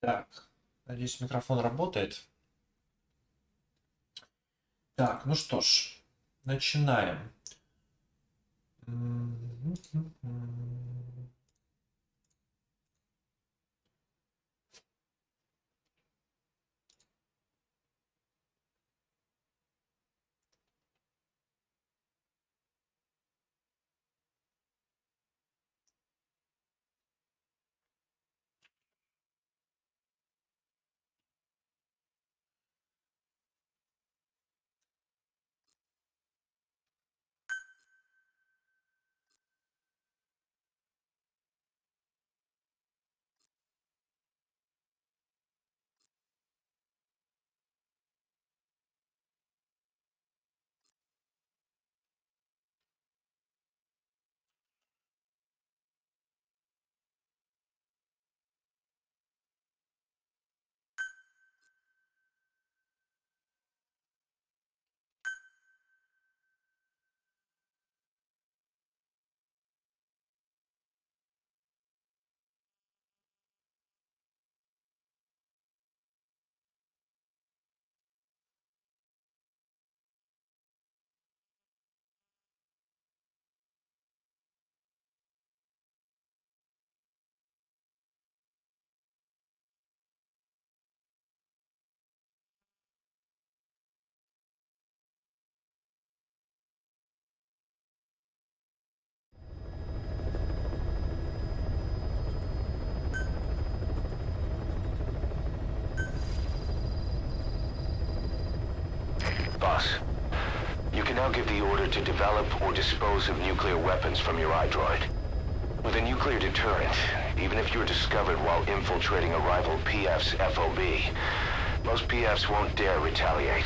Так, надеюсь, микрофон работает. Так, ну что ж, начинаем. Boss, you can now give the order to develop or dispose of nuclear weapons from your iDroid. With a nuclear deterrent, even if you're discovered while infiltrating a rival PF's FOB, most PFs won't dare retaliate.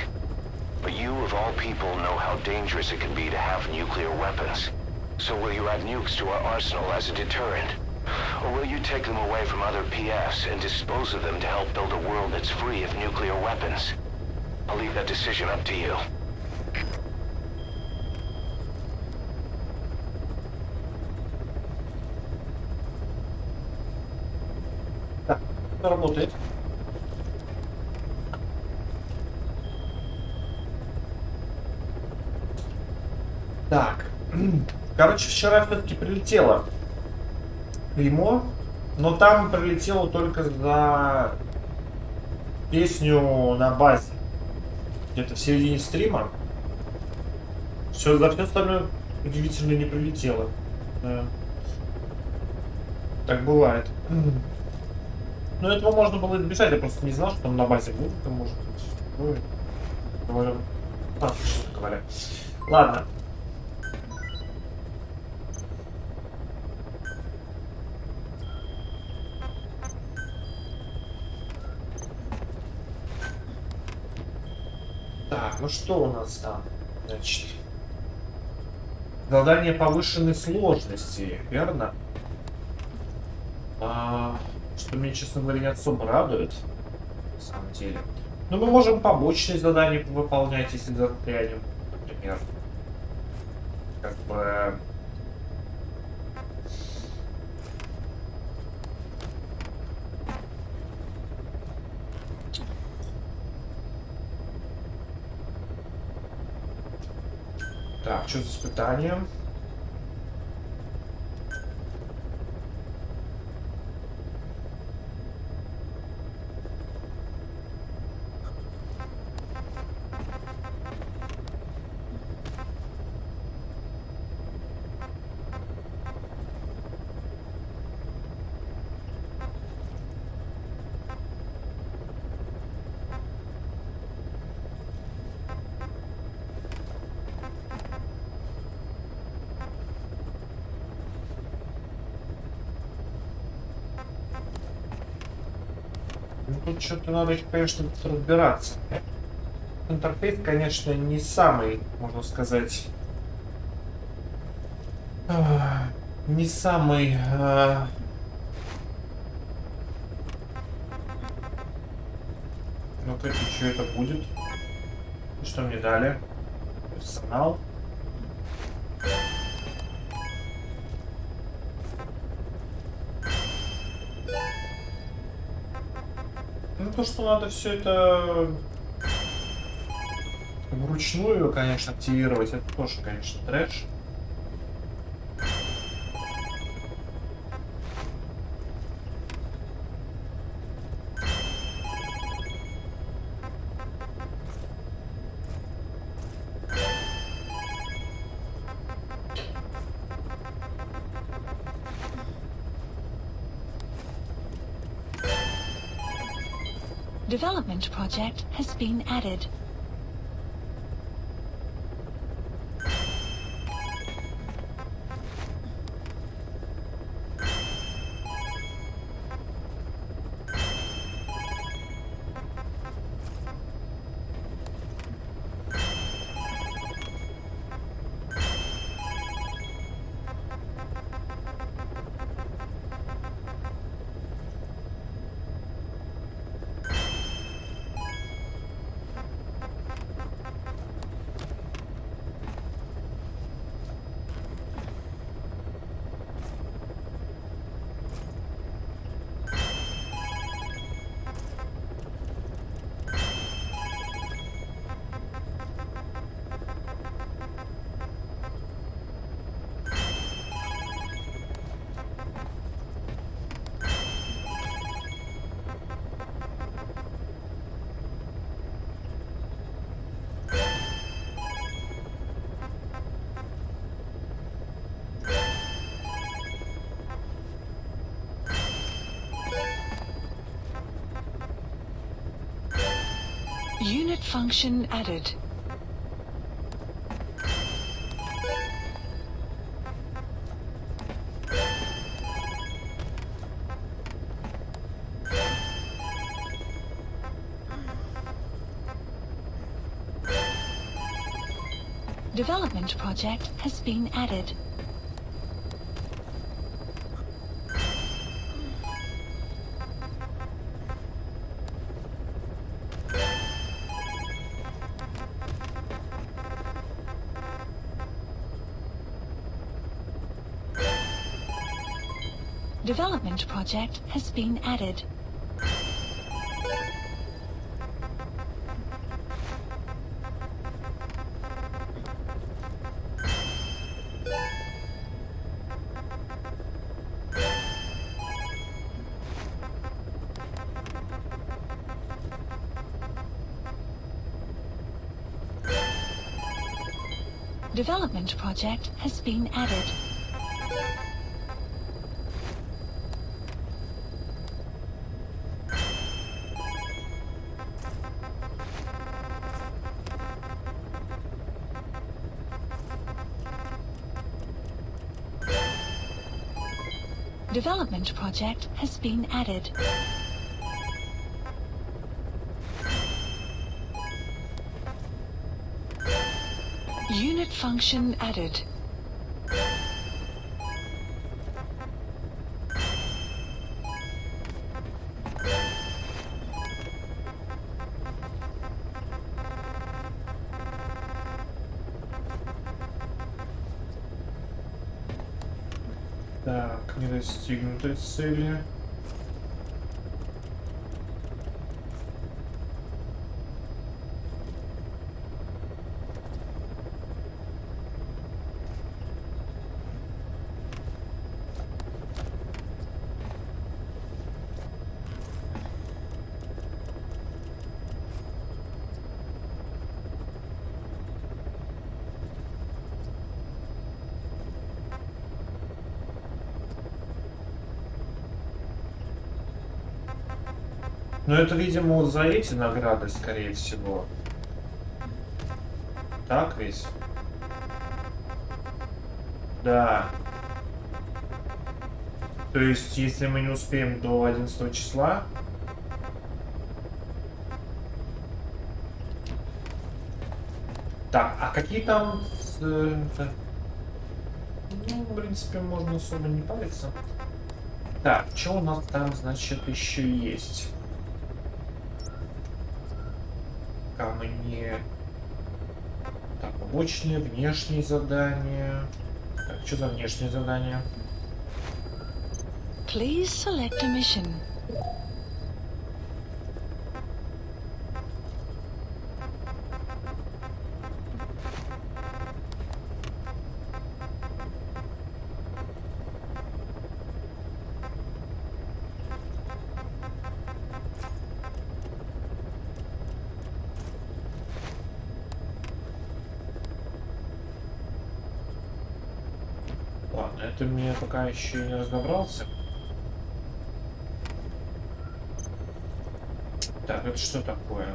But you, of all people, know how dangerous it can be to have nuclear weapons. So will you add nukes to our arsenal as a deterrent? Or will you take them away from other PFs and dispose of them to help build a world that's free of nuclear weapons? I'll leave that decision up to you. Так, работает. Так, короче, вчера все-таки прилетело клеймо, но там прилетело только за песню на базе. Где-то в середине стрима. Все, за все остальное удивительно не прилетело. Да. Так бывает. Но этого можно было избежать, я просто не знал, что там на базе будет, там может быть. Ну, что говоря. Ладно. Так, ну что у нас там? Значит, задание повышенной сложности, верно? Что меня, честно говоря, не особо радует, на самом деле. Но мы можем побочные задания выполнять, если застрянем, например. Как бы... Так, что за испытание? Тут что-то надо, конечно, разбираться. Интерфейс, конечно, не самый, можно сказать, не самый... Ну-ка, что это будет? Что мне дали? Персонал. Ну, то, что надо все это вручную, конечно, активировать, это тоже, конечно, трэш. Development project has been added. Unit function added. Development project has been added. Development project has been added. Development project has been added. Development project has been added. Unit function added. Так, не достигнутой цели. Но это, видимо, вот за эти награды, скорее всего. Так ведь? Да. То есть, если мы не успеем до 11 числа... Так, а какие там... Ну, в принципе, можно особо не париться. Так, что у нас там, значит, еще есть? Камни. Так, побочные, внешние задания. Так, что за внешние задания? Please select a mission. ты мне пока еще и не разобрался. Так, это что такое?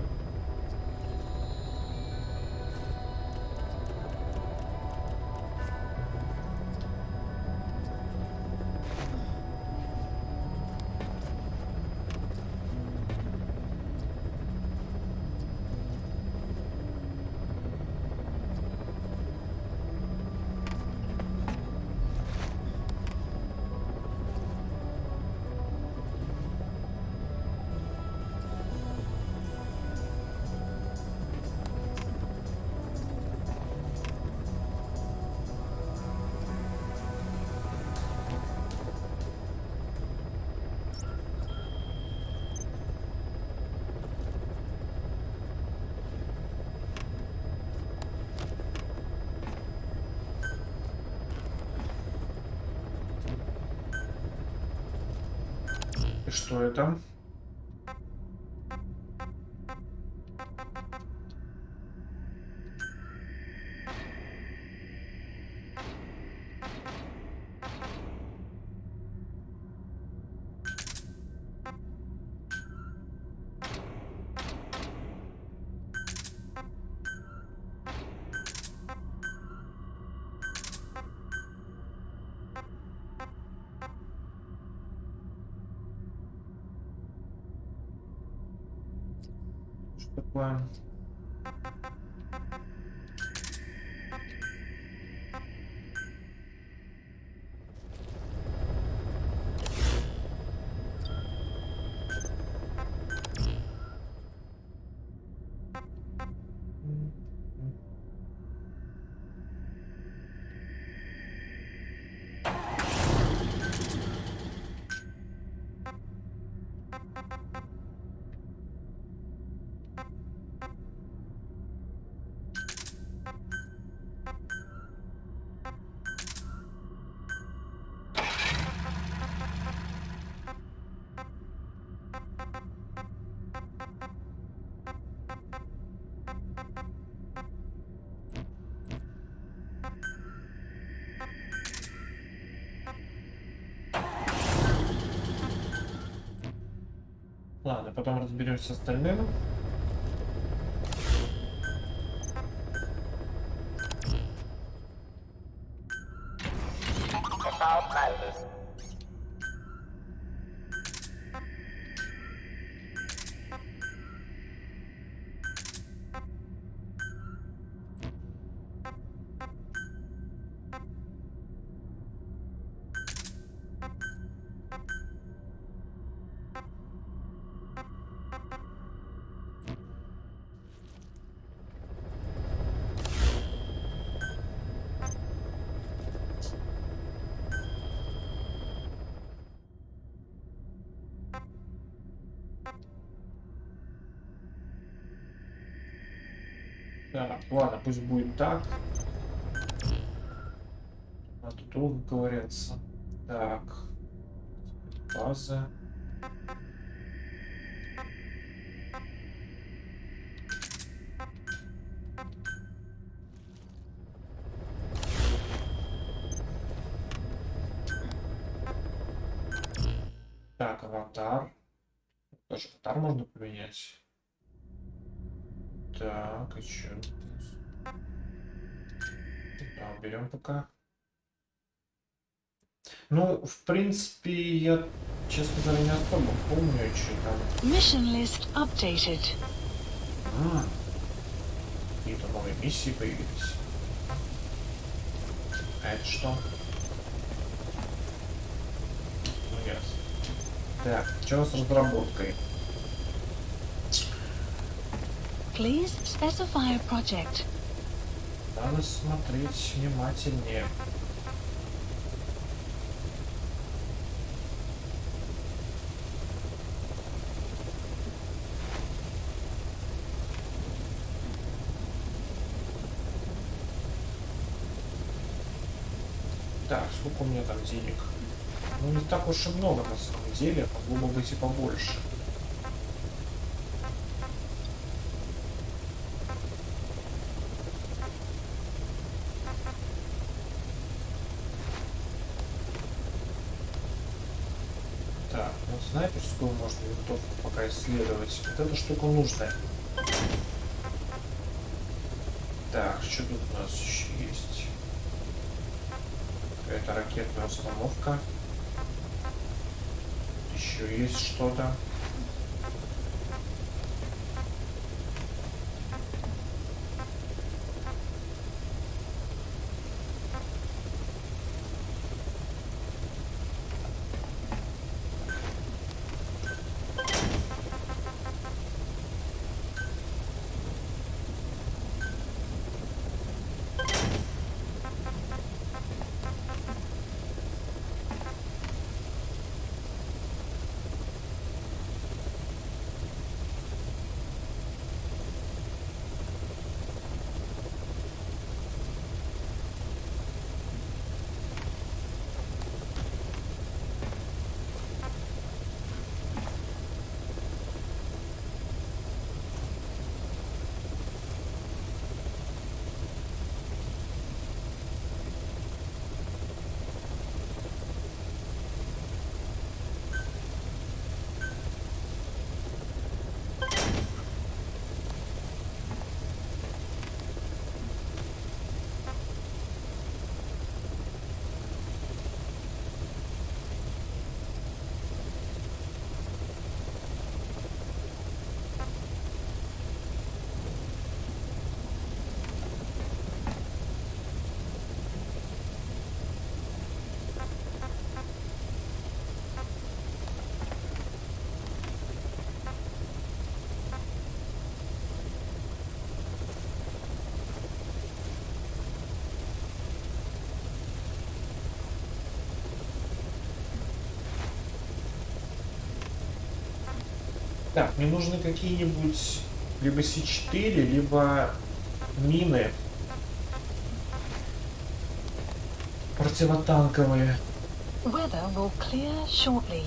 И что это? Такое. Ладно, потом разберемся с остальным. Так, ладно, пусть будет так. А тут долго говорится. Так. База. Так, аватар. Даже аватар можно поменять. Так, и чё? Да, берем пока. Ну, в принципе, я, честно говоря, не особо помню, что там. Mission list updated. Какие-то новые миссии появились. А это что? Ну, ясно. Так, что с разработкой? Please specify a project. Надо смотреть внимательнее. Так, сколько у меня там денег? Ну, не так уж и много на самом деле, могло бы быть и побольше. Вот снайперскую можно винтовку пока исследовать. Вот эта штука нужная. Так, что тут у нас еще есть? Какая-то ракетная установка. Еще есть что-то. Так, мне нужны какие-нибудь либо С4, либо мины противотанковые. Weather will clear shortly.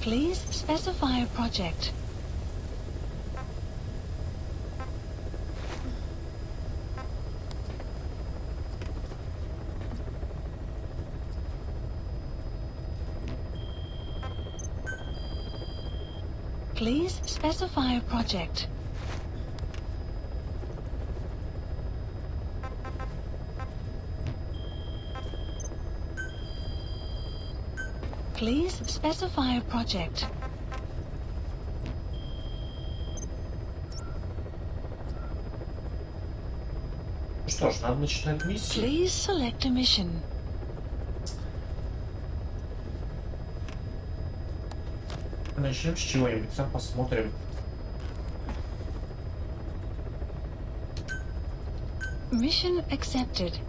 Please specify a project. Please specify a project. Please specify a project. Ну что ж, надо начинать миссию. Please select a mission. Начнем с чего-нибудь, сам посмотрим. Mission accepted.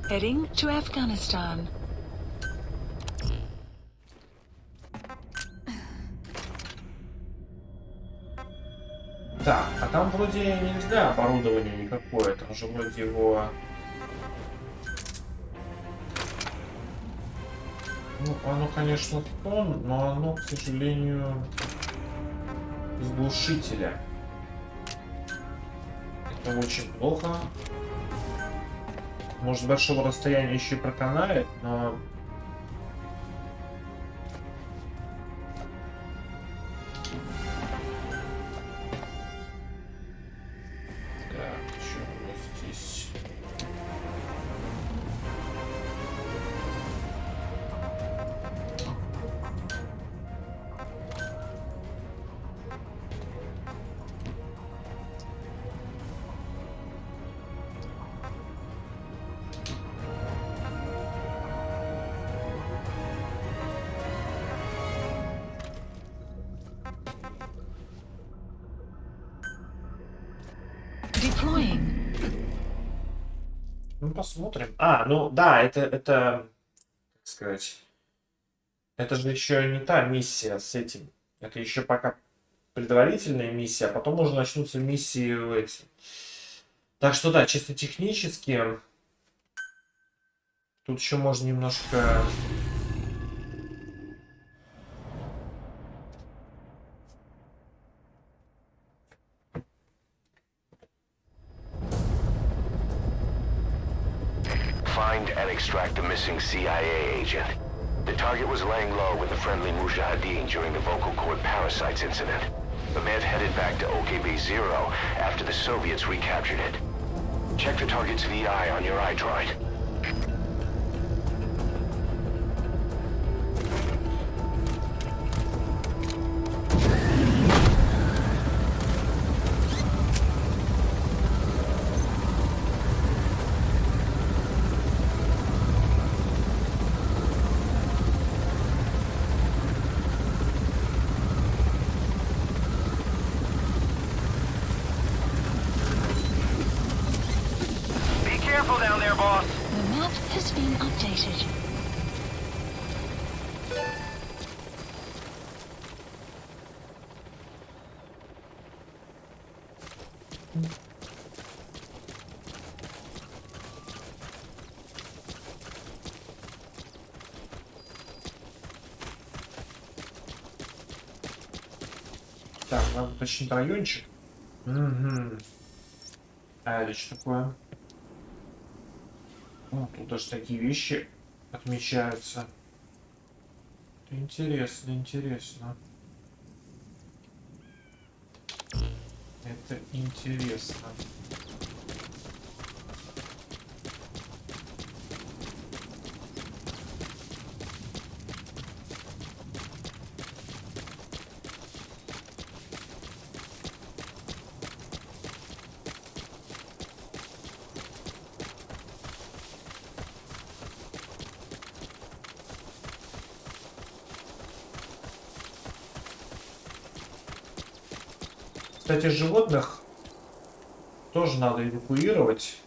Heading to Afghanistan. Так, а там вроде нельзя оборудование никакое, там же вроде его... Ну, оно, конечно, тон, но оно, к сожалению, из глушителя. Это очень плохо. Может, с большого расстояния еще и проканает, но... Так, что у нас здесь? Ну, посмотрим. А, ну да, это, как сказать, это же еще не та миссия с этим. Это еще пока предварительная миссия, а потом уже начнутся миссии в эти. Так что да, чисто технически Тут еще можно немножко... Find and extract the missing CIA agent. The target was laying low with the friendly Mujahideen during the vocal cord parasites incident. The man headed back to OKB-0 after the Soviets recaptured it. Check the target's VI on your iDroid. Так, надо уточнить райончик. Угу. А это что такое? О, тут даже такие вещи отмечаются. Это интересно, интересно. Это интересно. Кстати, животных тоже надо эвакуировать.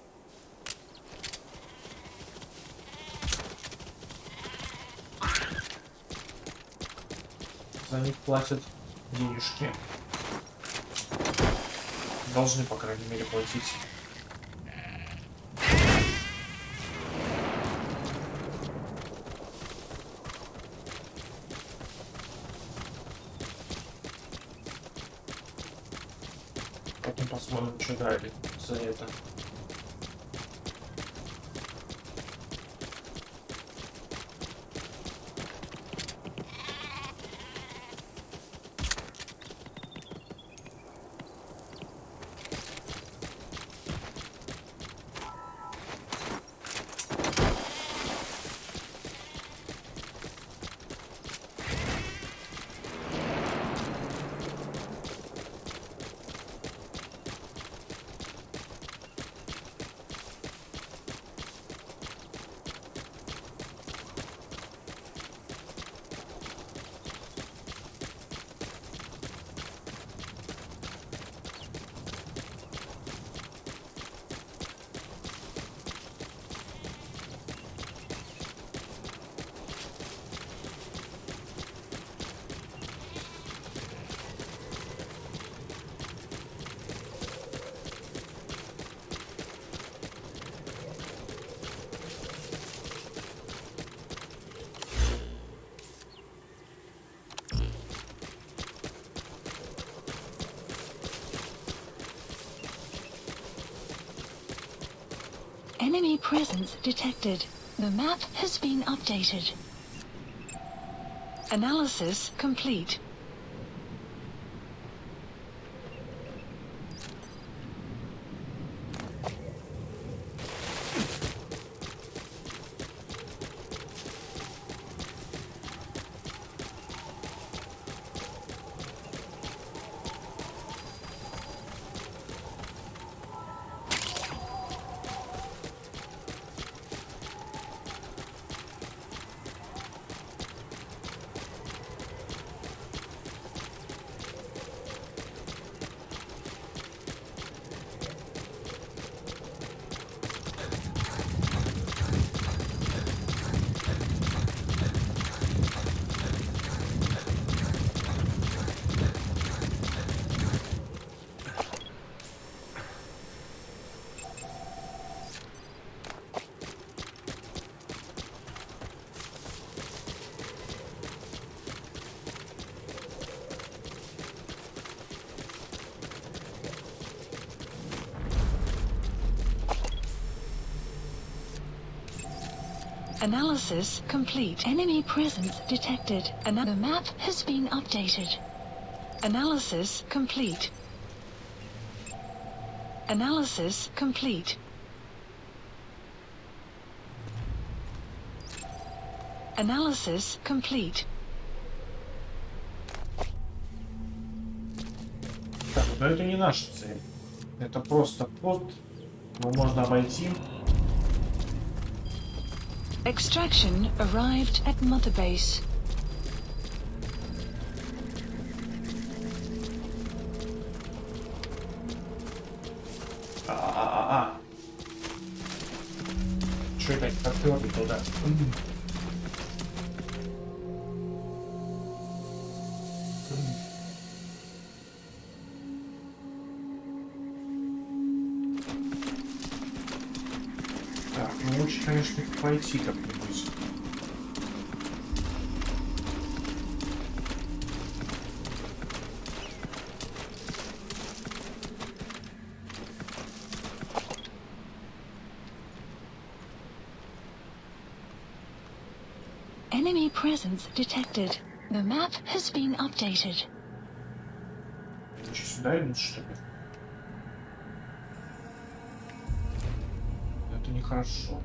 За них платят денежки. Должны, по крайней мере, платить. Потом посмотрим, что дали за это. Enemy presence detected. The map has been updated. Analysis complete. Analysis complete. Enemy presence detected. Another map has been updated. Analysis complete. Analysis complete. Analysis complete. Так, но это не наша цель. Это просто пост. Его можно обойти. Extraction arrived at Mother Base. Что это? Как ты туда? Так, ну лучше, конечно, пойти как-нибудь. Enemy presence detected. The map has been updated. Лучше сюда идут, что ли? Это нехорошо.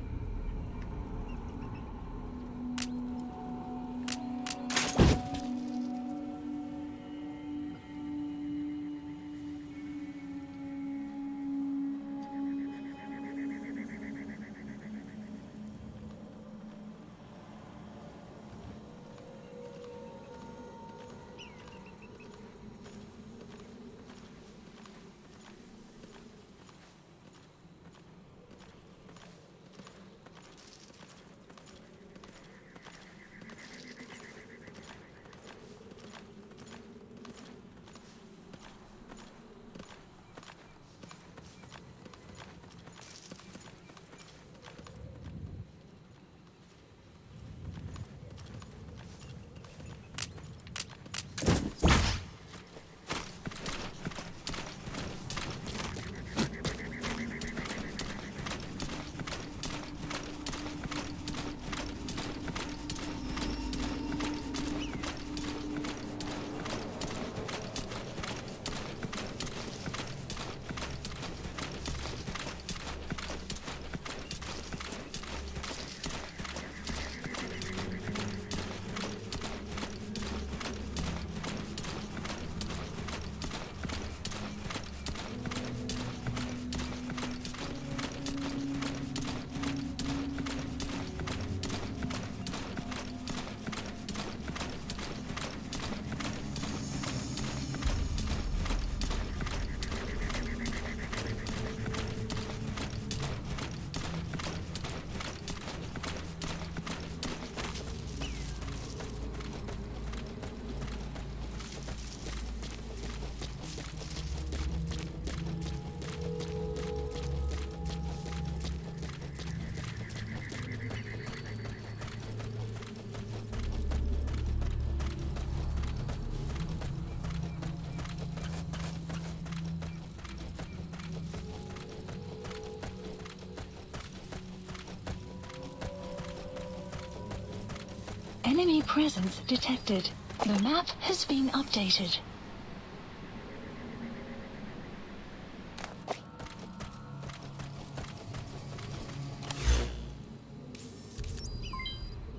Enemy presence detected. The map has been updated.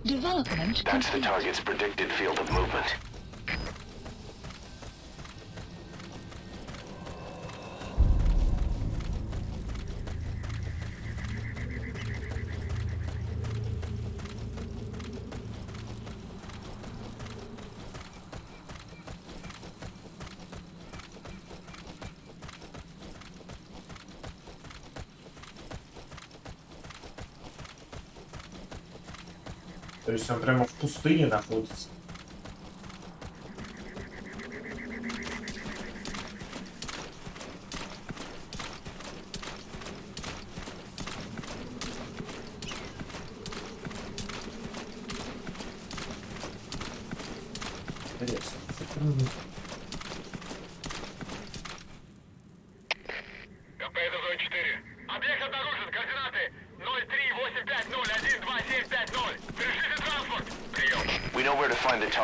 Development That's the complete. target's predicted field of movement. То есть он прямо в пустыне находится. Интересно. КП это зона 4. Объект обнаружен. Координаты 038501275.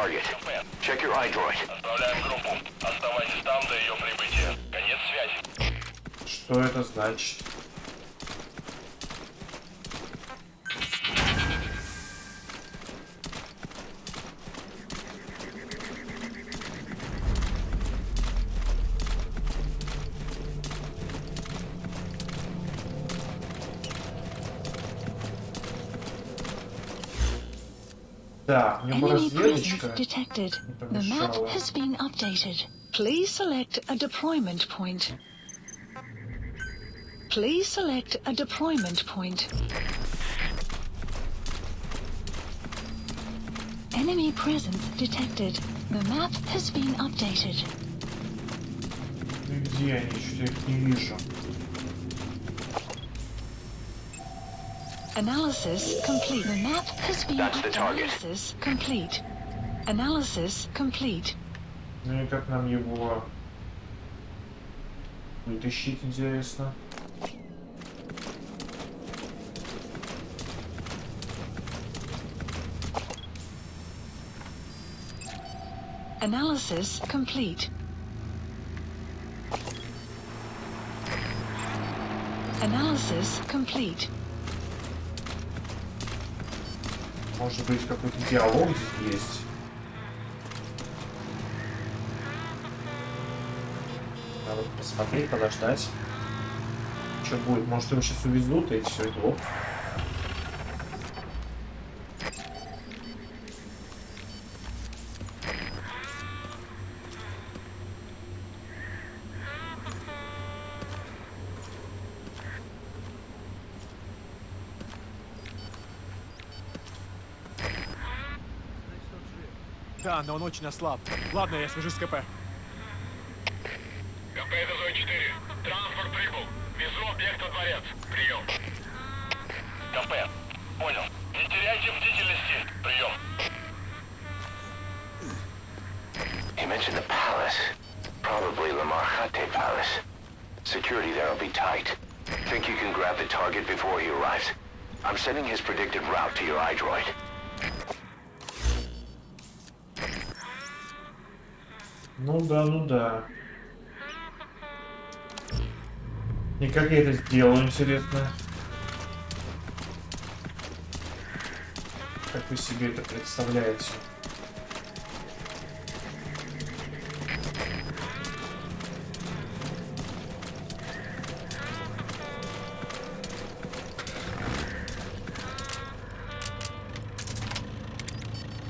target. Check your iDroid. Отправляем группу. Оставайтесь там до ее прибытия. Конец связи. Что это значит? Да, у него Enemy разведочка. presence detected. Не The map помешала. has been updated. Please select a deployment point. Please select a deployment point. Enemy presence detected. The map has been updated. Ну где они? Что-то их не вижу. Analysis complete. The map has been That's the target. Analysis complete. Analysis complete. Ну и как нам его вытащить, интересно? Analysis complete. Analysis complete. Может быть, какой-то диалог здесь есть? Надо посмотреть, подождать. Что будет? Может, его сейчас увезут, и все, и оп. Да, но он очень ослаб. Ладно, я свяжусь с КП. КП это зона 4. Транспорт прибыл. Везу объект во дворец. Прием. КП. Понял. Не теряйте бдительности. Прием. He mentioned the palace. Probably Lamarchate Palace. Security there will be tight. Think you can grab the target before he arrives? I'm sending his predicted route to your iDroid. Ну да, ну да. И как я это сделаю, интересно? Как вы себе это представляете?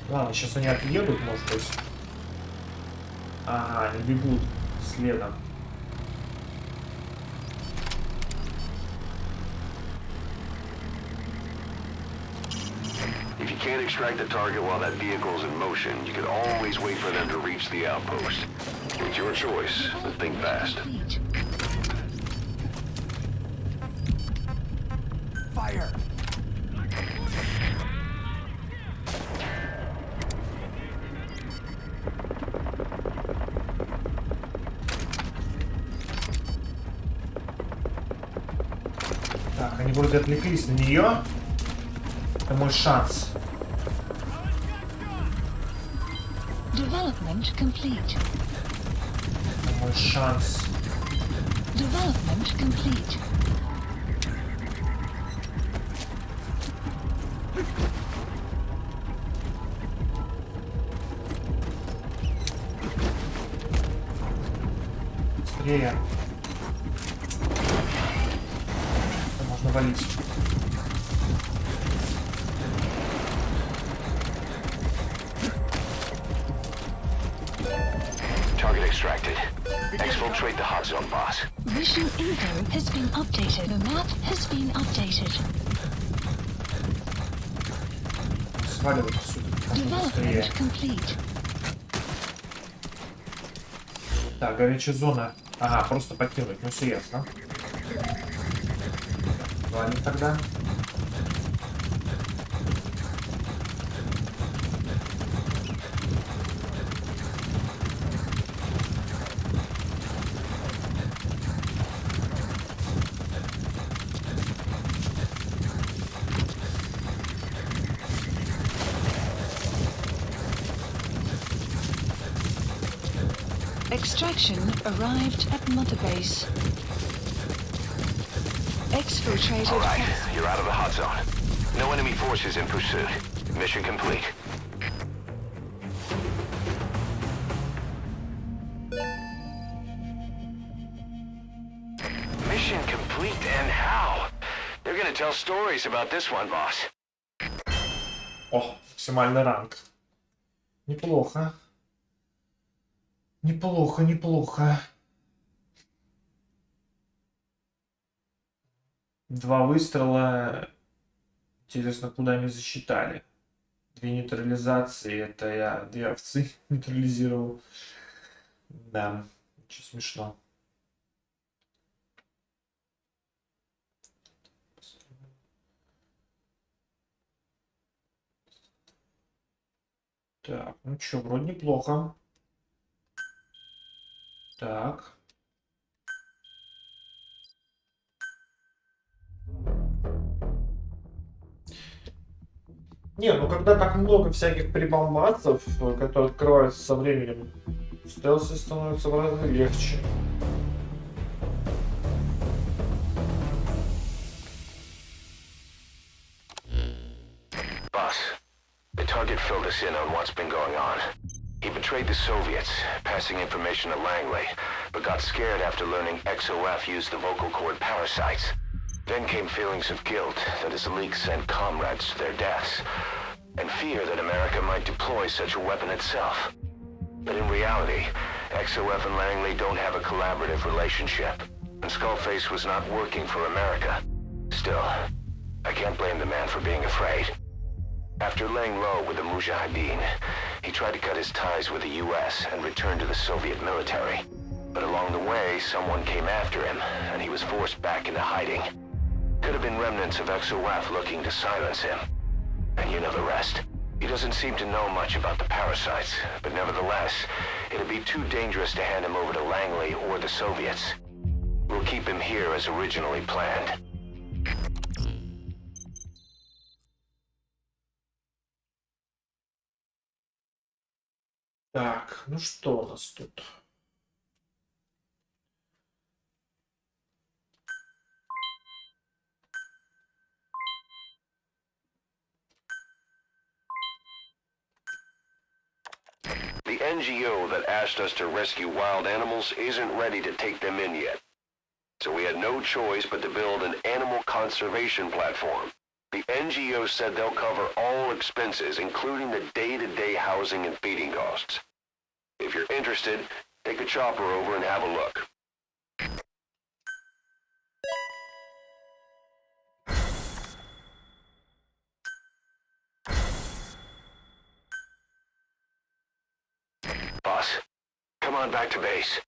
Ладно, сейчас они отъедут, может быть. Ага, они бегут следом. If you can't extract the target while that vehicle's in motion, you can always wait for them to reach the outpost. It's your choice, but think fast. Complete. Fire! Так, они вроде отвлеклись на нее. Это мой шанс. Development complete. Это мой шанс. Development complete. Быстрее. Это можно валить. Target extracted. Exfiltrate the hot zone, boss. Mission info has been updated. The map has been updated. Сваливать отсюда. Можно быстрее. Development complete. Так, горячая зона. Ага, просто покинуть. Ну, все ясно. Валим тогда. Extraction arrived at Mother Base. Exfiltrated. All right, you're out of the hot zone. No enemy forces in pursuit. Mission complete. Mission complete, and how? They're gonna tell stories about this one, boss. О, максимальный ранг. Неплохо. Неплохо, неплохо. 2 выстрела. Интересно, куда они засчитали. 2 нейтрализации. Это я 2 овцы нейтрализировал. Да, очень смешно. Так, ну что, вроде неплохо. Так. Не, ну когда так много всяких прибамбасов, которые открываются со временем, стелсы становится в разы легче. Boss, the target filled us in on what's been going on. He betrayed the Soviets, passing information to Langley, but got scared after learning XOF used the vocal cord parasites. Then came feelings of guilt that his leaks sent comrades to their deaths, and fear that America might deploy such a weapon itself. But in reality, XOF and Langley don't have a collaborative relationship, and Skullface was not working for America. Still, I can't blame the man for being afraid. After laying low with the Mujahideen, he tried to cut his ties with the US and return to the Soviet military. But along the way, someone came after him, and he was forced back into hiding. Could have been remnants of XOF looking to silence him. And you know the rest. He doesn't seem to know much about the parasites, but nevertheless, it'd be too dangerous to hand him over to Langley or the Soviets. We'll keep him here as originally planned. Так, ну что у нас тут? The NGO that asked us to rescue wild animals isn't ready to take them in yet. So we had no choice but to build an animal conservation platform. The NGO said they'll cover all expenses, including the day-to-day housing and feeding costs. If you're interested, take a chopper over and have a look. Boss, come on back to base.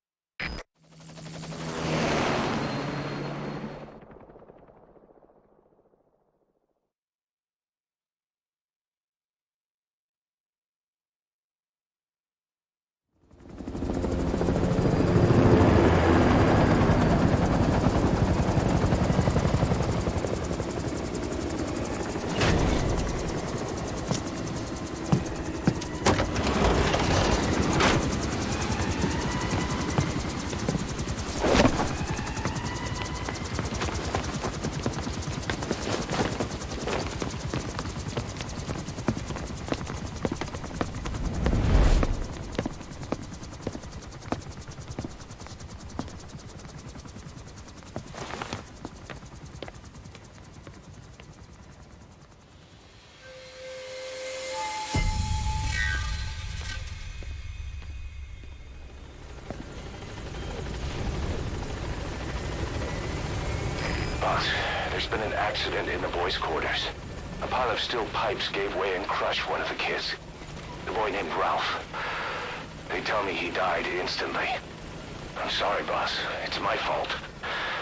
There's been an accident in the boys' quarters. A pile of steel pipes gave way and crushed one of the kids. The boy named Ralph. They tell me he died instantly. I'm sorry, boss. It's my fault.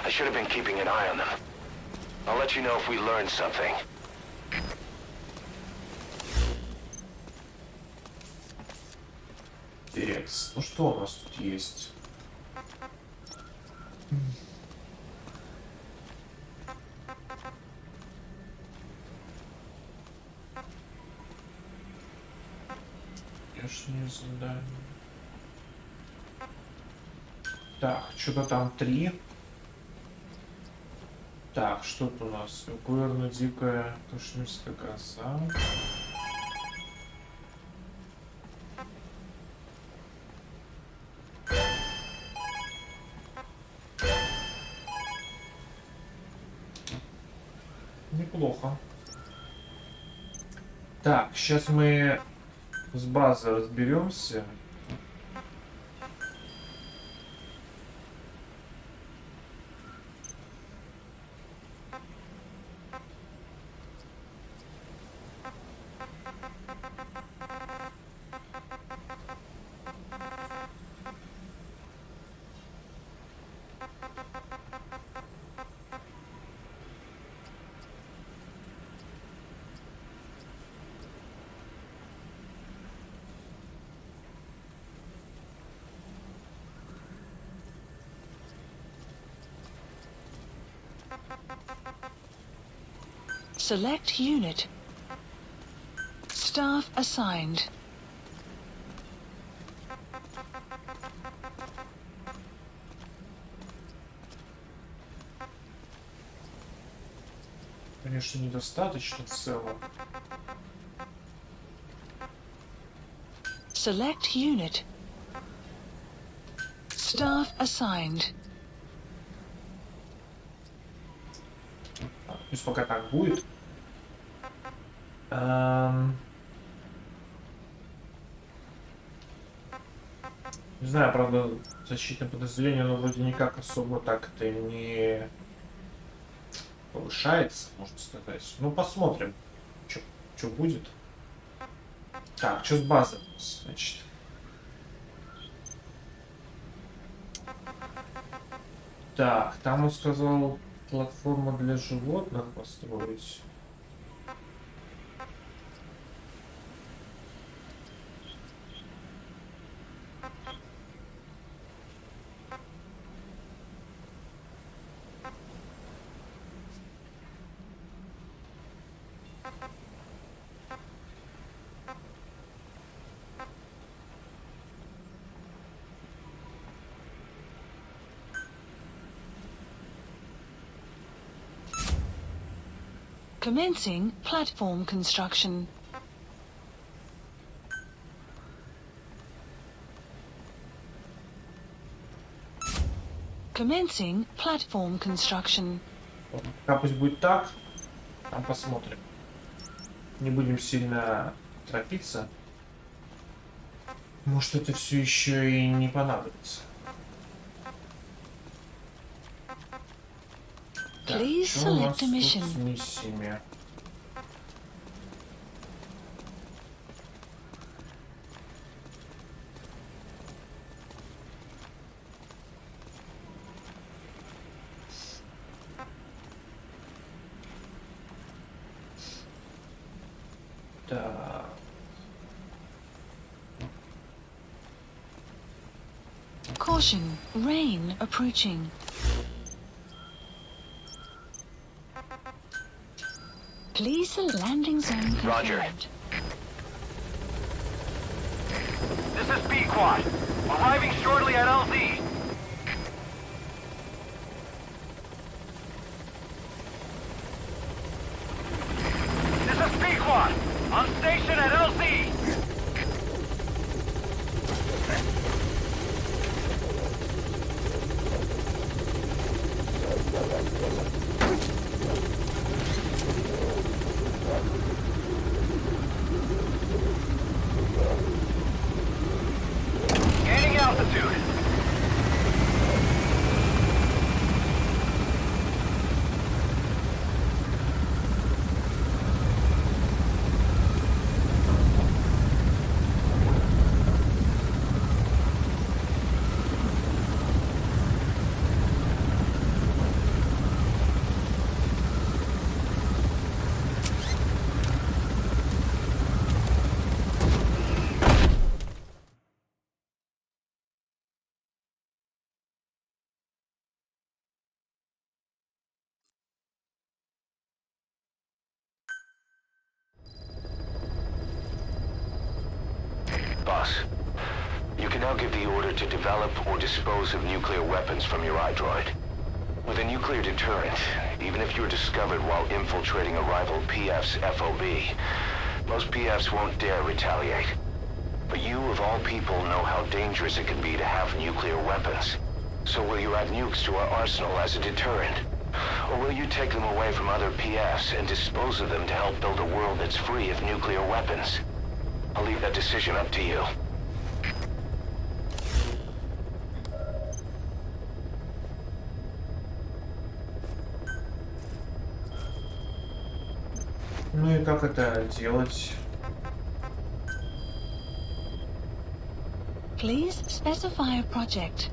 I should have been keeping an eye on them. I'll let you know if we learn something. Текс. Ну что у нас тут есть? Внешнее задание. Так, что-то там 3. Так, что-то у нас. Эвакуирована дикая кашмирская гроза. Неплохо. Так, сейчас мы с базой разберемся. Select unit. Staff assigned. Конечно, недостаточно в целом. Select unit. Staff assigned. Пусть пока так будет. Не знаю, правда, защитное подразделение, но вроде никак особо так это не повышается, можно сказать. Ну, посмотрим, что будет. Так, что с базой, значит. Так, там он сказал, платформа для животных построить. Commencing platform construction. Commencing platform construction. Пока пусть будет так, там посмотрим. Не будем сильно торопиться. Может, это все еще и не понадобится. Так, Please что у нас select a mission. тут с миссиями? Так. Caution, rain approaching. Please the landing zone Roger. confirmed. This is B-Quad. Arriving shortly at LZ. This is B-Quad. On station at LZ. Gaining altitude. now give the order to develop or dispose of nuclear weapons from your iDroid. With a nuclear deterrent, even if you're discovered while infiltrating a rival PF's FOB, most PFs won't dare retaliate. But you, of all people, know how dangerous it can be to have nuclear weapons. So will you add nukes to our arsenal as a deterrent? Or will you take them away from other PFs and dispose of them to help build a world that's free of nuclear weapons? I'll leave that decision up to you. Ну и как это делать? Please specify a project.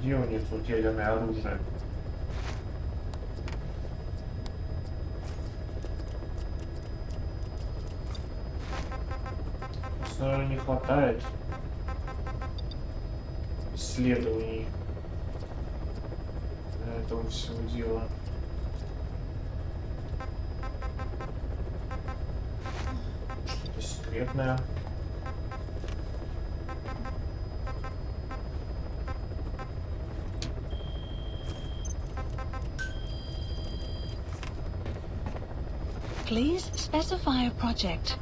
Где у них утерянное оружие? Наверное, не хватает исследований этого всего дела. Что-то секретное. Please specify a project.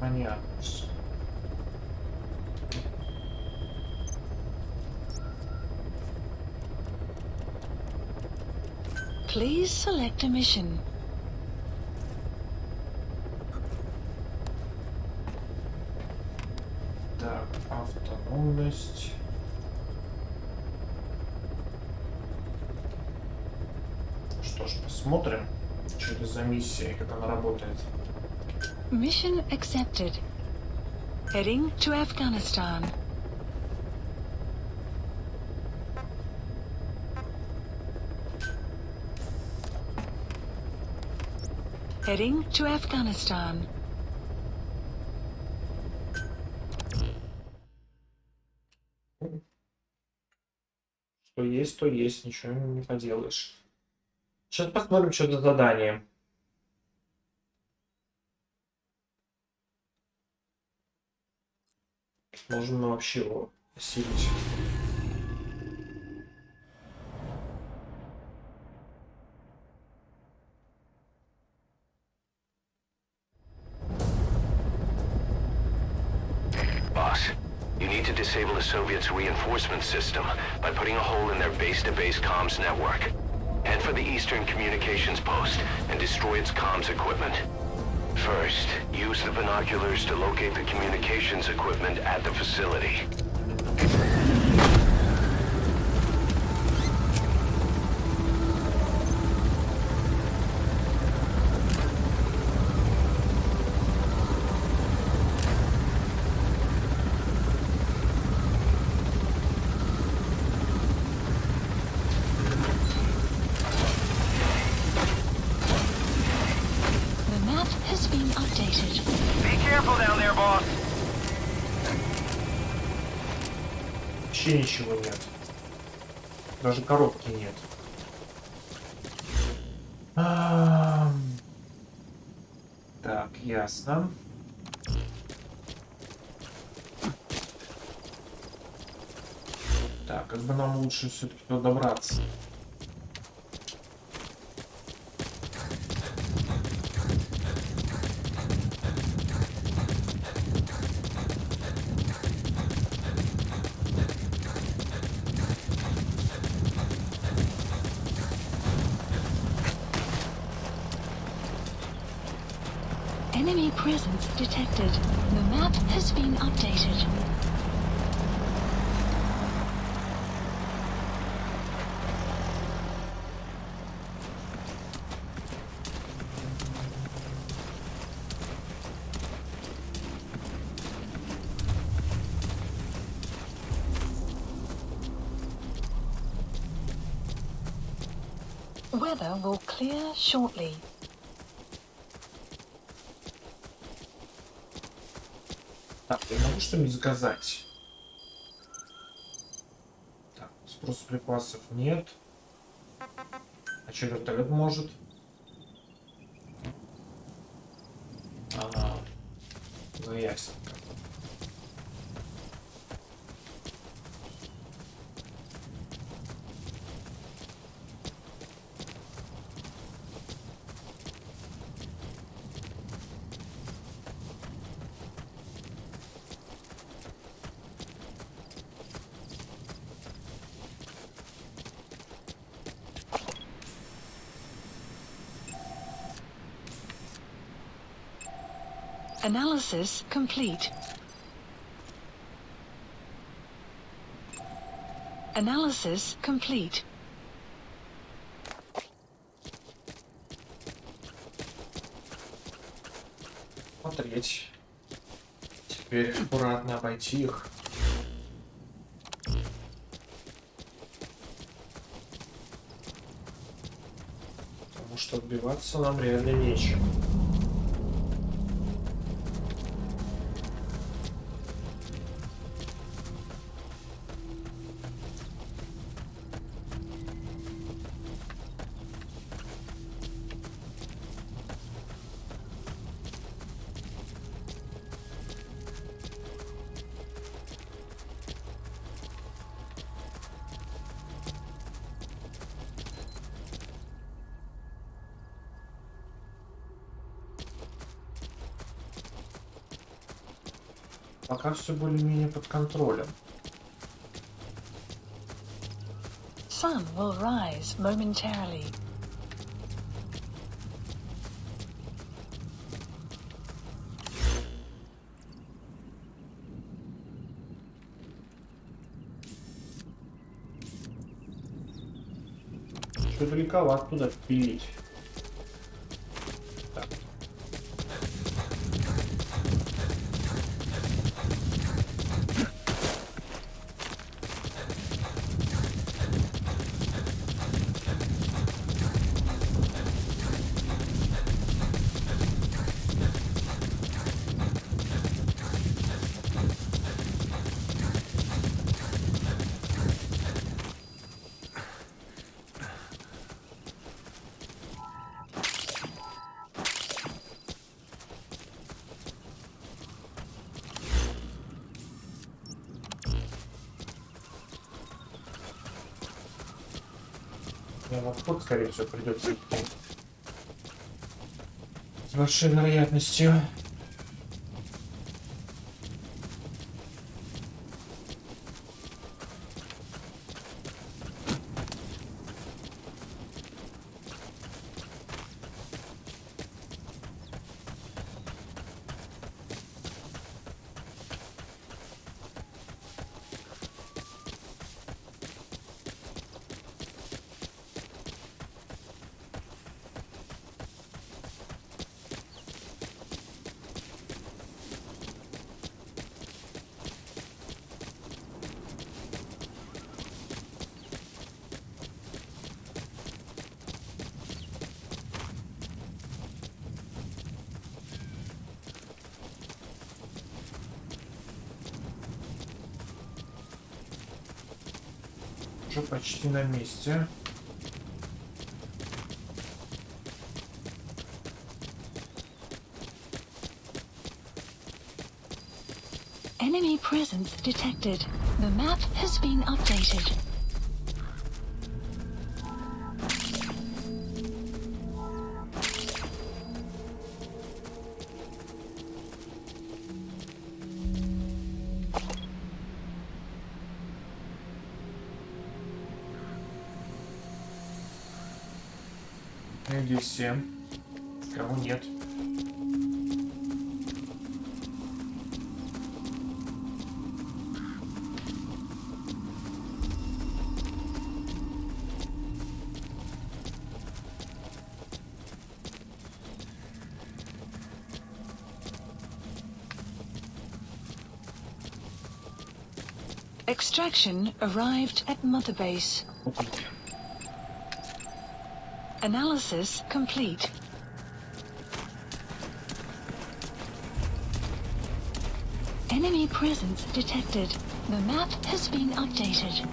Понятно. Please select a mission. Так, автономность. Что ж, посмотрим, что это за миссия и как она работает. Mission accepted. Heading to Afghanistan. Heading to Afghanistan. Что есть, ничего не поделаешь. Сейчас посмотрим, что за задание. Можем мы вообще его осилить. Boss, you need to disable the Soviets' reinforcement system by putting a hole in their base-to-base comms network. Head for the Eastern Communications Post and destroy its comms equipment. First, use the binoculars to locate the communications equipment at the facility. Вообще ничего нет. Даже коробки нет. Так, ясно. Так, как бы нам лучше все-таки туда добраться. Enemy presence detected. The map has been updated. Weather will clear shortly. Так, я могу что-нибудь заказать? Так, спрос припасов нет. А что вертолет может? Ага. Ну ясно. Analysis complete. Analysis complete. Смотреть. Теперь аккуратно обойти их. Потому что отбиваться нам реально нечем. Пока все более-менее под контролем. Sun will rise momentarily. Что далековато туда пилить. Так. Я в отход, скорее всего, придется идти. С большой вероятностью. Уже почти на месте. Enemy presence detected. The map has been updated. Где все? Кого нет? Extraction arrived at Mother Base. Analysis complete. Enemy presence detected. The map has been updated.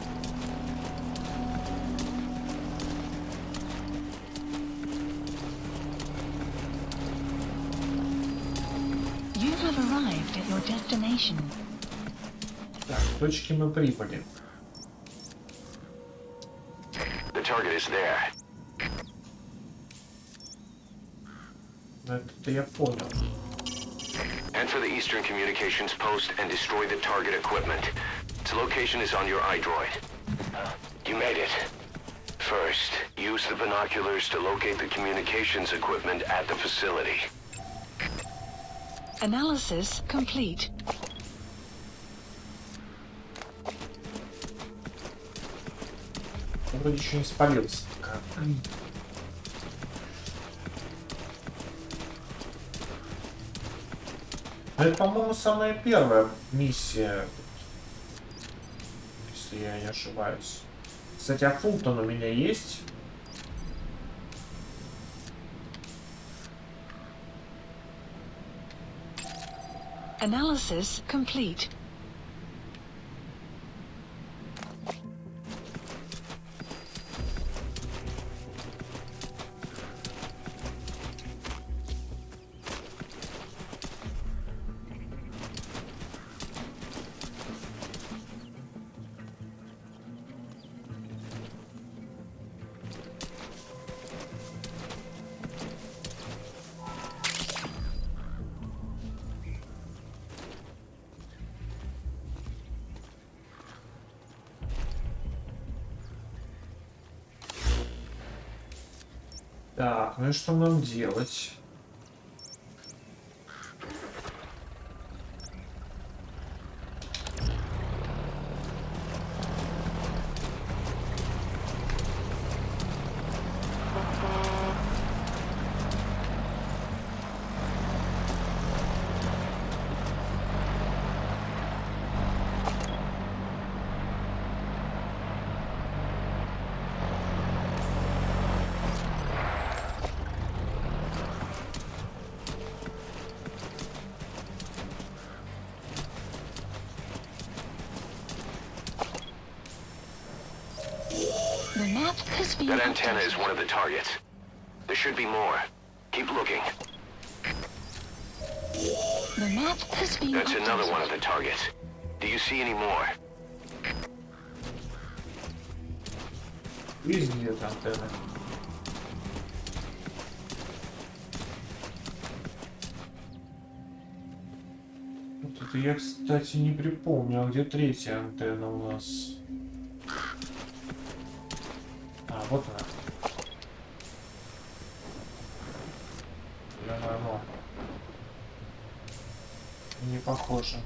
You have arrived at your destination. Так, к точке мы прибыли. The target is there. Это я понял. Enter the Eastern Communications Post and destroy the target equipment. Its location is on your iDroid. You made it. First, use the binoculars to locate the communications equipment at the facility. Analysis complete. Он вроде еще не спалился. Это, по-моему, самая первая миссия, если я не ошибаюсь. Кстати, а Фултон у меня есть. Analysis complete. Так, ну и что нам делать? The map has been That antenna updated. is one of the targets. There should be more. Keep looking. The map has been That's another one of updated. the targets. Do you see any more? Есть где-то антенны. Вот это я, кстати, не припомню, а где третья антенна у нас? А, вот она. Ё-моё. Не похоже.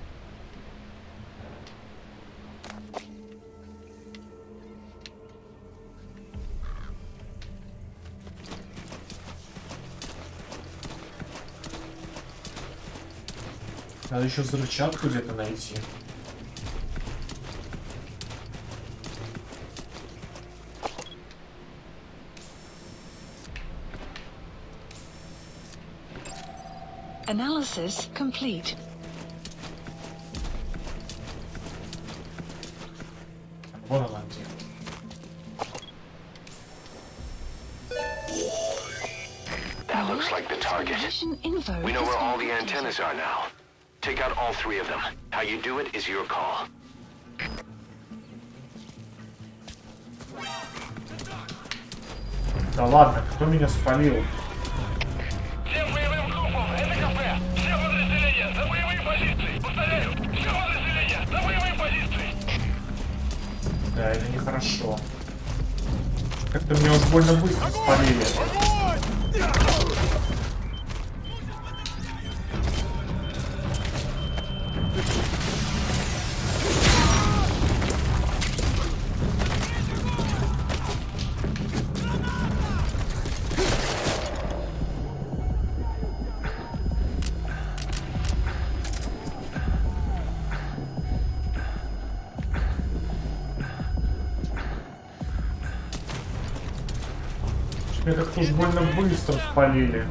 Надо еще взрывчатку где-то найти. Analysis complete. Вон она где. That looks like the target. Position info We know has where all been the updated. antennas are now. Take out all three of them. How you do it is your call. Да ладно, кто меня спалил? Всем боевым группам, это КП. Все подразделения, за боевые позиции. Повторяю, все подразделения, за боевые позиции. Да, это нехорошо. Как-то меня уж больно быстро спалили. Меня как-то уж больно быстро спалили.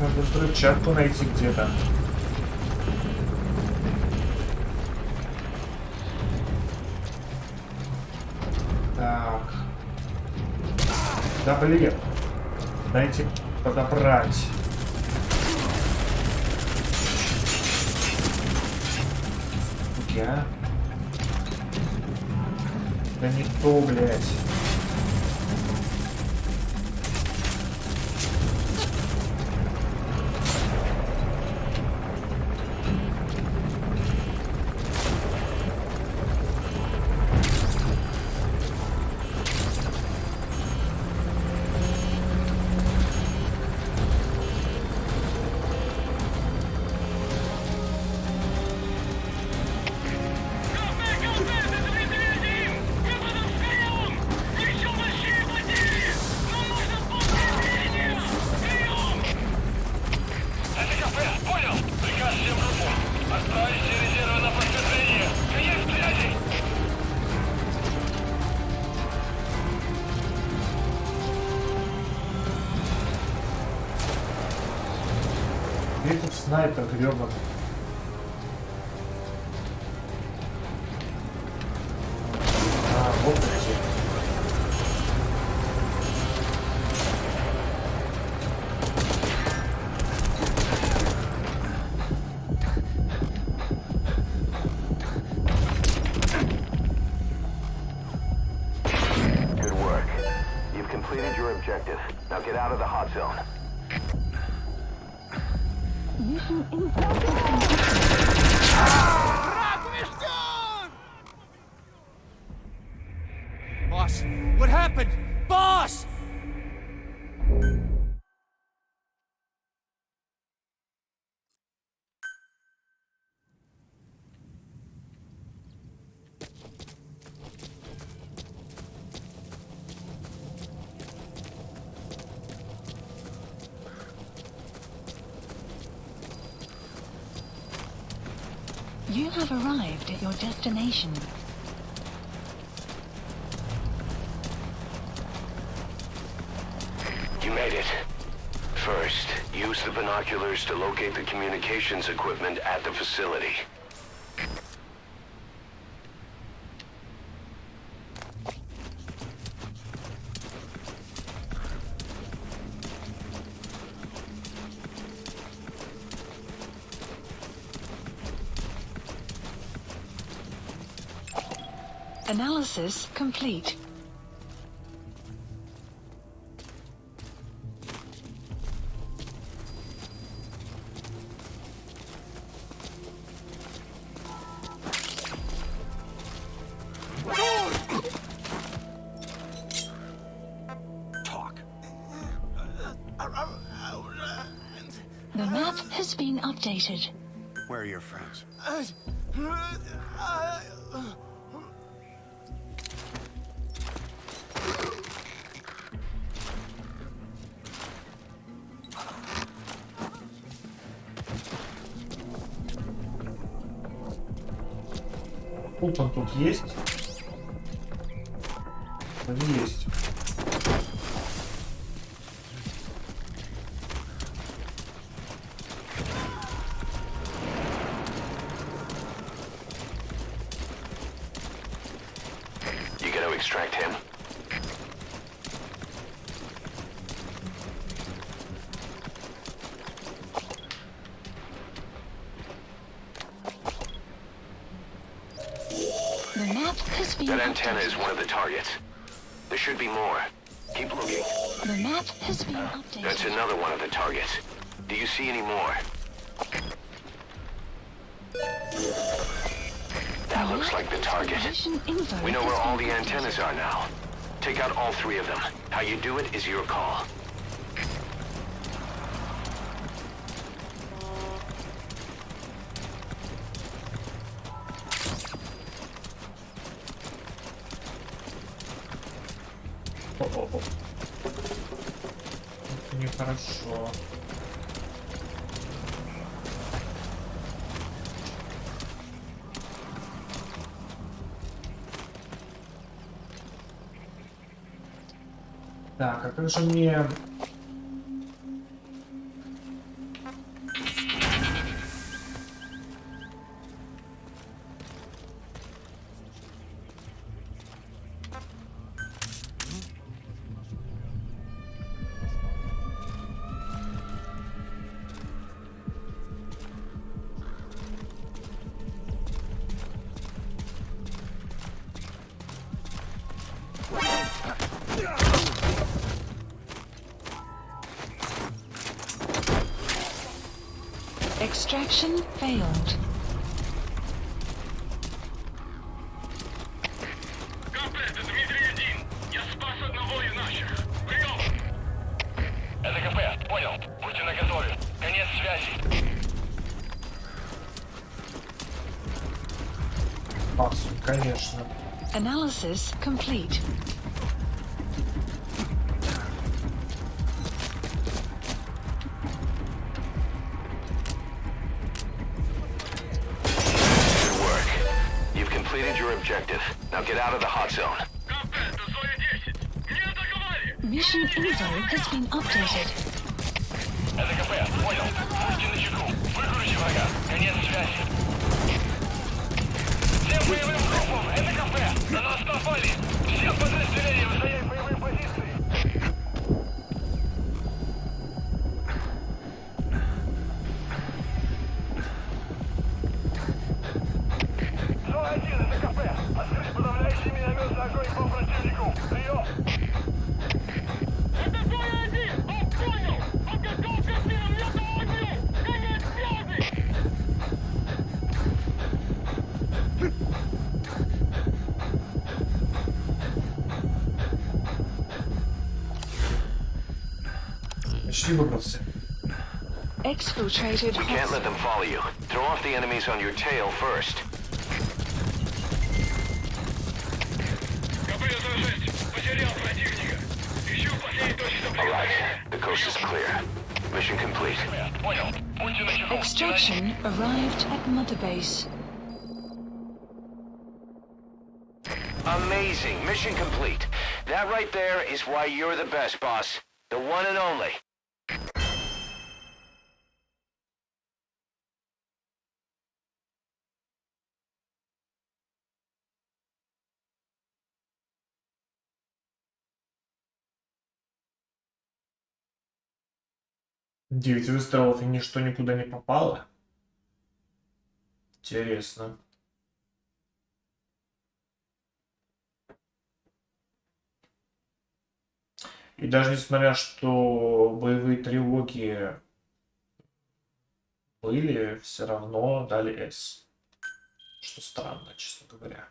Надо взрывчатку найти где-то. Так. Да блин. Дайте подобрать. Я? Да не то, блядь. Этот снайпер гребаный. А, вот эти. Good work. You've completed your objective. Now get out of the hot zone. Boss, what happened? Boss! You have arrived at your destination. You made it. First, use the binoculars to locate the communications equipment at the facility. Analysis complete. been updated. Where are your friends? Купон тут есть? Есть. You got to extract him. The map has been That antenna updated. is one of the targets. There should be more. Keep looking. The map has been updated. That's another one of the targets. Do you see any more? That looks like the target. Mission info We know where has all been the antennas are now. Take out all three of them. How you do it is your call. О-о-о. Это нехорошо. Так, а как же мне... Extraction failed. Комплект, это Дмитрий-1. Я спас одного из наших. Прием! Это КП, понял. Будьте наготове. Конец связи. Максу, конечно. Analysis complete. Good work. You've completed your objective. Now get out of the hot zone. Комплект, это зоне 10. Не атаковали! Mission info has been updated. Это КП, понял. Будьте начеку. Выкрути врага. Конец связи. Всем боевым группам, это КП. На нас напали. Всем подразделениям занять боевые позиции. Зона 1, это КП. Открыть подавляющий минометный огонь по противнику. Прием. Это зона 1. Понял. Подготовка к минометному огню. Конец связи. Почти выбрался. Exfiltrated We can't let hostile. them follow you. Throw off the enemies on your tail first. КП-6. Потерял противника. Ищу последней точки All right. соприкосновения. The coast is clear. Mission complete. Понял. Будьте начеку. Extraction arrived at Mother Base. Amazing. Mission complete. That right there is why you're the best, boss. The one and only. Девять выстрелов и ничто никуда не попало. Интересно. И даже несмотря, что боевые тревоги были, все равно дали S. Что странно, честно говоря.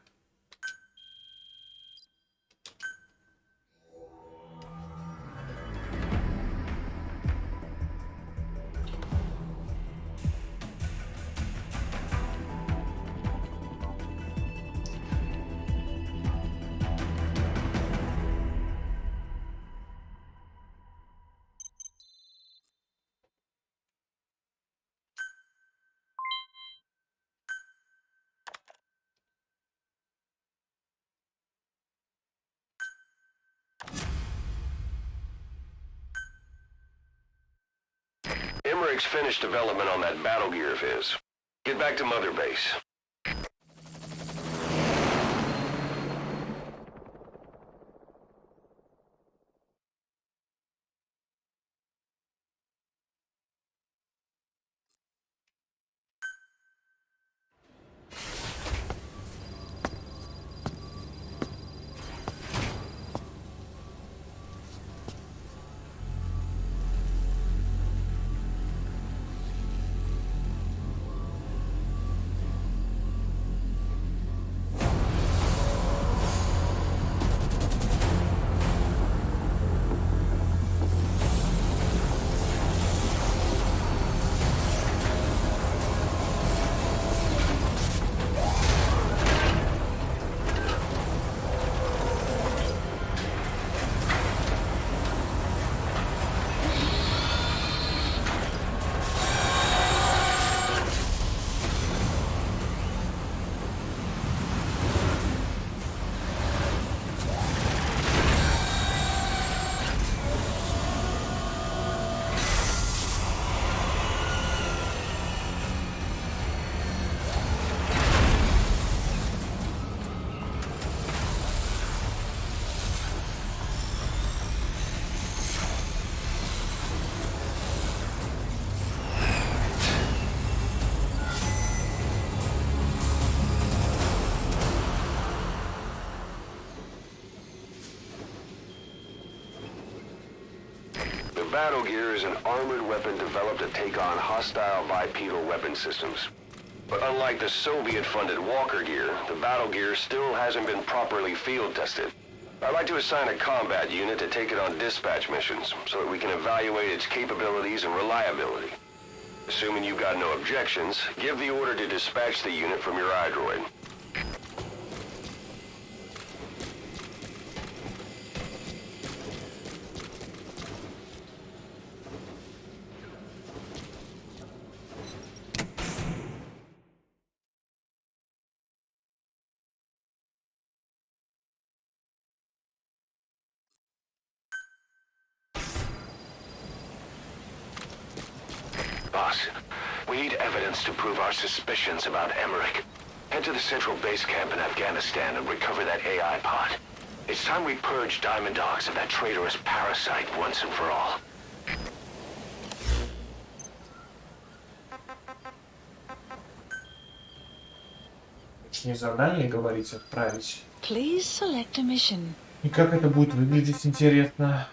Emmerich's finished development on that battle gear of his. Get back to Mother Base. Battle gear is an armored weapon developed to take on hostile bipedal weapon systems. But unlike the Soviet-funded Walker gear, the battle gear still hasn't been properly field tested. I'd like to assign a combat unit to take it on dispatch missions, so that we can evaluate its capabilities and reliability. Assuming you've got no objections, give the order to dispatch the unit from your iDroid. Boss, we need evidence to prove our suspicions about Emmerich. Head to the central base camp in Afghanistan and recover that AI pod. It's time we purge Diamond Dogs of that traitorous parasite once and for all. Точнее, задание, говорите, отправить. Please select a mission. И как это будет выглядеть, интересно.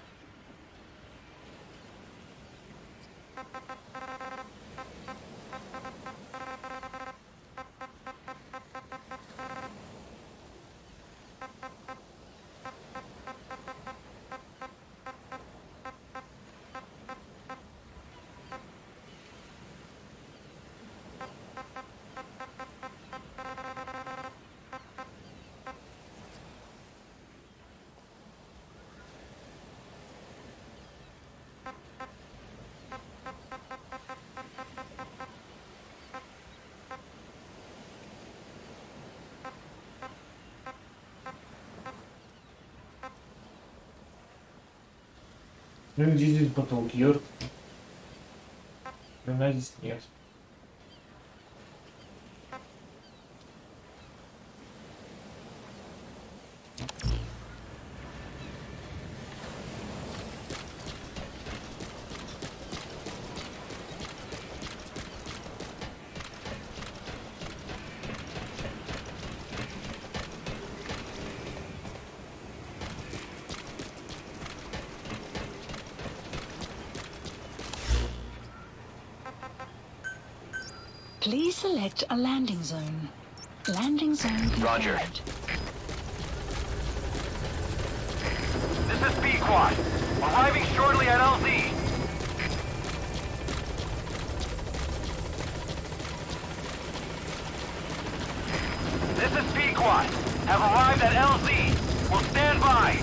Ну где здесь батлгир? Хрена здесь нет. Please select a landing zone. Landing zone confirmed. Roger. This is B-Quad. Arriving shortly at LZ. This is B-Quad. Have arrived at LZ. Will stand by.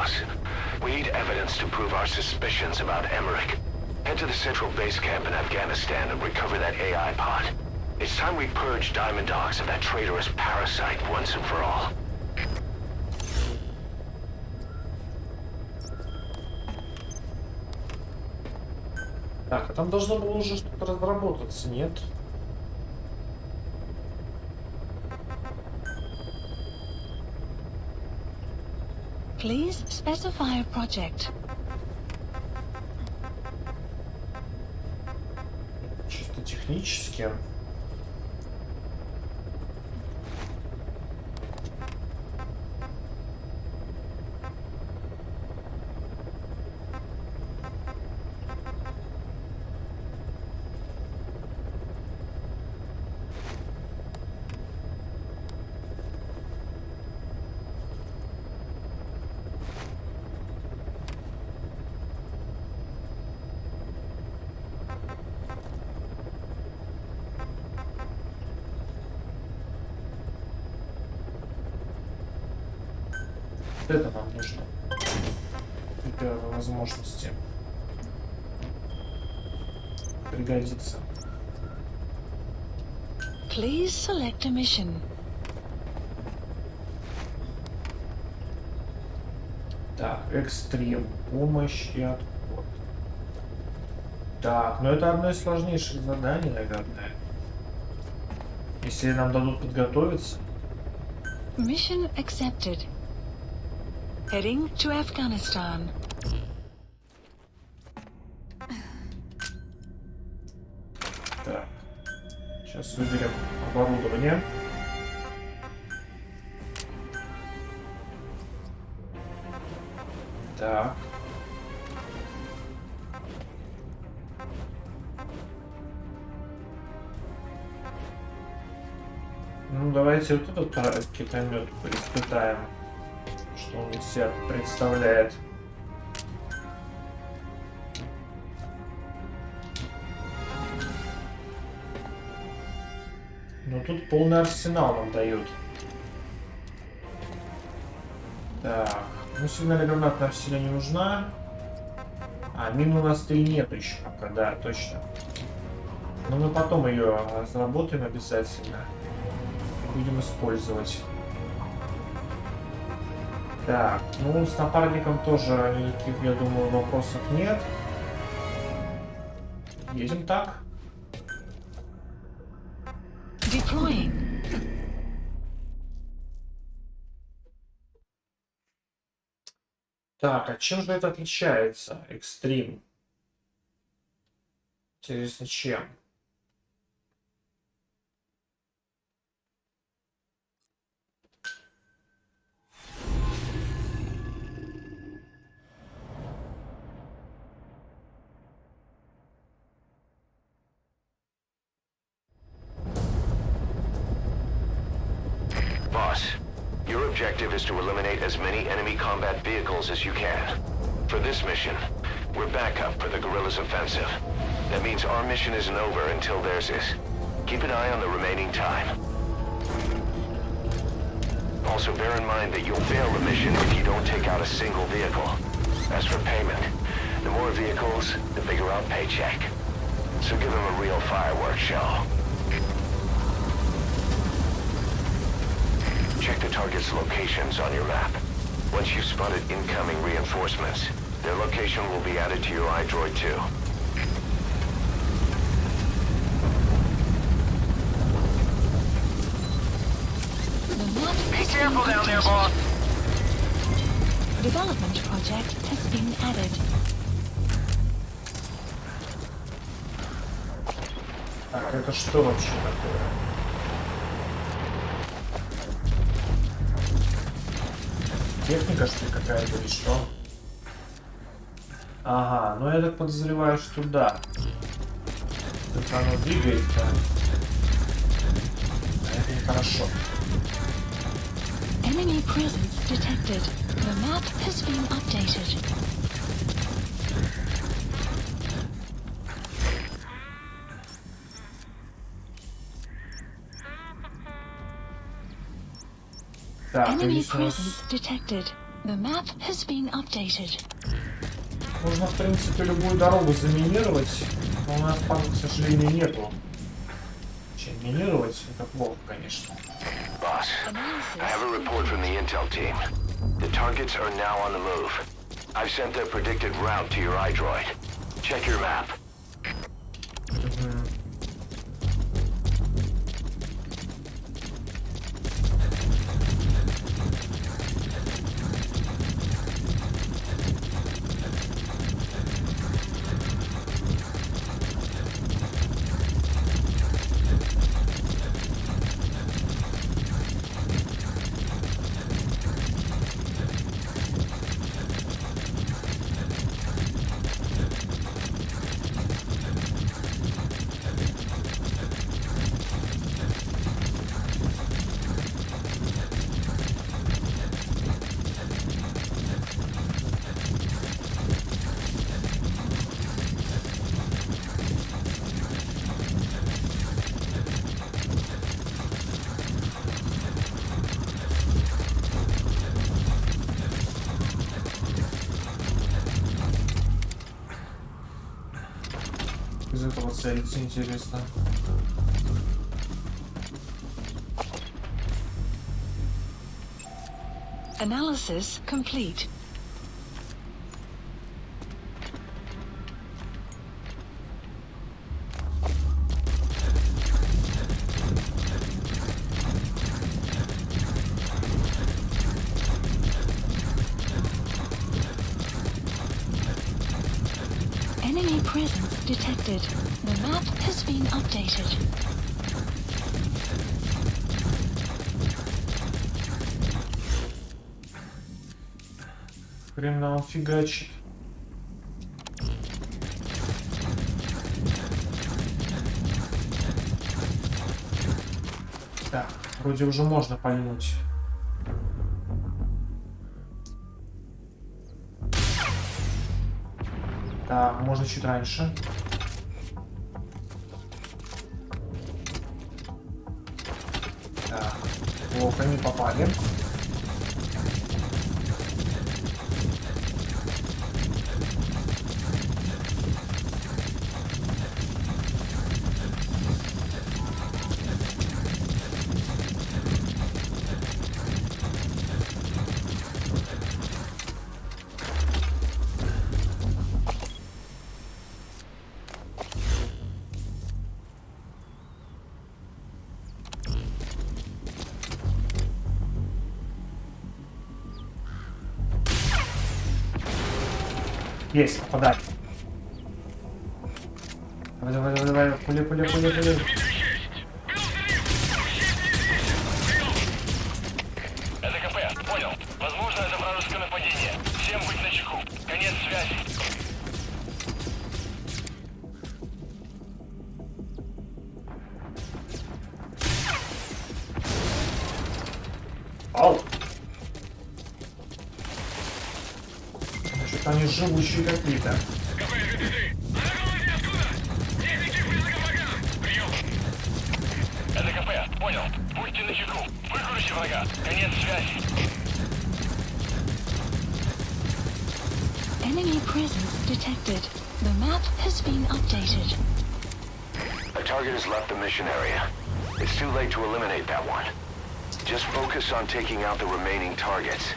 boss. We need evidence to prove our suspicions about Emmerich. Head to the central base camp in Afghanistan and recover that AI pod. It's time we purge Diamond Dogs of that traitorous parasite once and for all. Так, а там должно было уже что-то разработаться, нет? Please specify a project. Чисто технически. Это нам нужно при первой возможности пригодится. Please select a mission. Так, экстрим, помощь и отход. Так, ну это одно из сложнейших заданий, наверное. Если нам дадут подготовиться. Mission accepted. Heading to Afghanistan. Так, сейчас выберем оборудование. Так. Ну, давайте вот этот китомет испытаем, что он из себя представляет. Но тут полный арсенал нам дают. Так, ну сигнальная граната нам сильно не нужна. А, мин у нас 3 нет еще пока, да, точно. Но мы потом ее разработаем обязательно. Будем использовать. Так, ну с напарником тоже никаких, я думаю, вопросов нет. Едем так. Deploying. Так, а чем же это отличается? Экстрим. Интересно, чем? Boss, your objective is to eliminate as many enemy combat vehicles as you can. For this mission, we're backup for the guerrillas' offensive. That means our mission isn't over until theirs is. Keep an eye on the remaining time. Also bear in mind that you'll fail the mission if you don't take out a single vehicle. As for payment, the more vehicles, the bigger our paycheck. So give them a real fireworks show. Check the target's locations on your map. Once you've spotted incoming reinforcements, their location will be added to your iDroid too. Be careful down there, boss. Development project has been added. Так, это что вообще такое? Техника, что ли, какая-то или что? Ага, ну я так подозреваю, что да. Это оно двигается. А это нехорошо. Enemy presence detected. The map has been updated. Так, Enemy здесь у нас... presence detected. The map has been updated. Можно, в принципе, любую дорогу заминировать, но у нас, к сожалению, нету чем минировать. Это плохо, конечно. Boss, I have a report from the intel team. The targets are now on the move. I've sent their predicted route to your iDroid. Check your map. Из этого целится, интересно. Analysis complete. Enemy presence detected. The map has been updated. Криминал фигачит. Так, вроде уже можно пальнуть. Да, можно чуть раньше. Так, плохо, не попали. Есть, попадай. Давай, пули. Это КП, понял. Возможно, это вражеское нападение. Всем быть начеку. Конец связи. Ау! Что-то они живущие какие-то. Это КП, понял. Будьте начеку. Выключи врага. Конец связи. Enemy presence detected. The map has been updated. A target has left the mission area. It's too late to eliminate that one. Just focus on taking out the remaining targets.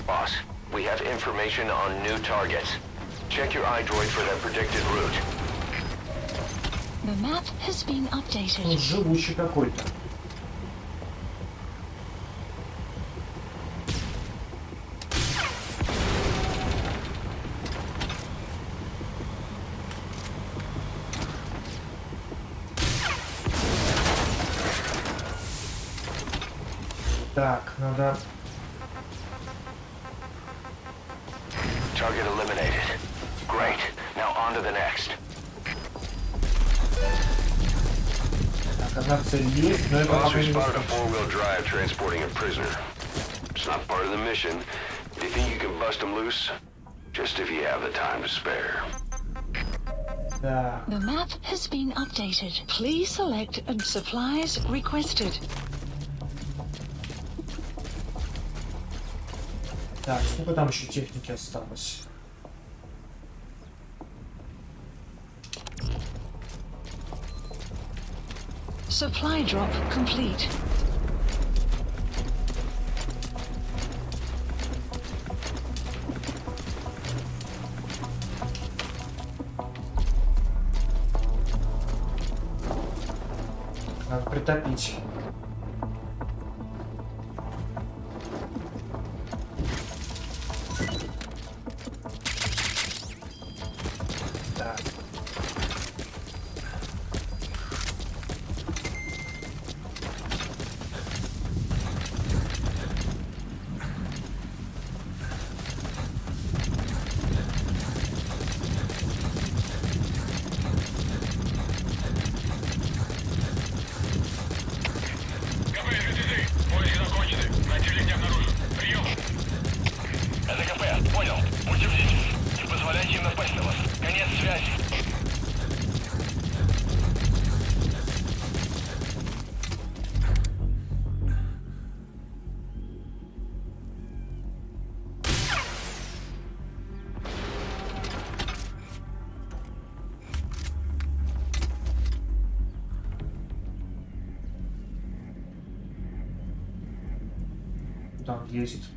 Boss, we have information on new targets. Check your iDroid for their predicted route. The map has been updated. Он живущий какой-то. Так, надо... Target eliminated. Great. Now on to the next. Так, одна цель есть, но это Boss, пока we не spotted a достаточно. four-wheel drive transporting a prisoner. It's not part of the mission. Do you think you can bust him loose? Just if you have the time to spare. Да. The map has been updated. Please select and supplies requested. Так, сколько там еще техники осталось? Supply drop complete. Надо притопить. Так. Поиски закончены. Противник не обнаружен. Прием. Это КП. Понял. Будьте бдительны. Не позволяйте им напасть на вас. Конец связи. Там есть.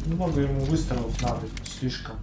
Много ему выстрелов надо, слишком.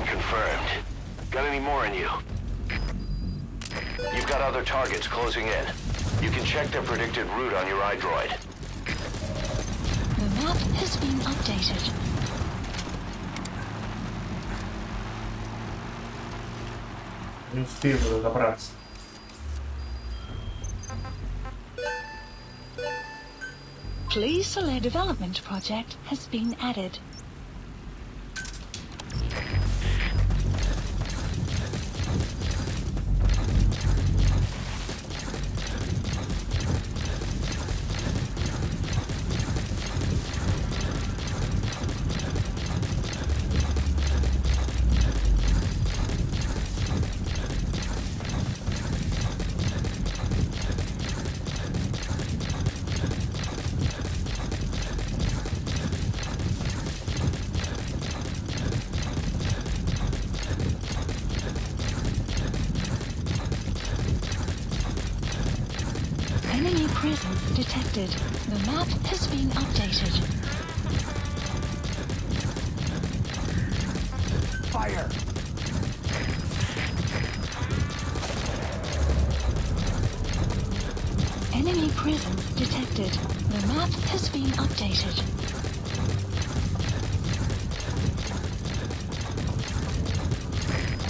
Confirmed. Got any more in you? You've got other targets closing in. You can check their predicted route on your iDroid. The map has been updated. Не успею туда добраться. Please select development project has been added. Enemy presence detected. The map has been updated. Fire! Enemy presence detected. The map has been updated.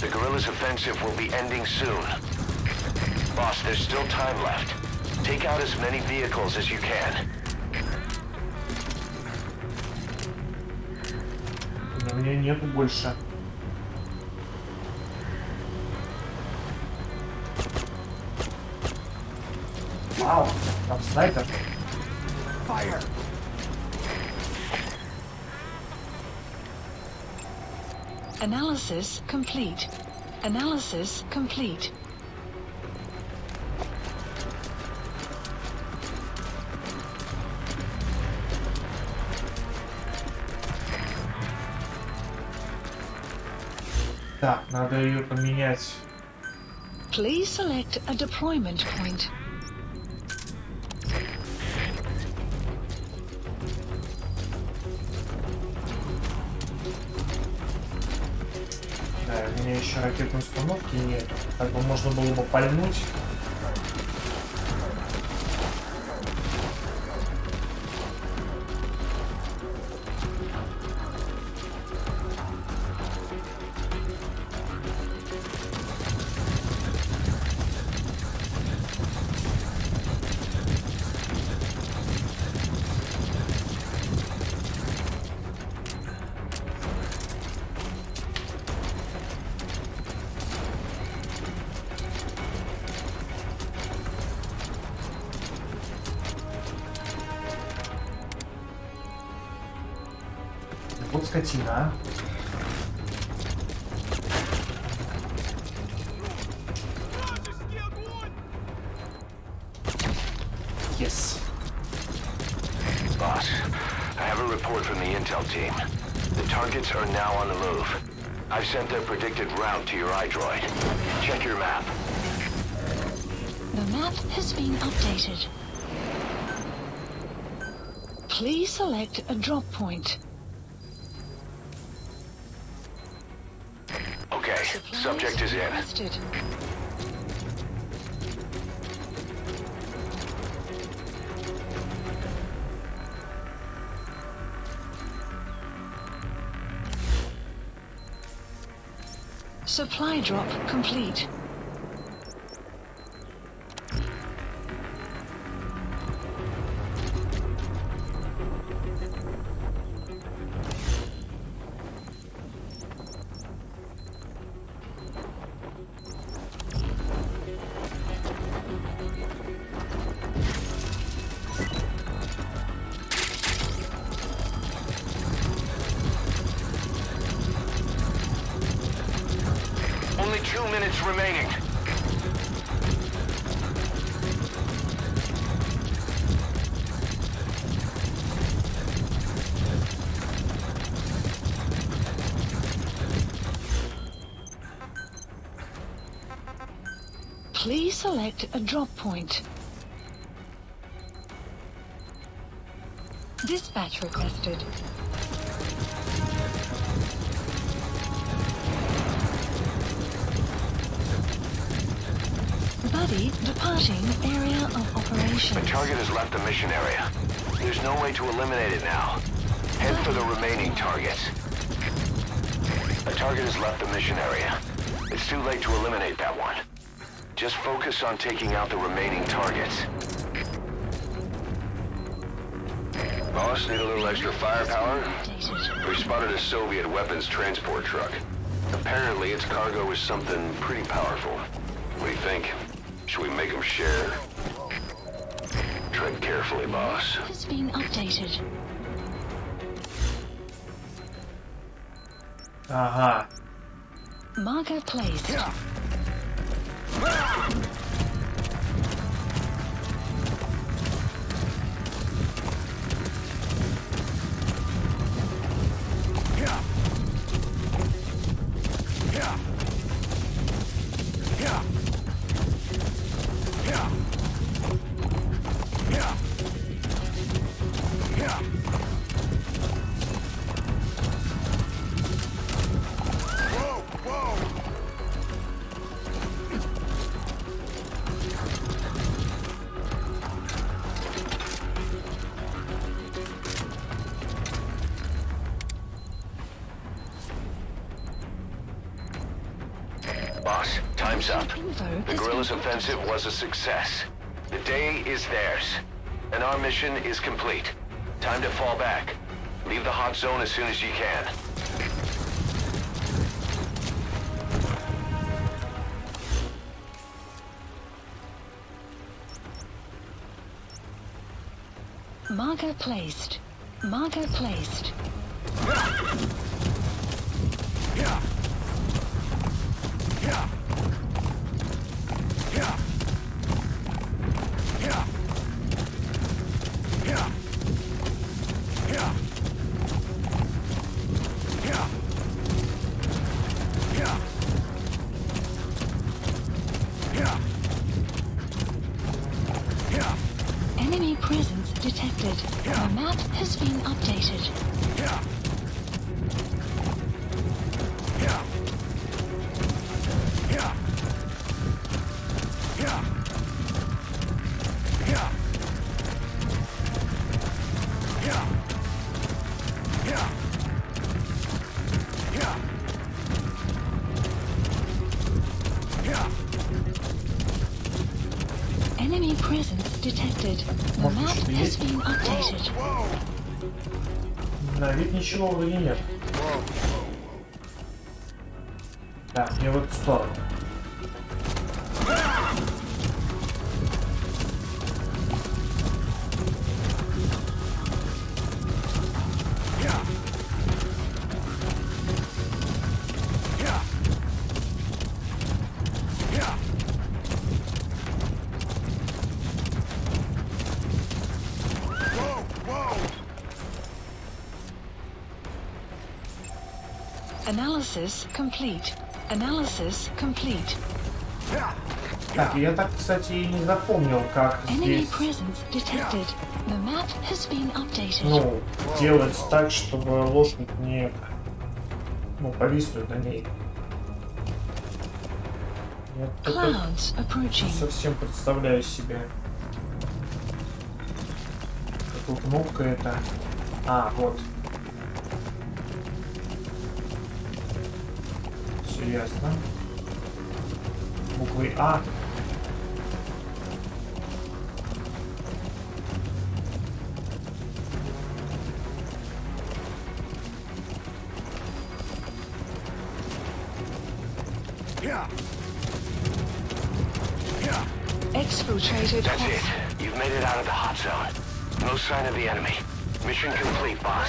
The guerrillas' offensive will be ending soon. Boss, there's still time left. Take out as many vehicles as you can. У меня нету больше. Вау, там снайпер. Fire! Analysis complete. Analysis complete. Так, надо ее поменять. Please select a deployment point. меня еще ракетной установки нету. Как бы можно было бы пальнуть. Вот скотина, а. Yes. Boss, I have a report from the intel team. The targets are now on the move. I've sent their predicted route to your iDroid. Check your map. The map has been updated. Please select a drop point. Okay, subject is in. Requested. Supply drop complete. Only 2 minutes remaining. Please select a drop point. Dispatch requested. Buddy departing area of operations. The target has left the mission area. There's no way to eliminate it now. Head for the remaining targets. A target has left the mission area. It's too late to eliminate that one. Just focus on taking out the remaining targets. Boss, need a little extra firepower? We spotted a Soviet weapons transport truck. Apparently its cargo is something pretty powerful. What do you think? Should we make them share? Tread carefully, boss. Has been updated. Ага. Marker placed. Boss, time's up. The guerrillas' offensive was a success. The day is theirs. And our mission is complete. Time to fall back. Leave the hot zone as soon as you can. Marker placed. Marker placed. Enemy presence detected. The map has been updated. Enemy presence detected. The map has been updated. На вид ничего вроде нет. Так, мне в эту сторону. Analysis complete. Analysis complete. Так, я так, кстати, и не запомнил, как Enemy здесь, presence detected. The map has been updated. ну, делать так, чтобы лошадь не, ну, повиснуть на ней. Вот это Clouds approaching. не совсем представляю себе. Какая кнопка это? А, вот. Все ясно. Буквой А. Exfiltrated. That's it. You've made it out of the hot zone. No sign of the enemy. Mission complete, boss.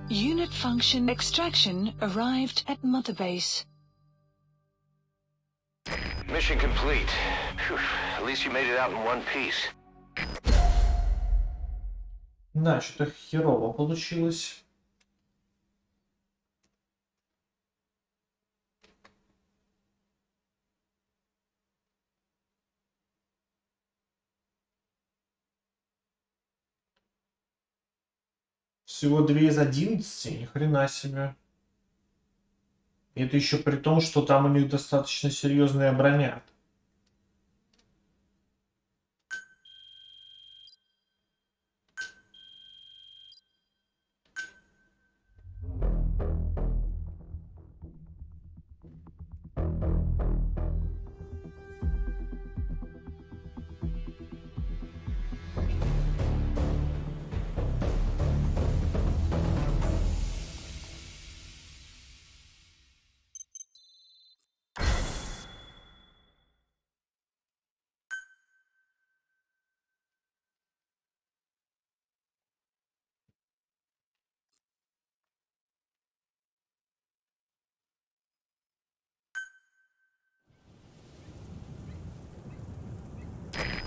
Unit function extraction arrived at Mother Base. Mission complete. Phew. At least you made it out in one piece. Да, что-то херово получилось. Всего 2 из 11, ни хрена себе. И это еще при том, что там у них достаточно серьезная броня.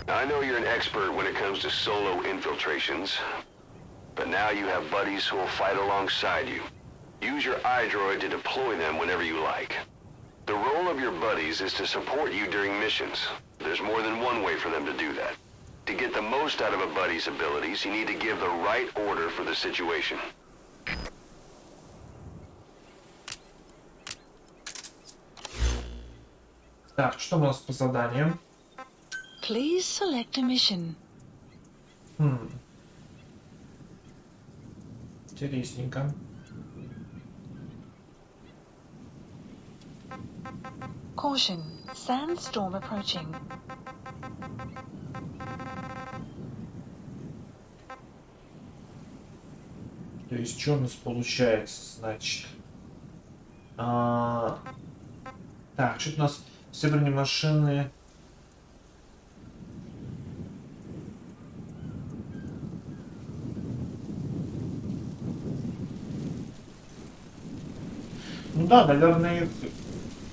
I know you're an expert when it comes to solo infiltrations, but now you have buddies who will fight alongside you. Use your iDroid to deploy them whenever you like. The role of your buddies is to support you during missions. There's more than one way for them to do that. To get the most out of a buddy's abilities, you need to give the right order for the situation. Так, что у нас по заданиям? Please select a mission. Интересненько. Caution. Sandstorm approaching. То есть, что у нас получается, значит? Так, что у нас все бронемашины. Ну да, наверное, их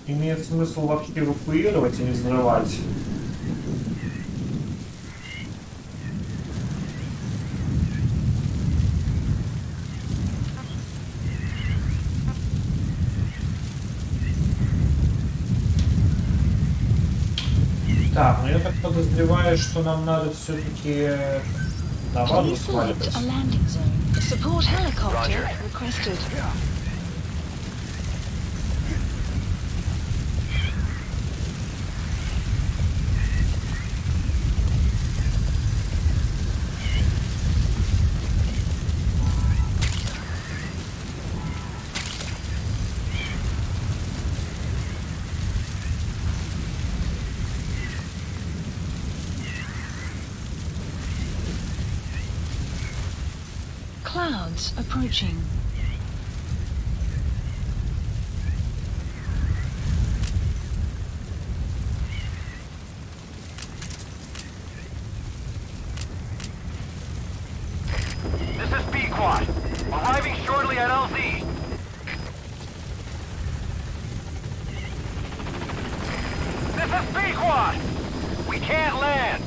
имеет смысл вообще эвакуировать и не взрывать. Так, ну я так подозреваю, что нам надо все-таки на базу Please select сваливать. a landing zone. Support helicopter requested. Clouds approaching. This is B-Quad. Arriving shortly at LZ. This is B-Quad. We can't land.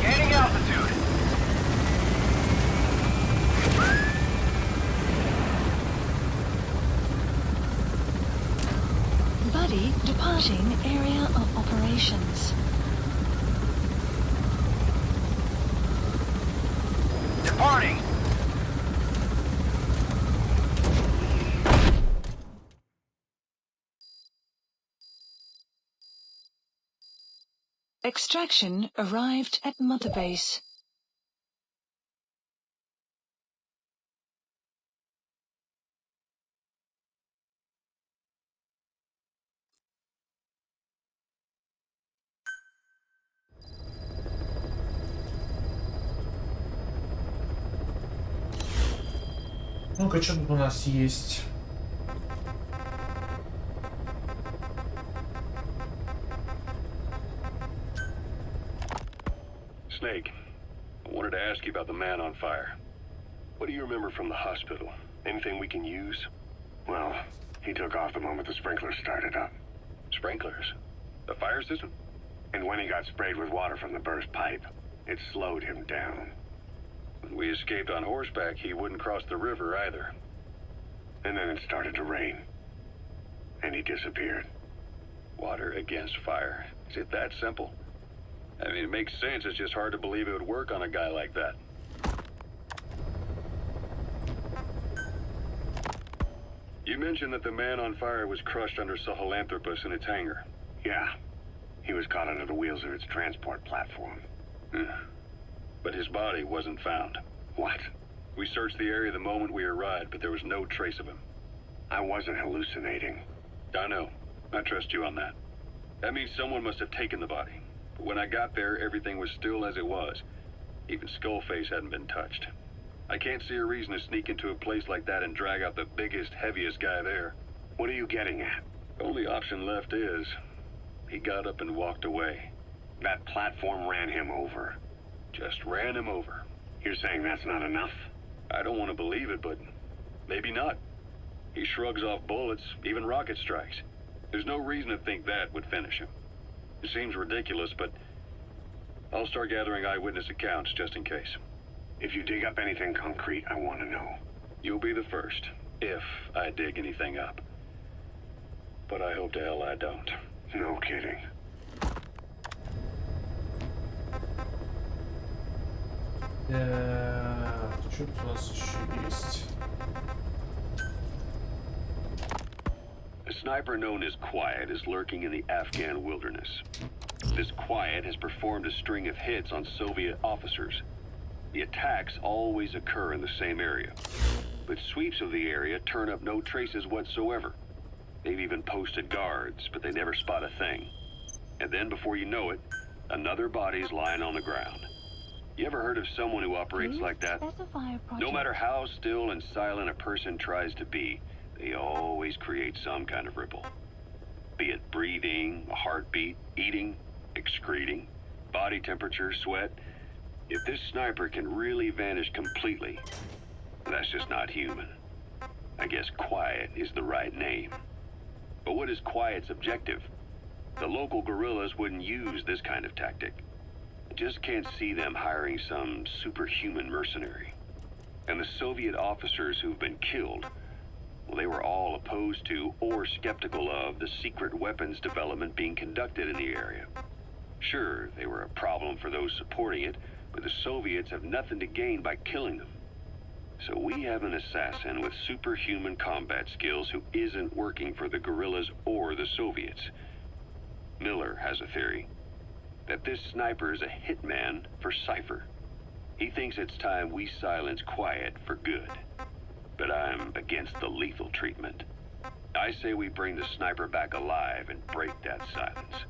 Gaining altitude. Buddy departing area of operations. Departing. Extraction arrived at Mother Base. Ну-ка, что тут у нас есть? Snake, I wanted to ask you about the man on fire. What do you remember from the hospital? Anything we can use? Well, he took off the moment the sprinklers started up. Sprinklers? The fire system? And when he got sprayed with water from the burst pipe, it slowed him down. When we escaped on horseback, he wouldn't cross the river either. And then it started to rain. And he disappeared. Water against fire. Is it that simple? I mean, it makes sense. It's just hard to believe it would work on a guy like that. You mentioned that the man on fire was crushed under Sahelanthropus in its hangar. Yeah. He was caught under the wheels of its transport platform. But his body wasn't found. What? We searched the area the moment we arrived, but there was no trace of him. I wasn't hallucinating. I know. I trust you on that. That means someone must have taken the body. But when I got there, everything was still as it was. Even Skullface hadn't been touched. I can't see a reason to sneak into a place like that and drag out the biggest, heaviest guy there. What are you getting at? The only option left is... he got up and walked away. That platform ran him over. Just ran him over. You're saying that's not enough? I don't want to believe it, but maybe not. He shrugs off bullets, even rocket strikes. There's no reason to think that would finish him. It seems ridiculous, but I'll start gathering eyewitness accounts just in case. If you dig up anything concrete, I want to know. You'll be the first, if I dig anything up. But I hope to hell I don't. No kidding. Что тут у нас еще есть? A sniper known as Quiet is lurking in the Afghan wilderness. This Quiet has performed a string of hits on Soviet officers. The attacks always occur in the same area, but sweeps of the area turn up no traces whatsoever. They've even posted guards, but they never spot a thing. And then before you know it, another body's lying on the ground. You ever heard of someone who operates like that? No matter how still and silent a person tries to be, they always create some kind of ripple. Be it breathing, a heartbeat, eating, excreting, body temperature, sweat. If this sniper can really vanish completely, that's just not human. I guess Quiet is the right name. But what is Quiet's objective? The local guerrillas wouldn't use this kind of tactic. I just can't see them hiring some superhuman mercenary. And the Soviet officers who've been killed, well, they were all opposed to or skeptical of the secret weapons development being conducted in the area. Sure, they were a problem for those supporting it, but the Soviets have nothing to gain by killing them. So we have an assassin with superhuman combat skills who isn't working for the guerrillas or the Soviets. Miller has a theory that this sniper is a hitman for Cypher. He thinks it's time we silence Quiet for good. But I'm against the lethal treatment. I say we bring the sniper back alive and break that silence.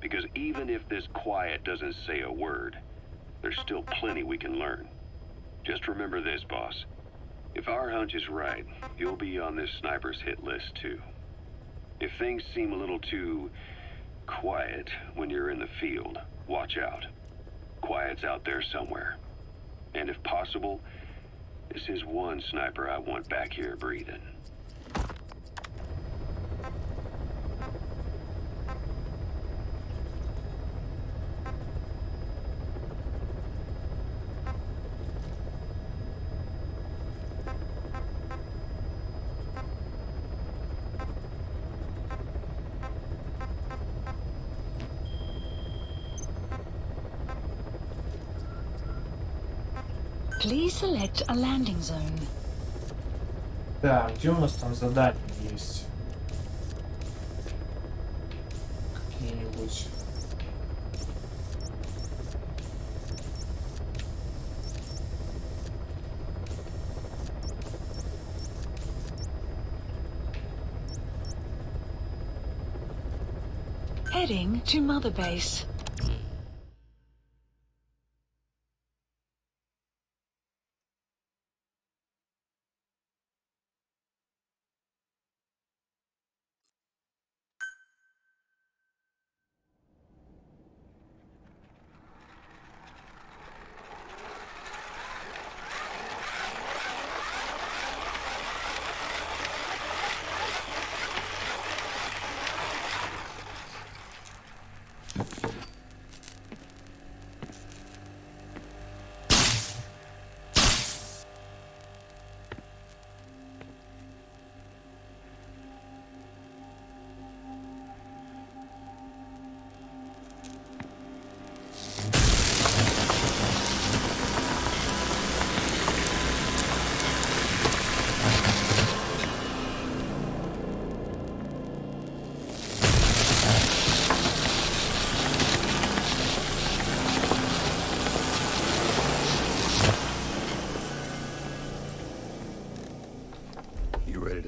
Because even if this Quiet doesn't say a word, there's still plenty we can learn. Just remember this, boss. If our hunch is right, you'll be on this sniper's hit list too. If things seem a little too quiet when you're in the field, watch out. Quiet's out there somewhere. And if possible, this is one sniper I want back here breathing. Please select a landing zone. Да, где у нас там задания есть? Какие-нибудь. Heading to Mother Base.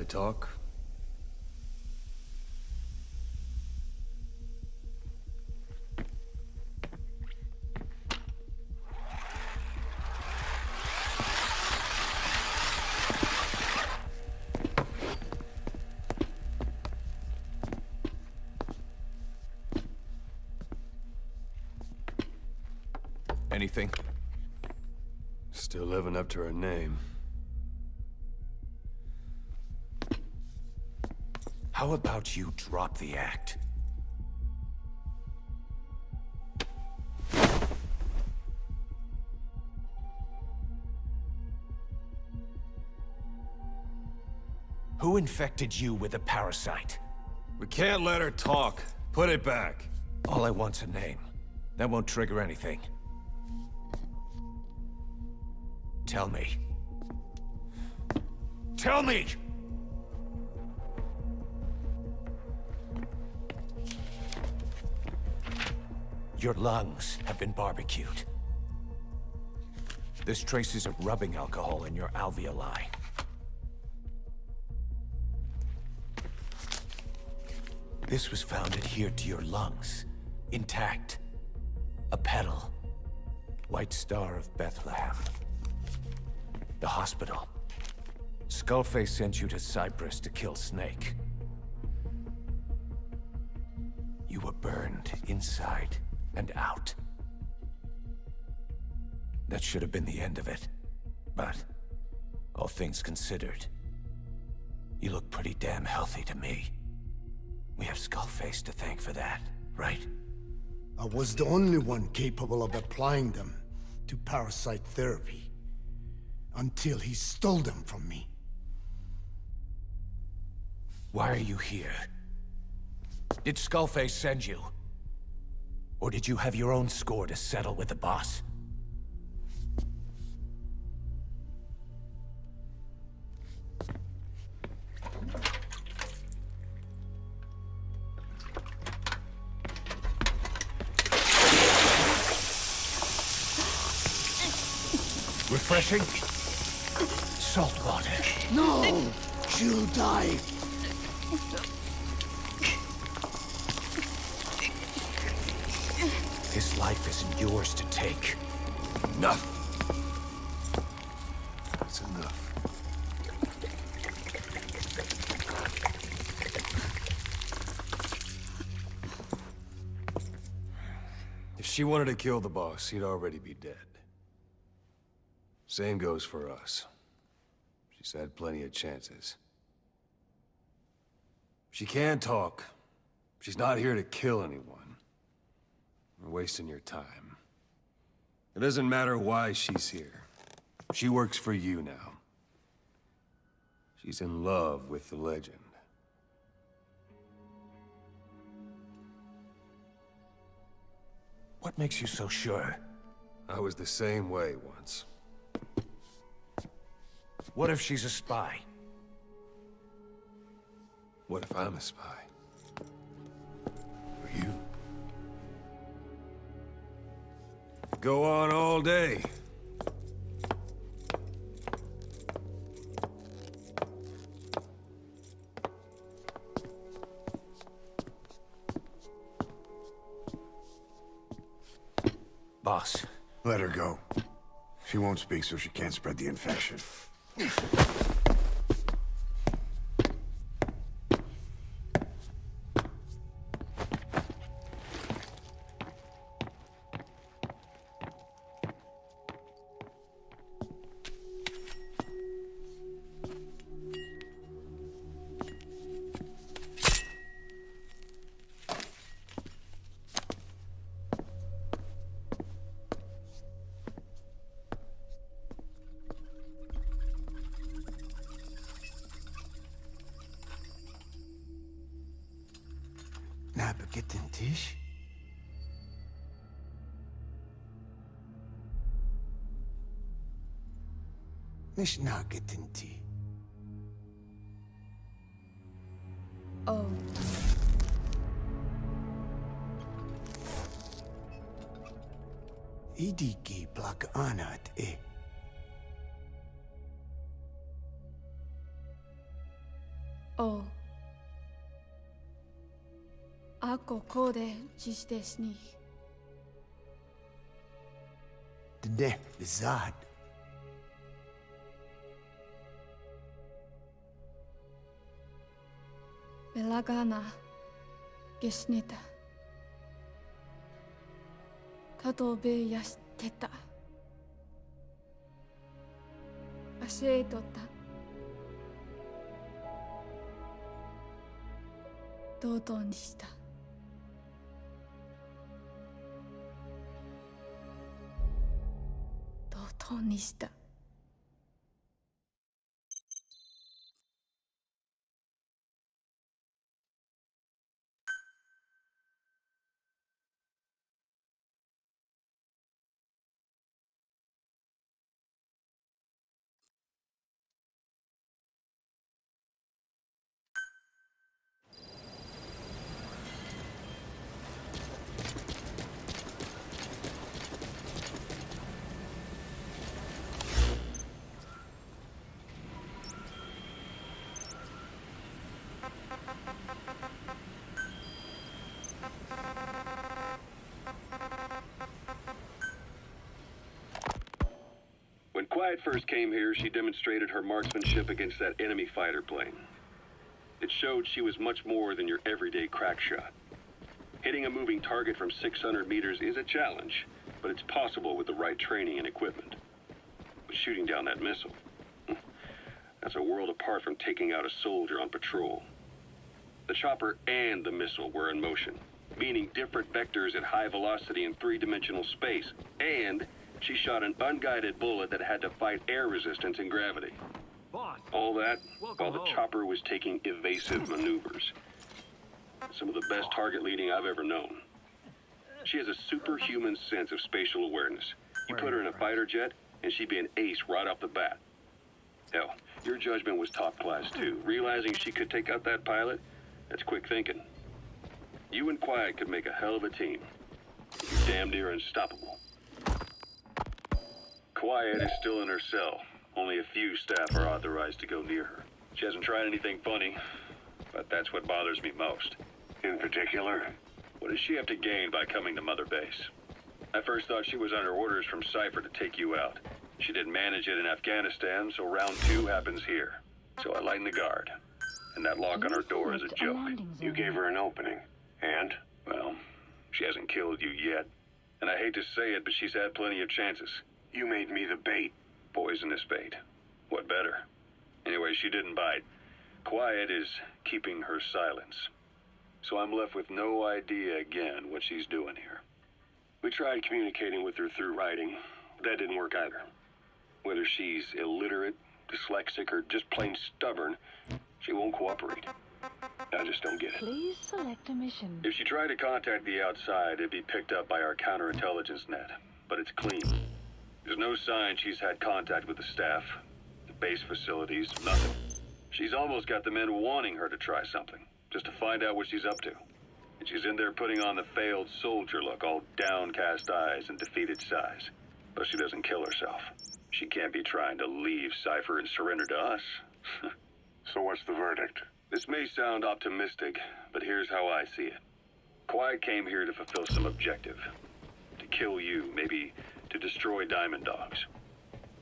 Talk? Anything? Still living up to her name. How about you drop the act? Who infected you with a parasite? We can't let her talk. Put it back. All I want's a name. That won't trigger anything. Tell me. Tell me! Your lungs have been barbecued. There's traces of rubbing alcohol in your alveoli. This was found adhered to your lungs, intact. A petal. White Star of Bethlehem. The hospital. Skullface sent you to Cyprus to kill Snake. You were burned inside and out. That should have been the end of it. But, all things considered, you look pretty damn healthy to me. We have Skullface to thank for that, right? I was the only one capable of applying them to parasite therapy. Until he stole them from me. Why are you here? Did Skullface send you? Or did you have your own score to settle with the boss? refreshing? Salt water. No! She'll die. His life isn't yours to take. Enough. That's enough. If she wanted to kill the boss, he'd already be dead. Same goes for us. She's had plenty of chances. She can talk. She's not here to kill anyone. You're wasting your time. It doesn't matter why she's here. She works for you now. She's in love with the legend. What makes you so sure? I was the same way once. What if she's a spy? What if I'm a spy? For you? Go on all day. Boss. Let her go. She won't speak so she can't spread the infection. Nabegetten Tisch? Nicht nagetten Tee. Oh. Idiki plak anat e. Oh. Ako kode jisdesni. Dne bizad. Belagana gesnita. Katobe yasteta. Aseitota. Dodoにした。dodoにした。When Quiet first came here, she demonstrated her marksmanship against that enemy fighter plane. It showed she was much more than your everyday crack shot. Hitting a moving target from 600 meters is a challenge, but it's possible with the right training and equipment. But shooting down that missile, that's a world apart from taking out a soldier on patrol. The chopper and the missile were in motion, meaning different vectors at high velocity in three-dimensional space, and she shot an unguided bullet that had to fight air resistance and gravity. Boss, All that while the home. chopper was taking evasive maneuvers. Some of the best target leading I've ever known. She has a superhuman sense of spatial awareness. You put her in a fighter jet, and she'd be an ace right off the bat. Hell, your judgment was top class too. Realizing she could take out that pilot, that's quick thinking. You and Quiet could make a hell of a team. You're damn near unstoppable. Quiet is still in her cell. Only a few staff are authorized to go near her. She hasn't tried anything funny, but that's what bothers me most. In particular? What does she have to gain by coming to Mother Base? I first thought she was under orders from Cypher to take you out. She didn't manage it in Afghanistan, so round 2 happens here. So I lighten the guard. And that lock on her door is a joke. You gave her an opening. And? Well, she hasn't killed you yet. And I hate to say it, but she's had plenty of chances. You made me the bait. Poisonous bait. What better? Anyway, she didn't bite. Quiet is keeping her silence. So I'm left with no idea again what she's doing here. We tried communicating with her through writing. That didn't work either. Whether she's illiterate, dyslexic, or just plain stubborn, she won't cooperate. I just don't get it. Please select a mission. If she tried to contact the outside, it'd be picked up by our counterintelligence net. But it's clean. There's no sign she's had contact with the staff, the base facilities, nothing. She's almost got the men wanting her to try something, just to find out what she's up to. And she's in there putting on the failed soldier look, all downcast eyes and defeated sighs. But she doesn't kill herself. She can't be trying to leave Cypher and surrender to us. So what's the verdict? This may sound optimistic, but here's how I see it. Quiet came here to fulfill some objective. To kill you, maybe to destroy Diamond Dogs.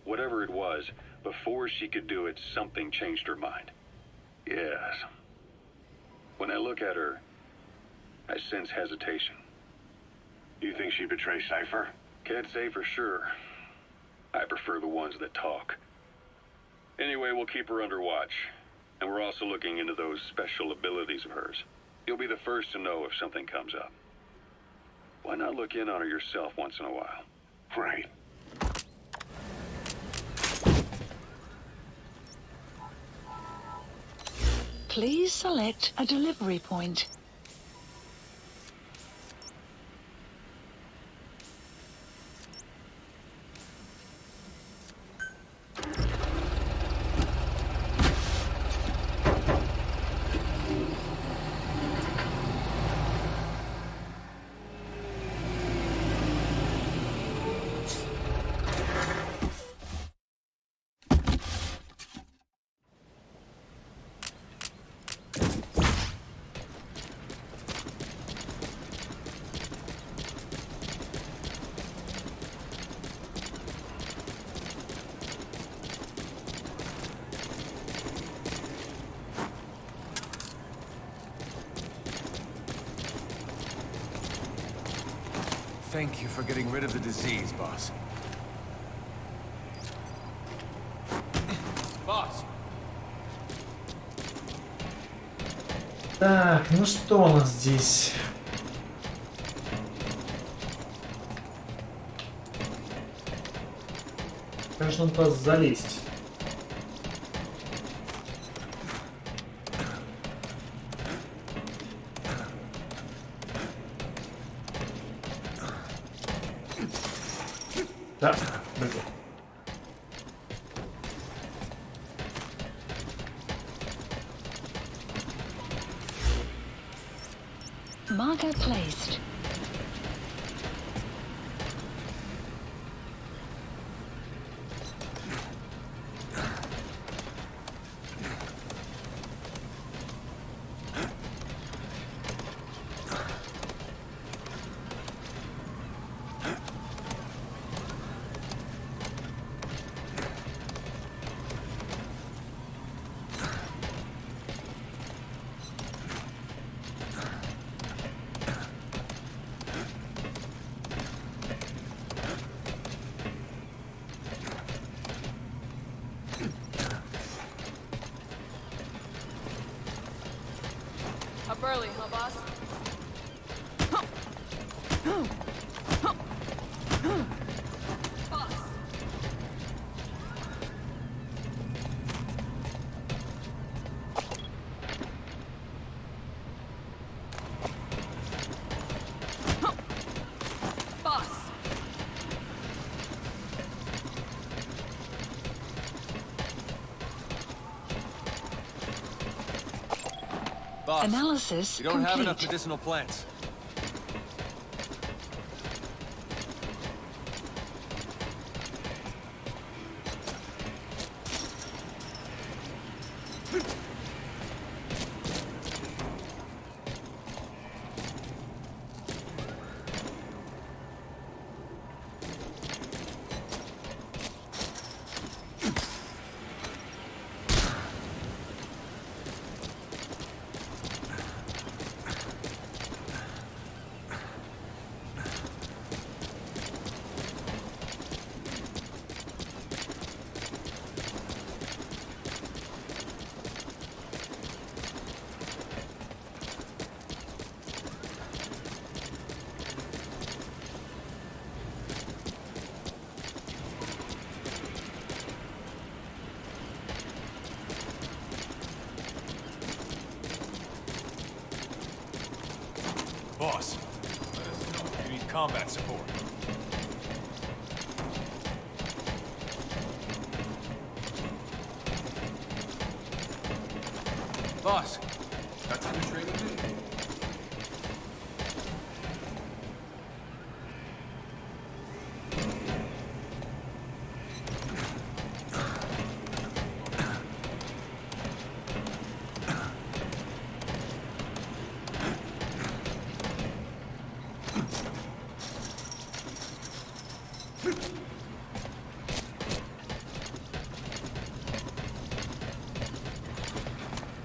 Whatever it was, before she could do it, something changed her mind. Yes. When I look at her, I sense hesitation. You think she'd betray Cypher? Can't say for sure. I prefer the ones that talk. Anyway, we'll keep her under watch. And we're also looking into those special abilities of hers. You'll be the first to know if something comes up. Why not look in on her yourself once in a while? Right. Please select a delivery point. Thank you for getting rid of the disease, boss. Boss! Так, ну что у нас здесь? Конечно, он туда залезть. Да, блин. Marker placed. Up early, huh, boss? Boss. Boss. Boss, Analysis we don't have enough complete. medicinal plants. Boss, let us know if you need combat support. Boss, got time to trade with me?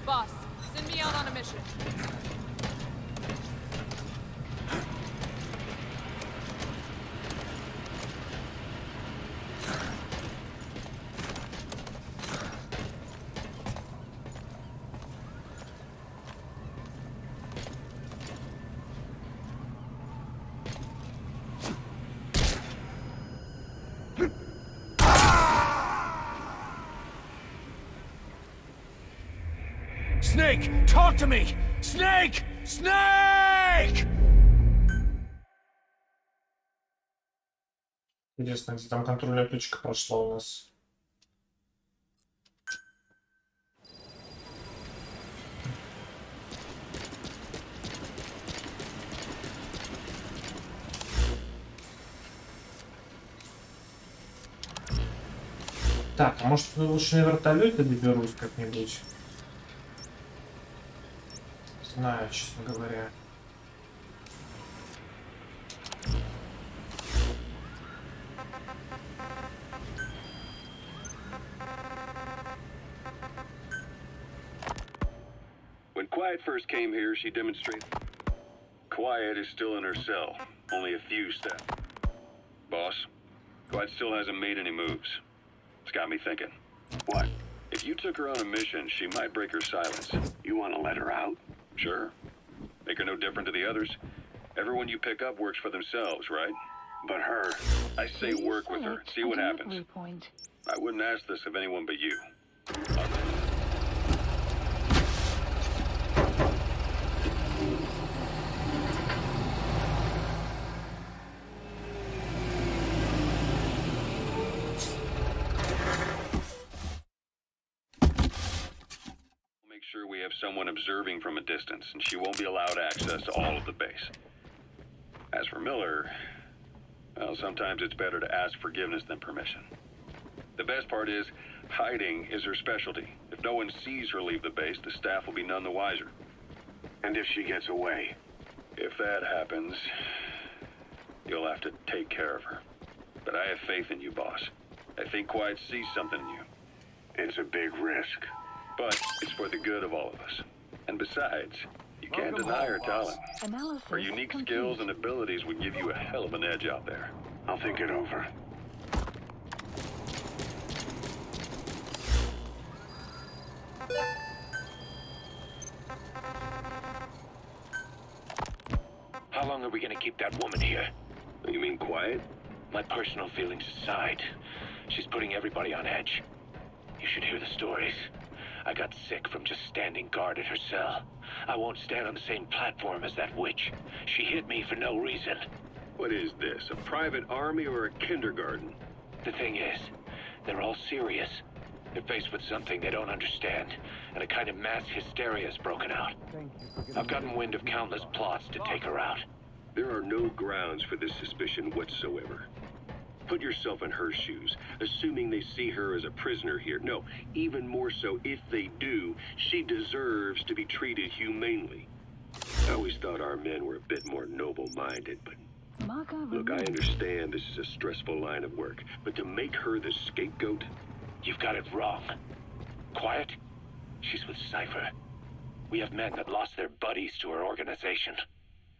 Boss, send me out on a mission. Snake, talk to me! Snake! Snake! Интересно, где там контрольная точка прошла у нас. Так, а может лучше на вертолете доберусь как-нибудь? Знаю, честно говоря. When Quiet first came here, she demonstrated... Quiet is still in her cell. Only a few steps. Boss, Quiet still hasn't made any moves. It's got me thinking. What? If you took her on a mission, she might break her silence. You want to let her out? Sure. Make her no different to the others. Everyone you pick up works for themselves, right? But her... I say work with her. See what happens. I wouldn't ask this of anyone but you. Make sure we have someone observing from a distance, and she won't be allowed access to all of the base. As for Miller, well, sometimes it's better to ask forgiveness than permission. The best part is, hiding is her specialty. If no one sees her leave the base, the staff will be none the wiser. And if she gets away? If that happens, you'll have to take care of her. But I have faith in you, boss. I think Quiet sees something in you. It's a big risk. But it's for the good of all of us. And besides, you can't deny her talent. Her unique skills and abilities would give you a hell of an edge out there. I'll think it over. How long are we gonna keep that woman here? You mean Quiet? My personal feelings aside, she's putting everybody on edge. You should hear the stories. I got sick from just standing guard at her cell. I won't stand on the same platform as that witch. She hit me for no reason. What is this, a private army or a kindergarten? The thing is, they're all serious. They're faced with something they don't understand, and a kind of mass hysteria has broken out. I've gotten wind of countless plots to take her out. There are no grounds for this suspicion whatsoever. Put yourself in her shoes, assuming they see her as a prisoner here. No, even more so, if they do, she deserves to be treated humanely. I always thought our men were a bit more noble-minded, but... Look, I understand this is a stressful line of work, but to make her the scapegoat... You've got it wrong. Quiet? She's with Cypher. We have men that lost their buddies to her organization.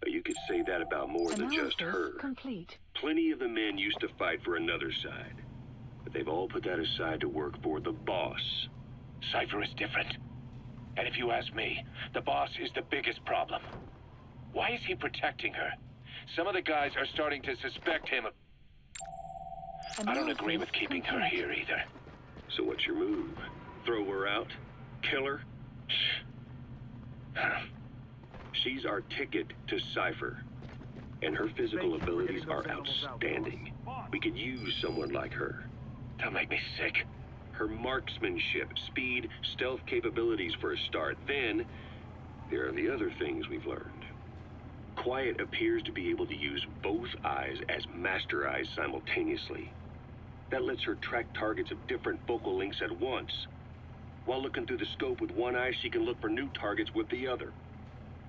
You could say that about more than just her. Plenty of the men used to fight for another side. But they've all put that aside to work for the boss. Cypher is different. And if you ask me, the boss is the biggest problem. Why is he protecting her? Some of the guys are starting to suspect him of... I don't agree with keeping her here either. So what's your move? Throw her out? Kill her? She's our ticket to Cypher, and her physical abilities are outstanding. We could use someone like her. Don't make me sick. Her marksmanship, speed, stealth capabilities for a start. Then, there are the other things we've learned. Quiet appears to be able to use both eyes as master eyes simultaneously. That lets her track targets of different focal lengths at once. While looking through the scope with one eye, she can look for new targets with the other.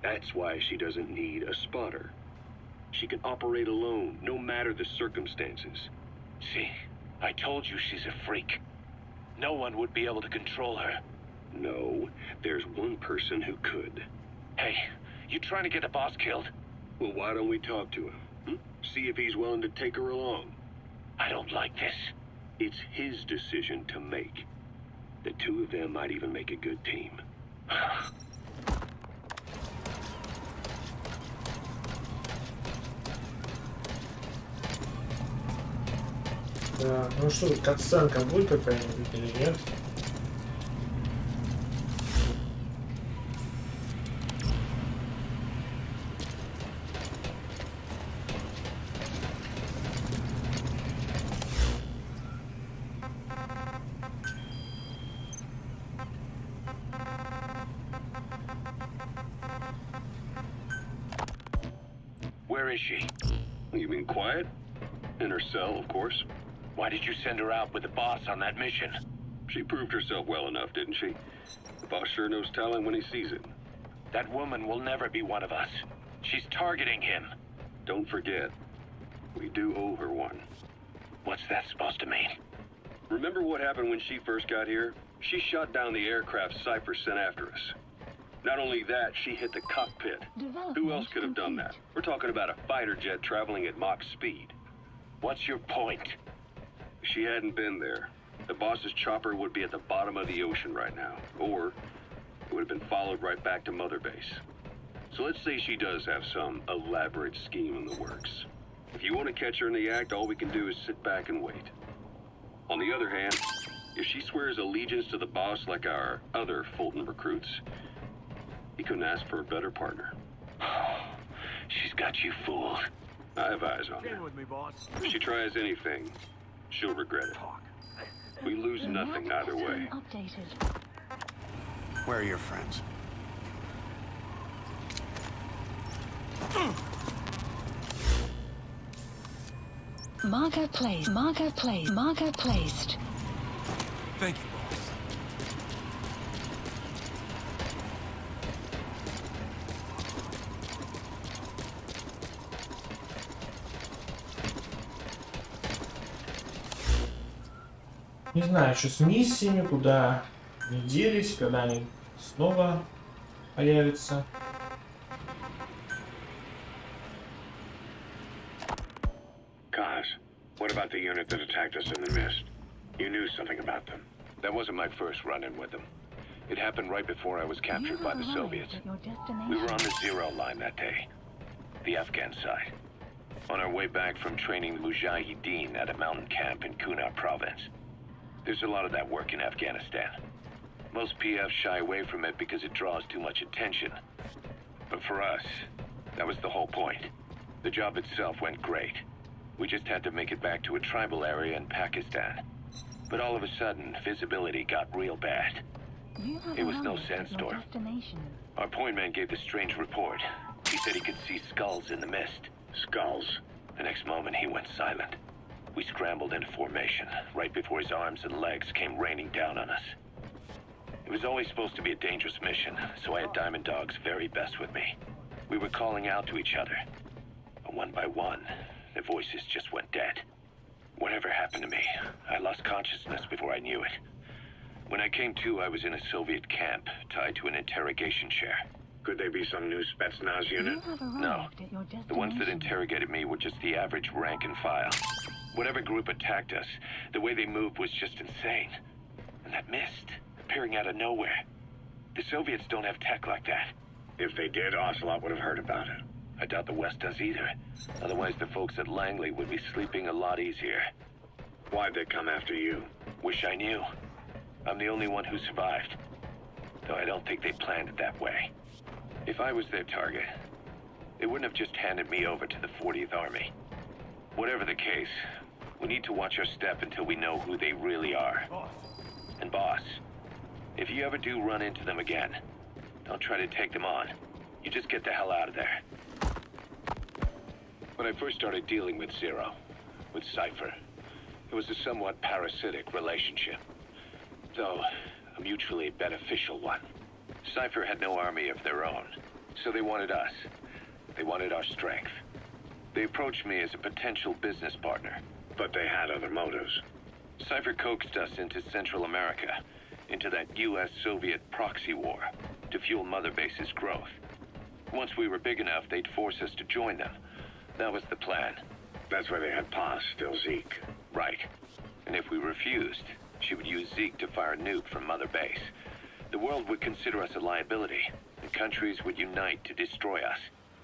That's why she doesn't need a spotter. She can operate alone, no matter the circumstances. See, I told you she's a freak. No one would be able to control her. No, there's one person who could. Hey, you trying to get the boss killed? Well, why don't we talk to him? See if he's willing to take her along. I don't like this. It's his decision to make. The two of them might even make a good team. Да, ну что, катсценка будет какая-нибудь или нет? Where is she? You mean Quiet? In her cell, of course. Why did you send her out with the boss on that mission? She proved herself well enough, didn't she? The boss sure knows talent when he sees it. That woman will never be one of us. She's targeting him. Don't forget, we do owe her one. What's that supposed to mean? Remember what happened when she first got here? She shot down the aircraft Cypher sent after us. Not only that, she hit the cockpit. Who else could have done that? We're talking about a fighter jet traveling at Mach speed. What's your point? If she hadn't been there, the boss's chopper would be at the bottom of the ocean right now. Or it would have been followed right back to Mother Base. So let's say she does have some elaborate scheme in the works. If you want to catch her in the act, all we can do is sit back and wait. On the other hand, if she swears allegiance to the boss like our other Fulton recruits, he couldn't ask for a better partner. She's got you fooled. I have eyes on her. If she tries anything, she'll regret it. We lose nothing either way. Where are your friends? Marker placed. Marker placed. Marker placed. Thank you, boss. Не знаю, что с миссиями, куда они делись, когда они снова появятся. Kaz, what about the unit that attacked us in the mist? You knew something about them. That wasn't my first run-in with them. It happened right before I was captured by the Soviets. We were on the zero line that day, the Afghan side. On our way back from training the Mujahideen at a mountain camp in Kunar province. There's a lot of that work in Afghanistan. Most PFs shy away from it because it draws too much attention. But for us, that was the whole point. The job itself went great. We just had to make it back to a tribal area in Pakistan. But all of a sudden, visibility got real bad. It was no sandstorm. Our point man gave this strange report. He said he could see skulls in the mist. Skulls. The next moment, he went silent. We scrambled into formation, right before his arms and legs came raining down on us. It was always supposed to be a dangerous mission, so I had Diamond Dog's very best with me. We were calling out to each other. But one by one, their voices just went dead. Whatever happened to me, I lost consciousness before I knew it. When I came to, I was in a Soviet camp, tied to an interrogation chair. Could they be some new Spetsnaz unit? No. The ones that interrogated me were just the average rank and file. Whatever group attacked us, the way they moved was just insane. And that mist, appearing out of nowhere. The Soviets don't have tech like that. If they did, Ocelot would have heard about it. I doubt the West does either. Otherwise, the folks at Langley would be sleeping a lot easier. Why'd they come after you? Wish I knew. I'm the only one who survived. Though I don't think they planned it that way. If I was their target, they wouldn't have just handed me over to the 40th Army. Whatever the case, we need to watch our step until we know who they really are. And boss, if you ever do run into them again, don't try to take them on. You just get the hell out of there. When I first started dealing with Zero, with Cypher, it was a somewhat parasitic relationship, though a mutually beneficial one. Cypher had no army of their own, so they wanted us. They wanted our strength. They approached me as a potential business partner. But they had other motives. Cypher coaxed us into Central America, into that US-Soviet proxy war, to fuel Mother Base's growth. Once we were big enough, they'd force us to join them. That was the plan. That's why they had Paz, still Zeke. Right. And if we refused, she would use Zeke to fire a nuke from Mother Base. The world would consider us a liability, and countries would unite to destroy us.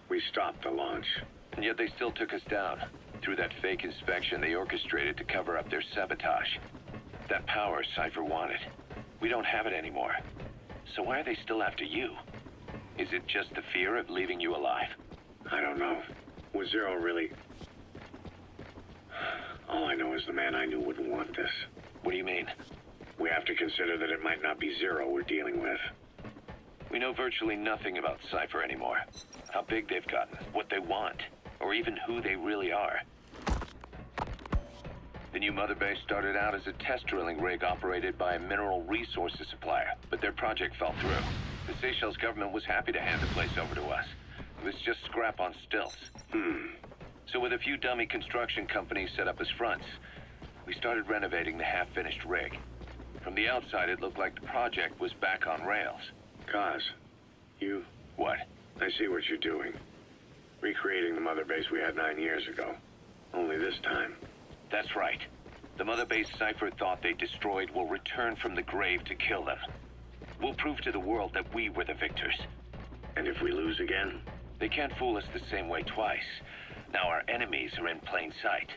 We stopped the launch. And yet they still took us down, through that fake inspection they orchestrated to cover up their sabotage. That power Cypher wanted. We don't have it anymore. So why are they still after you? Is it just the fear of leaving you alive? I don't know. Was Zero really... All I know is the man I knew wouldn't want this. What do you mean? We have to consider that it might not be Zero we're dealing with. We know virtually nothing about Cypher anymore. How big they've gotten, what they want, or even who they really are. The new Mother Base started out as a test drilling rig operated by a mineral resources supplier, but their project fell through. The Seychelles government was happy to hand the place over to us. It was just scrap on stilts. So with a few dummy construction companies set up as fronts, we started renovating the half-finished rig. From the outside, it looked like the project was back on rails. Kaz, you... What? I see what you're doing. Recreating the Mother Base we had 9 years ago. Only this time. That's right. The Mother Base Cypher thought they destroyed will return from the grave to kill them. We'll prove to the world that we were the victors. And if we lose again? They can't fool us the same way twice. Now our enemies are in plain sight.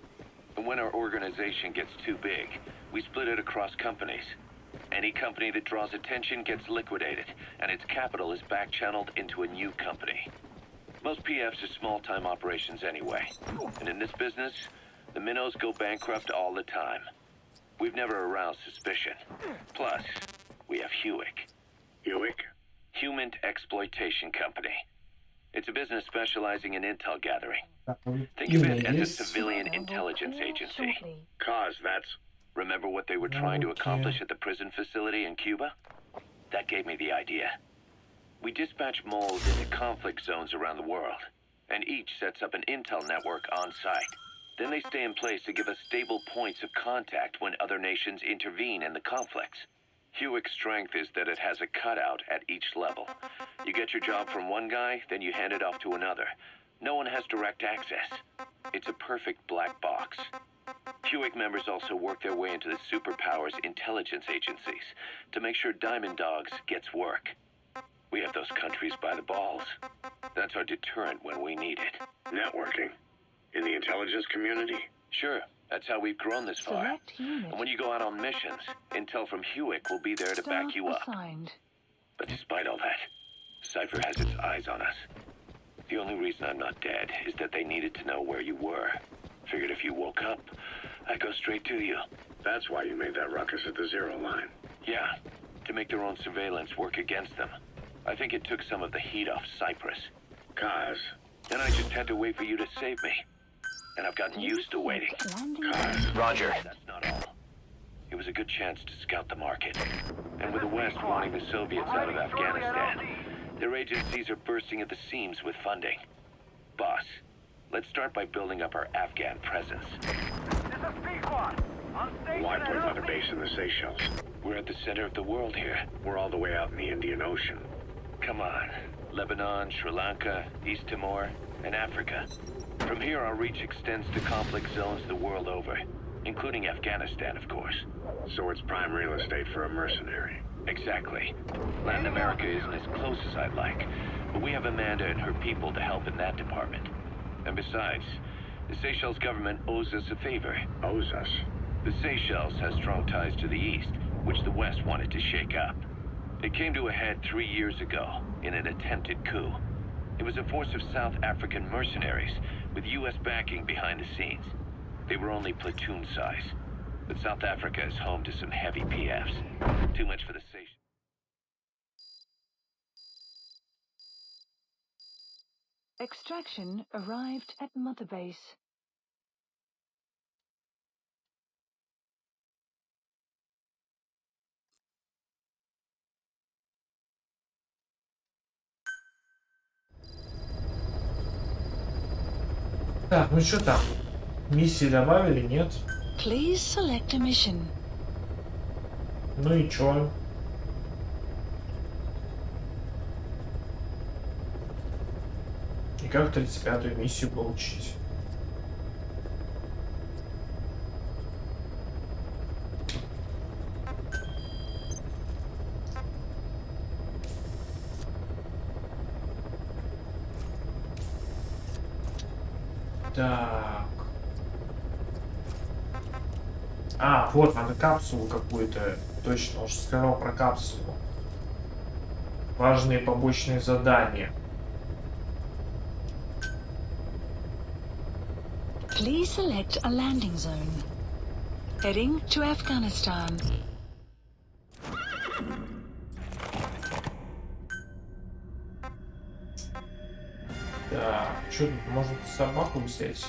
And when our organization gets too big, we split it across companies. Any company that draws attention gets liquidated, and its capital is back-channeled into a new company. Most PFs are small-time operations anyway. And in this business, the minnows go bankrupt all the time. We've never aroused suspicion. Plus, we have Hewick. Hewick? Human Exploitation Company. It's a business specializing in intel gathering. Think of it as a civilian intelligence agency. Kaz, that's... Remember what they were trying to accomplish at the prison facility in Cuba? That gave me the idea. We dispatch moles into conflict zones around the world, and each sets up an intel network on site. Then they stay in place to give us stable points of contact when other nations intervene in the conflicts. Hewick's strength is that it has a cutout at each level. You get your job from one guy, then you hand it off to another. No one has direct access. It's a perfect black box. Hewick members also work their way into the superpowers intelligence agencies to make sure Diamond Dogs gets work. We have those countries by the balls. That's our deterrent when we need it. Networking? In the intelligence community? Sure. That's how we've grown this far. And when you go out on missions, intel from Hewick will be there to back you up. But despite all that, Cypher has its eyes on us. The only reason I'm not dead is that they needed to know where you were. Figured if you woke up, I'd go straight to you. That's why you made that ruckus at the Zero line. Yeah, to make their own surveillance work against them. I think it took some of the heat off Cyprus. Kaz. Then I just had to wait for you to save me. And I've gotten used to waiting. Kaz. Roger. That's not all. It was a good chance to scout the market. And with the West wanting the Soviets out of Afghanistan, their agencies are bursting at the seams with funding. Boss, let's start by building up our Afghan presence. Why put Mother Base in the Seychelles? We're at the center of the world here. We're all the way out in the Indian Ocean. Come on. Lebanon, Sri Lanka, East Timor, and Africa. From here, our reach extends to conflict zones the world over, including Afghanistan, of course. So it's prime real estate for a mercenary. Exactly. Latin America isn't as close as I'd like, but we have Amanda and her people to help in that department. And besides, the Seychelles government owes us a favor. Owes us? The Seychelles has strong ties to the East, which the West wanted to shake up. It came to a head 3 years ago in an attempted coup. It was a force of South African mercenaries with U.S. backing behind the scenes. They were only platoon size, but South Africa is home to some heavy PFs. Too much for the station. Extraction arrived at Mother Base. Так, ну что там? Миссии добавили, нет? Please select a mission. Ну и чё? И как 35-ю миссию получить? Так. А, вот, надо капсулу какую-то. Точно, он же сказал про капсулу. Важные побочные задания. Please select a landing zone. Heading to Afghanistan. Так, что тут? Может собаку взять?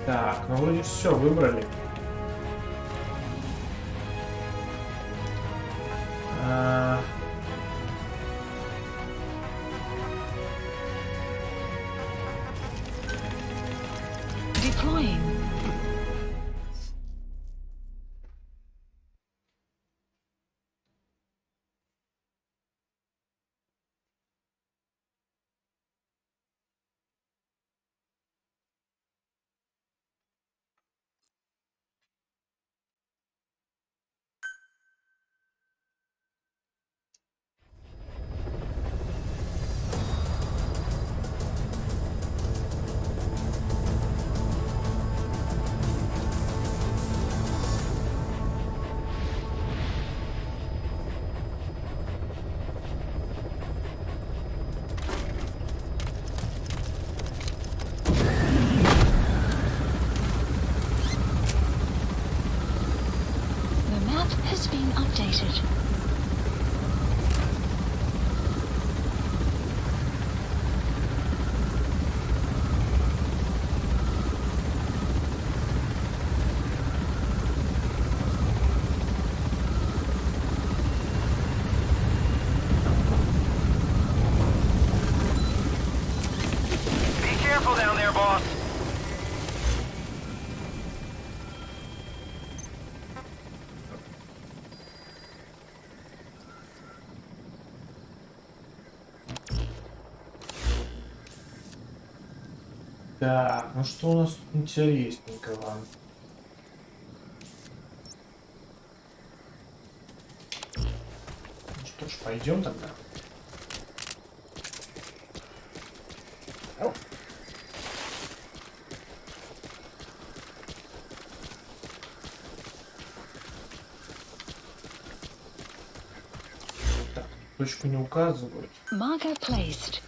Так, ну вроде все выбрали. Deploying. Updated. Be careful down there, boss. Так, ну что у нас тут интересненького? Ну что ж, пойдем тогда. Точку не указывают. Marker placed.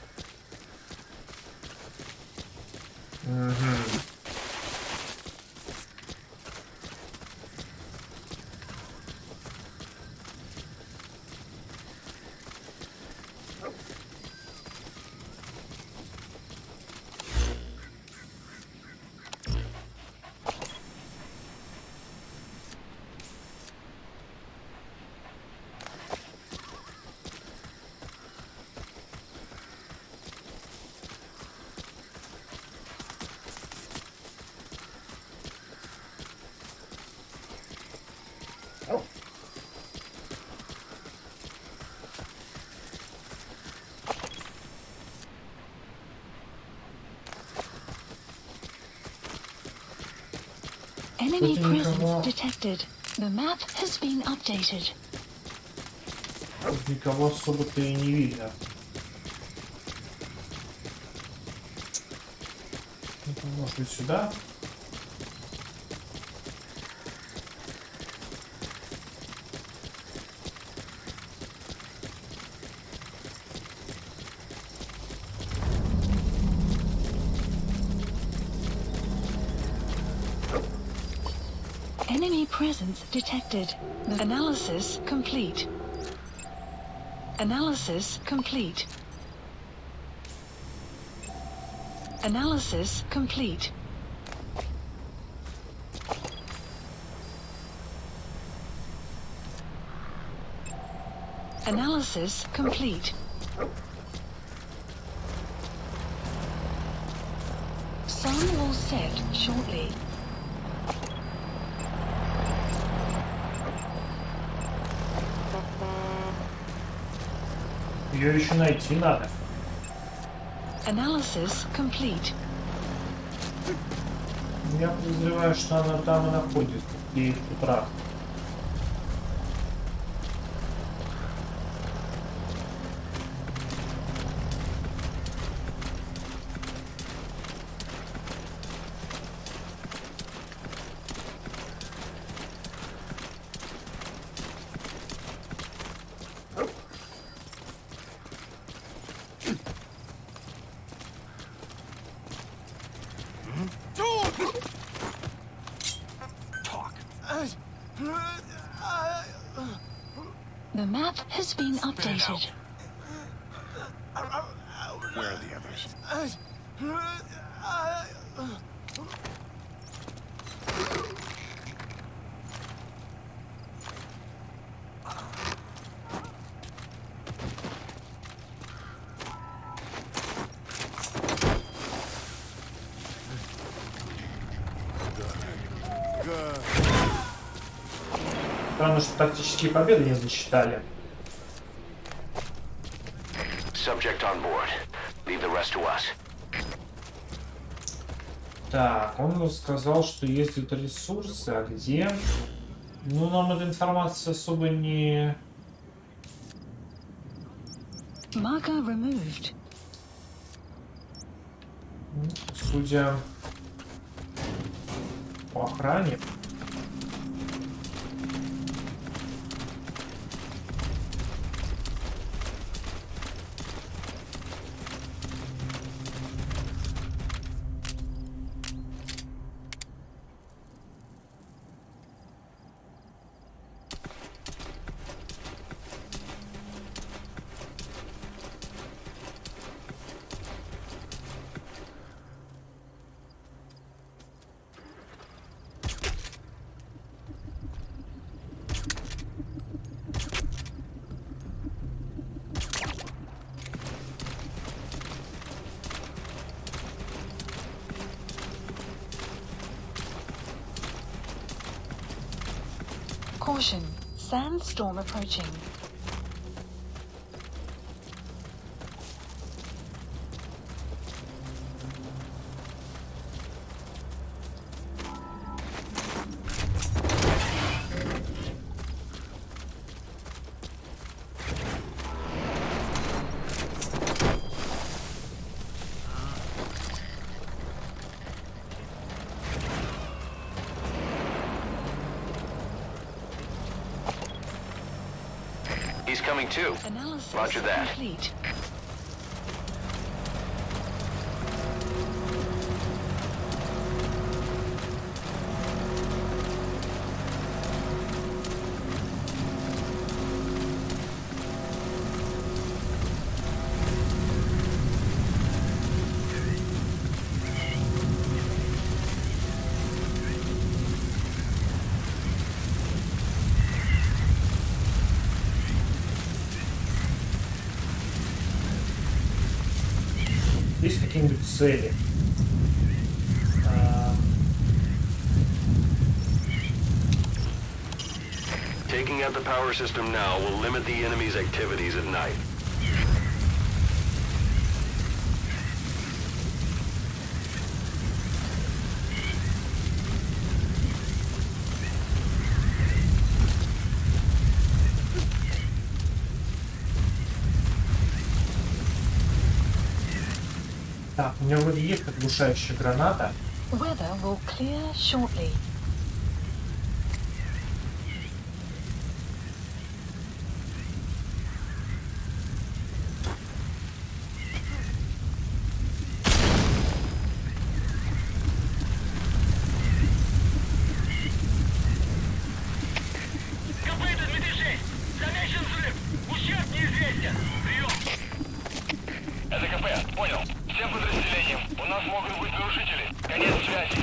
Угу. Enemy presence detected. The map has been updated. Тут никого особо-то и не видно. Это может быть сюда. Enemy presence detected. Analysis complete. Analysis complete. Analysis complete. Analysis complete. Sun will set shortly. Ее еще найти надо. Analysis complete. Я подозреваю, что она там и находится. И в утрах. The map has been updated. Where are the others? Странно, что тактические победы не засчитали. Subject on board. Leave the rest to us. Так, он рассказал, что есть где-то ресурсы, а где? Ну, нам эта информация особо не... Marker removed. Судя по охране. Caution. Sandstorm approaching. He's coming too. Analysis Roger that. complete. Есть какие-нибудь цели? Taking out the power system now will limit the enemy's activities at night. Так, у меня вроде есть оглушающая граната. Weather will clear shortly. Замечен взрыв! Ущерб неизвестен! Прием! Это КП, понял. Всем подразделениям. У нас могут быть нарушители. Конец связи.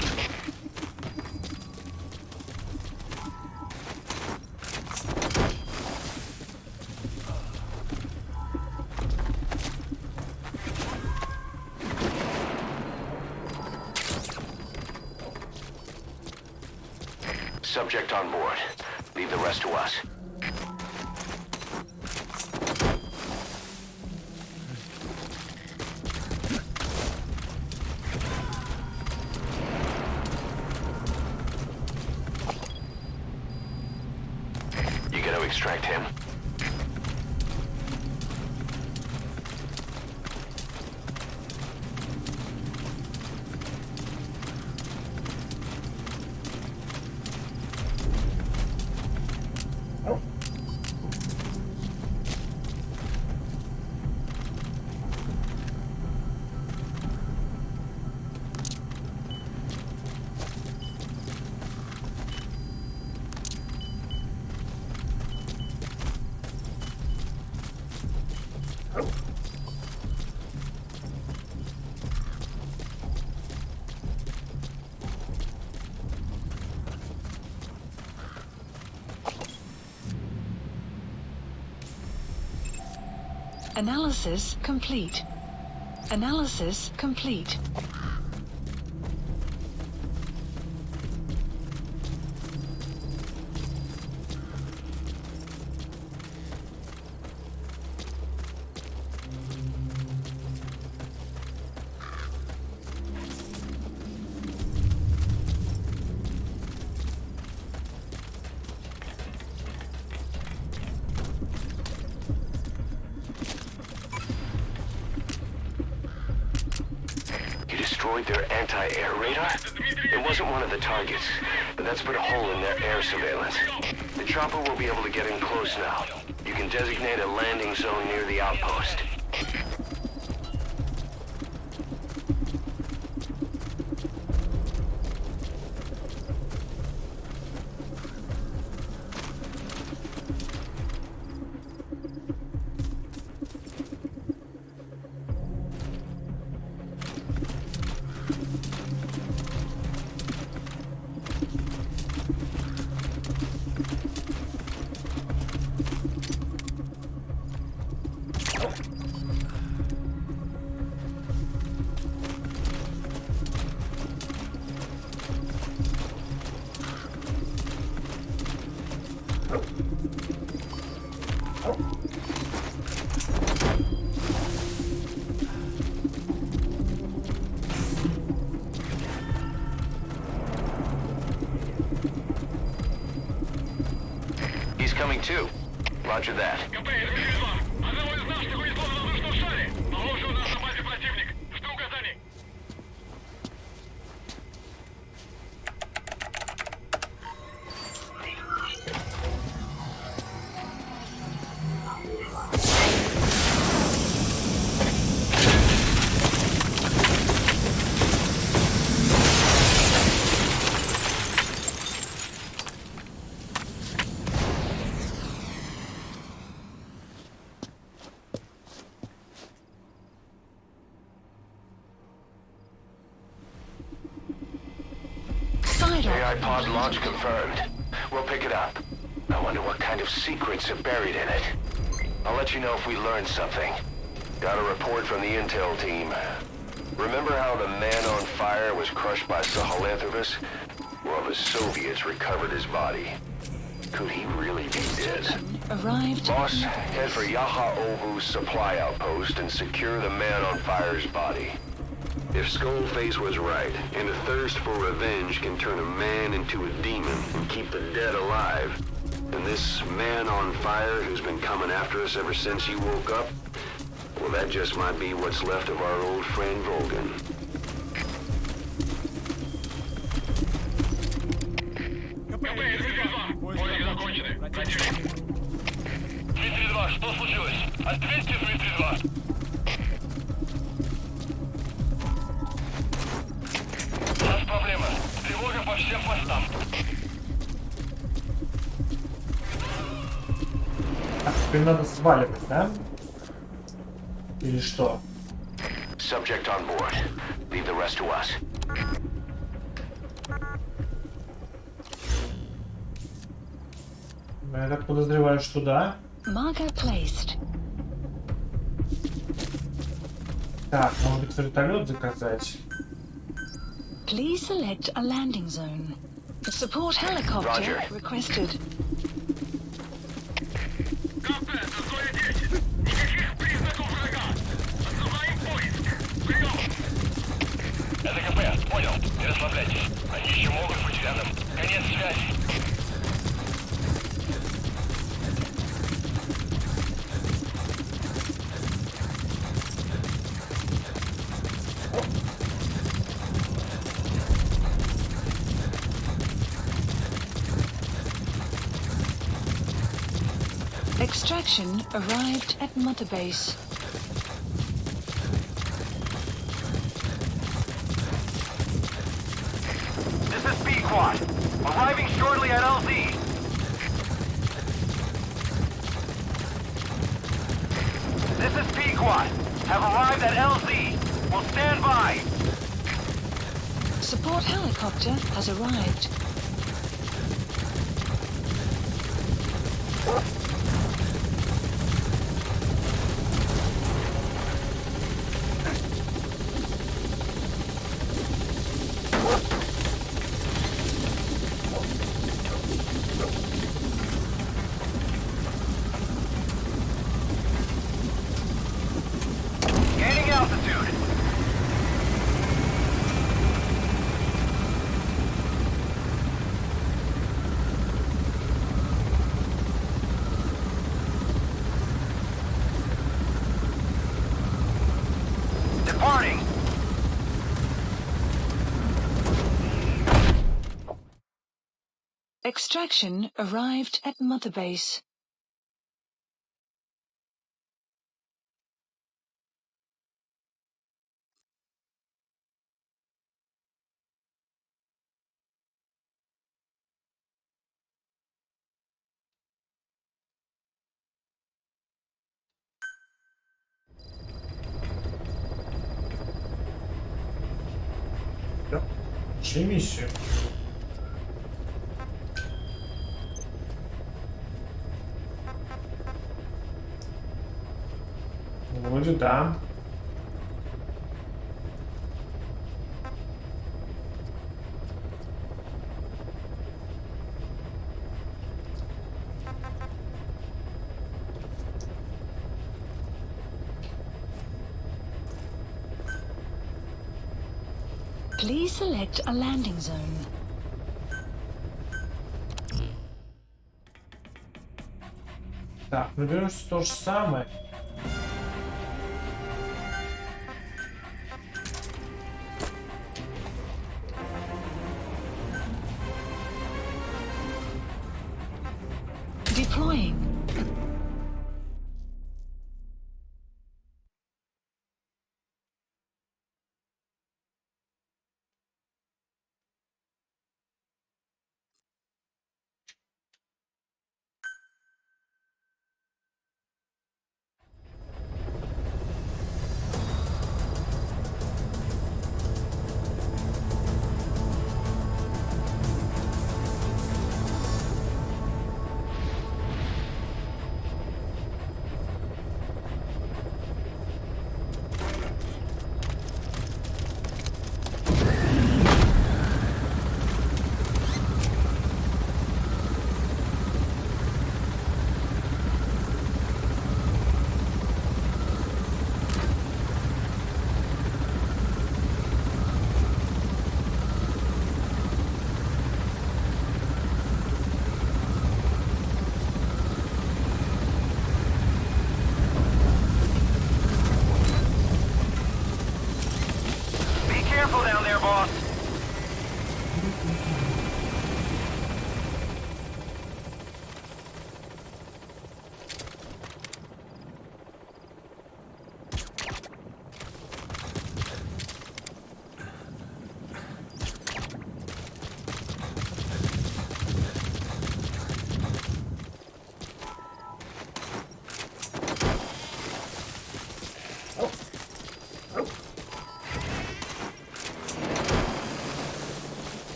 Subject on board. Leave the rest to us. You gotta extract him. Analysis complete. Analysis complete. Their anti-air radar? It wasn't one of the targets, but that's put a hole in their air surveillance. The chopper will be able to get in close now. You can designate a landing zone near the outpost. He's coming too. Roger that. КП, это Михаил. Одного из наших унесло на воздушном шаре. Похоже, у нас на базе противник. Жду указаний. pod launch confirmed. We'll pick it up. I wonder what kind of secrets are buried in it. I'll let you know if we learn something. Got a report from the intel team. Remember how the man on fire was crushed by Sahelanthropus? Well, the Soviets recovered his body. Could he really be dead? Arrived. Boss, head for Yaha Ovu's supply outpost and secure the man on fire's body. If Skullface was right, and a thirst for revenge can turn a man into a demon and keep the dead alive, then this man on fire who's been coming after us ever since you woke up, well, that just might be what's left of our old friend Volgan. Поиски закончены. Противник. 332, что случилось? Ответьте, 332. У нас проблема. Тревога по всем постам. Так, теперь надо сваливать, да? Или что? Subject on board. Leave the rest to us. Я так подозреваю, что да. Marker placed. Так, может быть, вертолет заказать? Please select a landing zone. The support helicopter Roger. requested. КП, какое 10? Никаких признаков врага. Отзываем поиск. Прием. Это КП, понял. Не расслабляйтесь. Они еще могут быть рядом. Конец связи. Extraction arrived at Mother Base. This is B-Quad. Arriving shortly at LZ. This is P-Quad. Have arrived at LZ. Will stand by. Support helicopter has arrived. Gaining altitude. Departing. Extraction arrived at Mother Base. Да. Шли миссию. Вроде да. Please select a landing zone. Так, наберем то же самое. Deploying.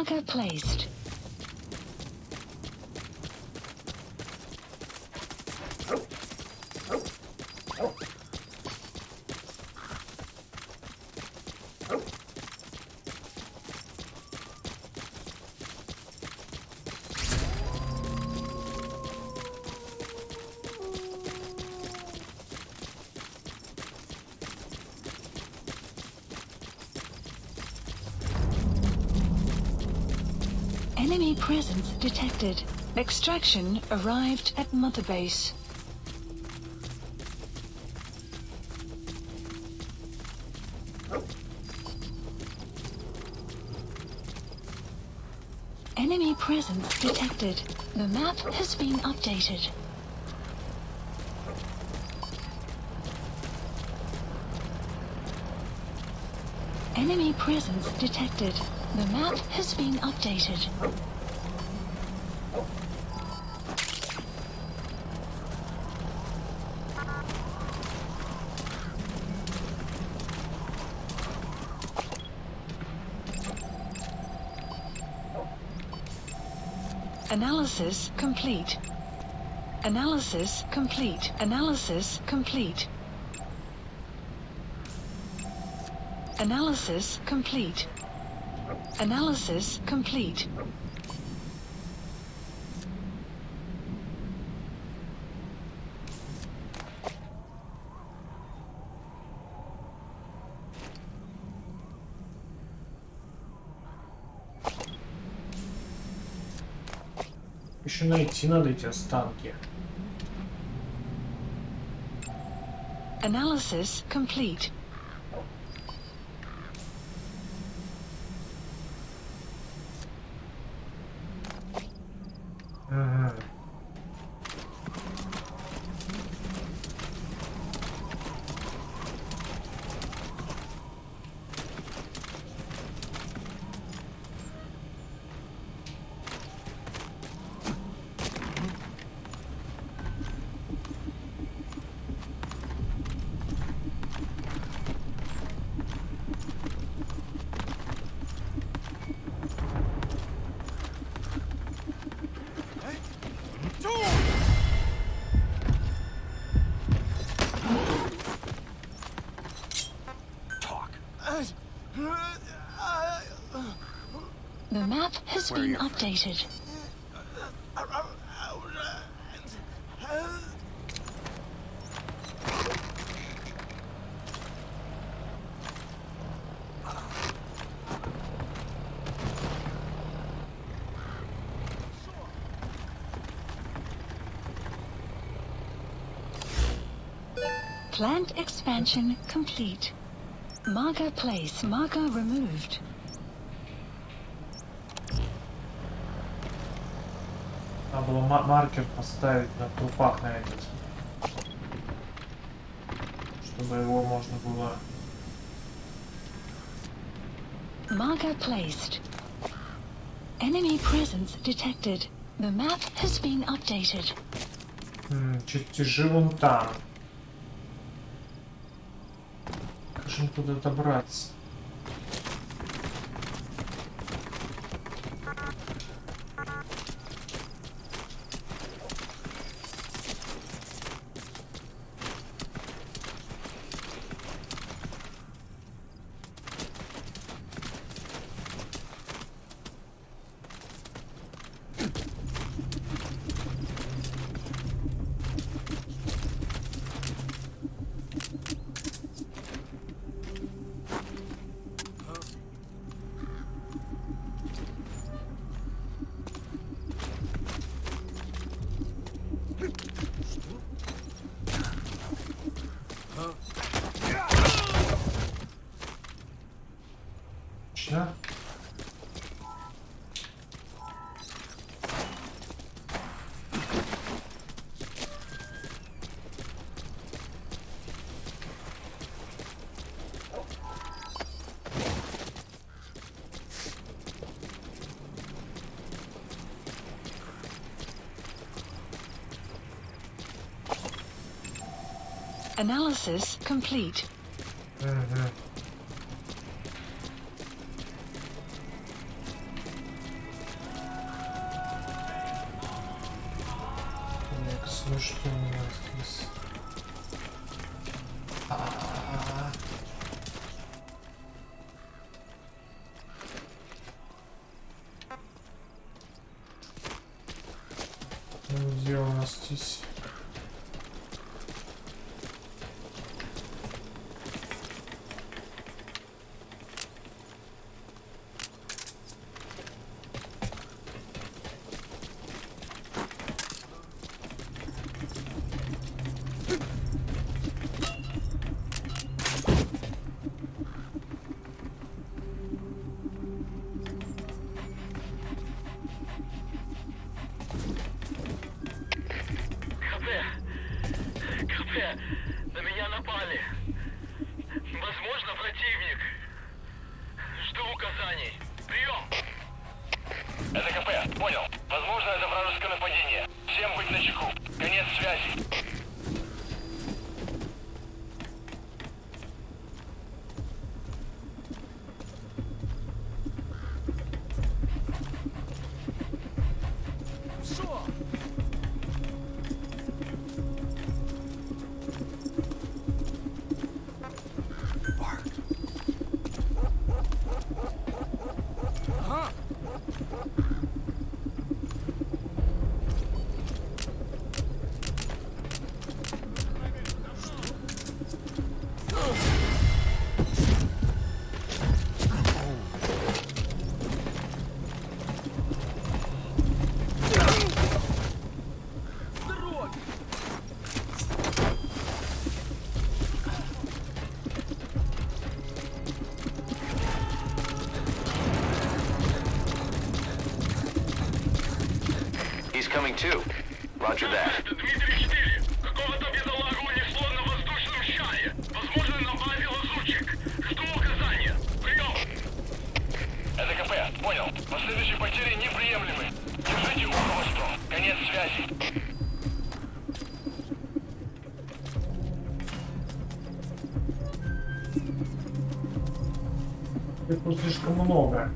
Marker placed. Enemy presence detected. Extraction arrived at Mother Base. Enemy presence detected. The map has been updated. Enemy presence detected. The map has been updated. Analysis complete. Analysis complete. Analysis complete. Analysis complete. Analysis complete. Еще найти надо эти останки. Analysis complete. The map has been updated. Plant expansion complete. Marker place. Marker removed. Надо было маркер поставить на трупах на этот, чтобы его можно было. Marker placed. Enemy presence detected. The map has been updated. Чертежи вон там. Как же туда добраться? Analysis complete. нас? Ну что у нас здесь? Ну, где у нас здесь? На меня напали. Возможно, противник. Жду указаний. Прием! Это КП, понял. Возможно, это вражеское нападение. Всем быть начеку. Конец связи. Coming too. Roger that. Это Дмитрий 4. Какого-то бедолагу унесло на воздушном шаре. Возможно, на базе лазутчик. Жду указания. Прием! Это КП, понял. Последующие потери неприемлемы. Держите ухо востро. Конец связи. Это слишком много.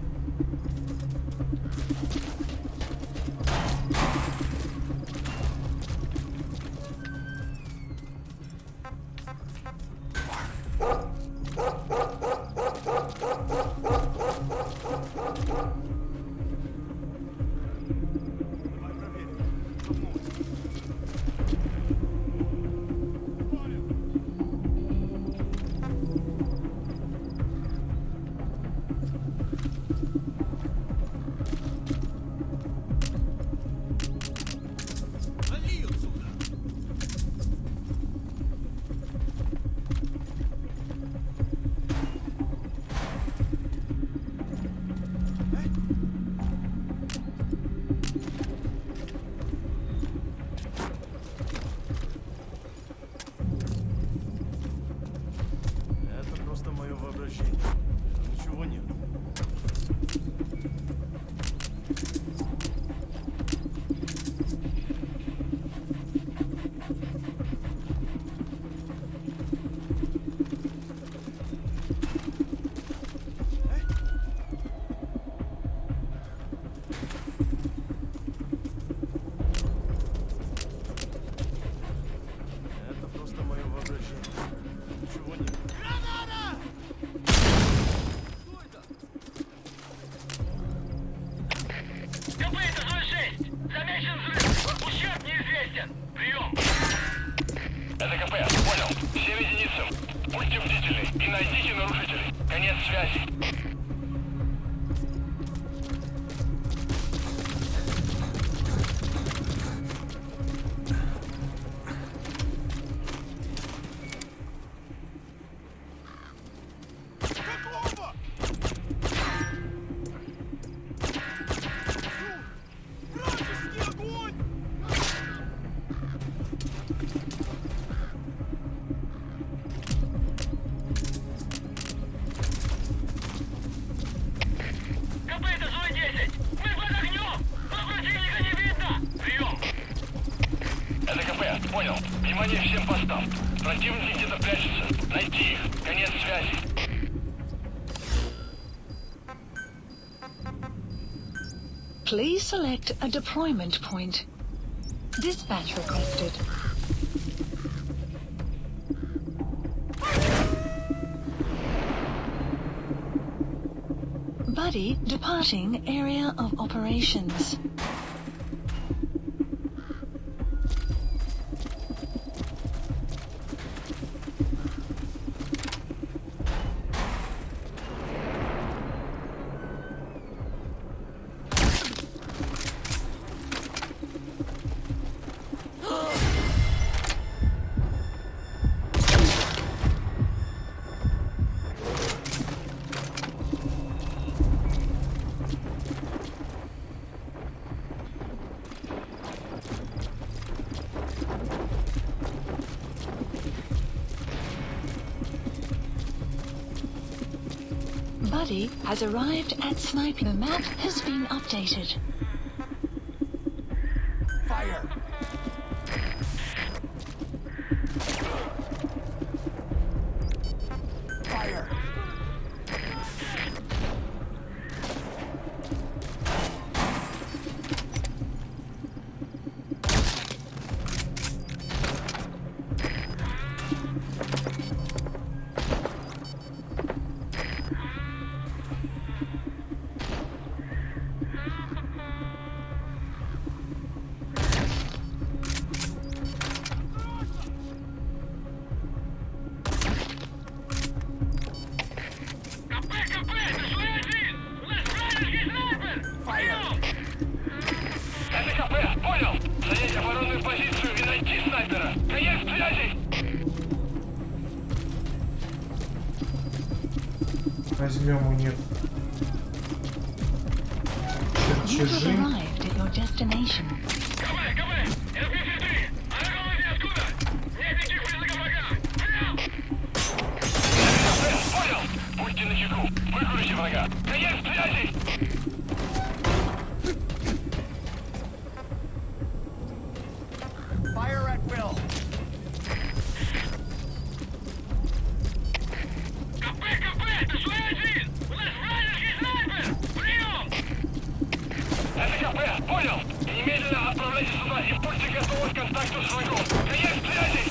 Это КП, понял. Все единицы. Будьте бдительны и найдите нарушителей. Конец связи. Понял. Внимание всем постам. Противники где-то прячутся. Найти их. Конец связи. Please select a deployment point. Dispatch requested. Buddy departing area of operations. Buddy has arrived at sniping. The map has been updated. Fire! Fire! Это КП, понял! Занять оборонную позицию и найти снайпера! Конец связи! Возьмем у них You have чертежи. arrived at your destination. КП, КП! Это 53! Она голове откуда? Нет никаких признаков врага! Принял! Это КП, понял! Будьте начеку! Выкурите врага! Конец связи! Fire at will! КП, КП! Это СВ-1! У нас вражеский снайпер! Прием! Это КП, понял! Немедленно отправляйте сюда и будьте готовы к контакту с врагом! Конец связи!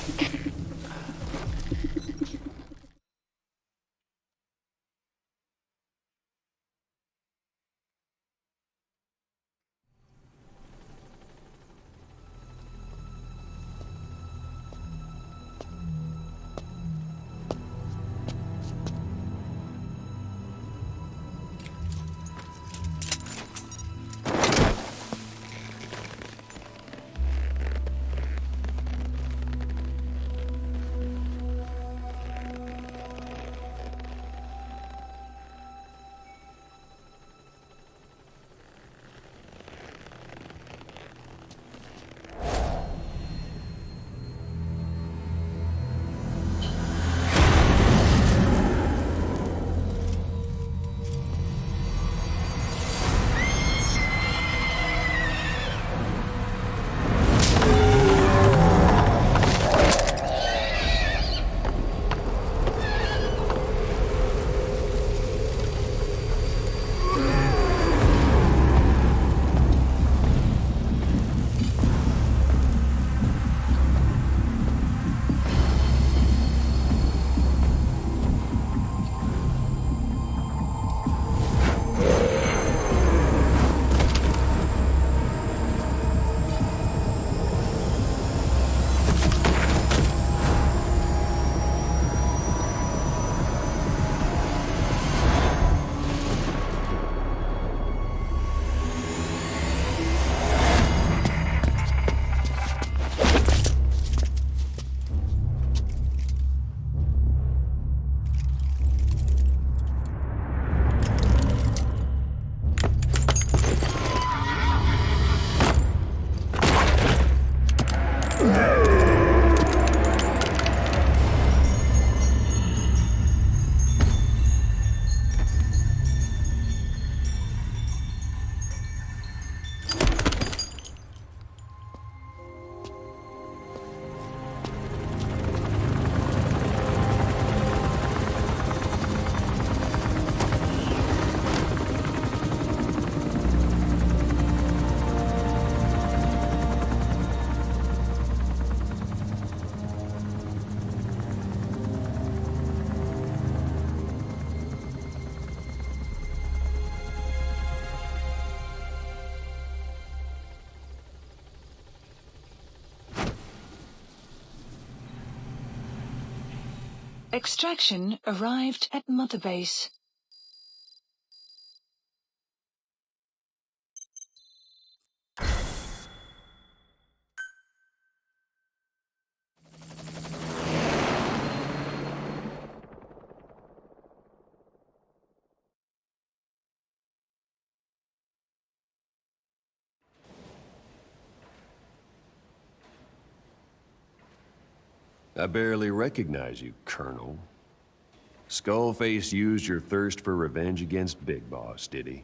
Extraction arrived at Mother Base. I barely recognize you, Colonel. Skullface used your thirst for revenge against Big Boss, did he?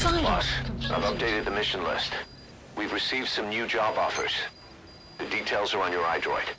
Boss, I've updated the mission list. We've received some new job offers. The details are on your iDroid.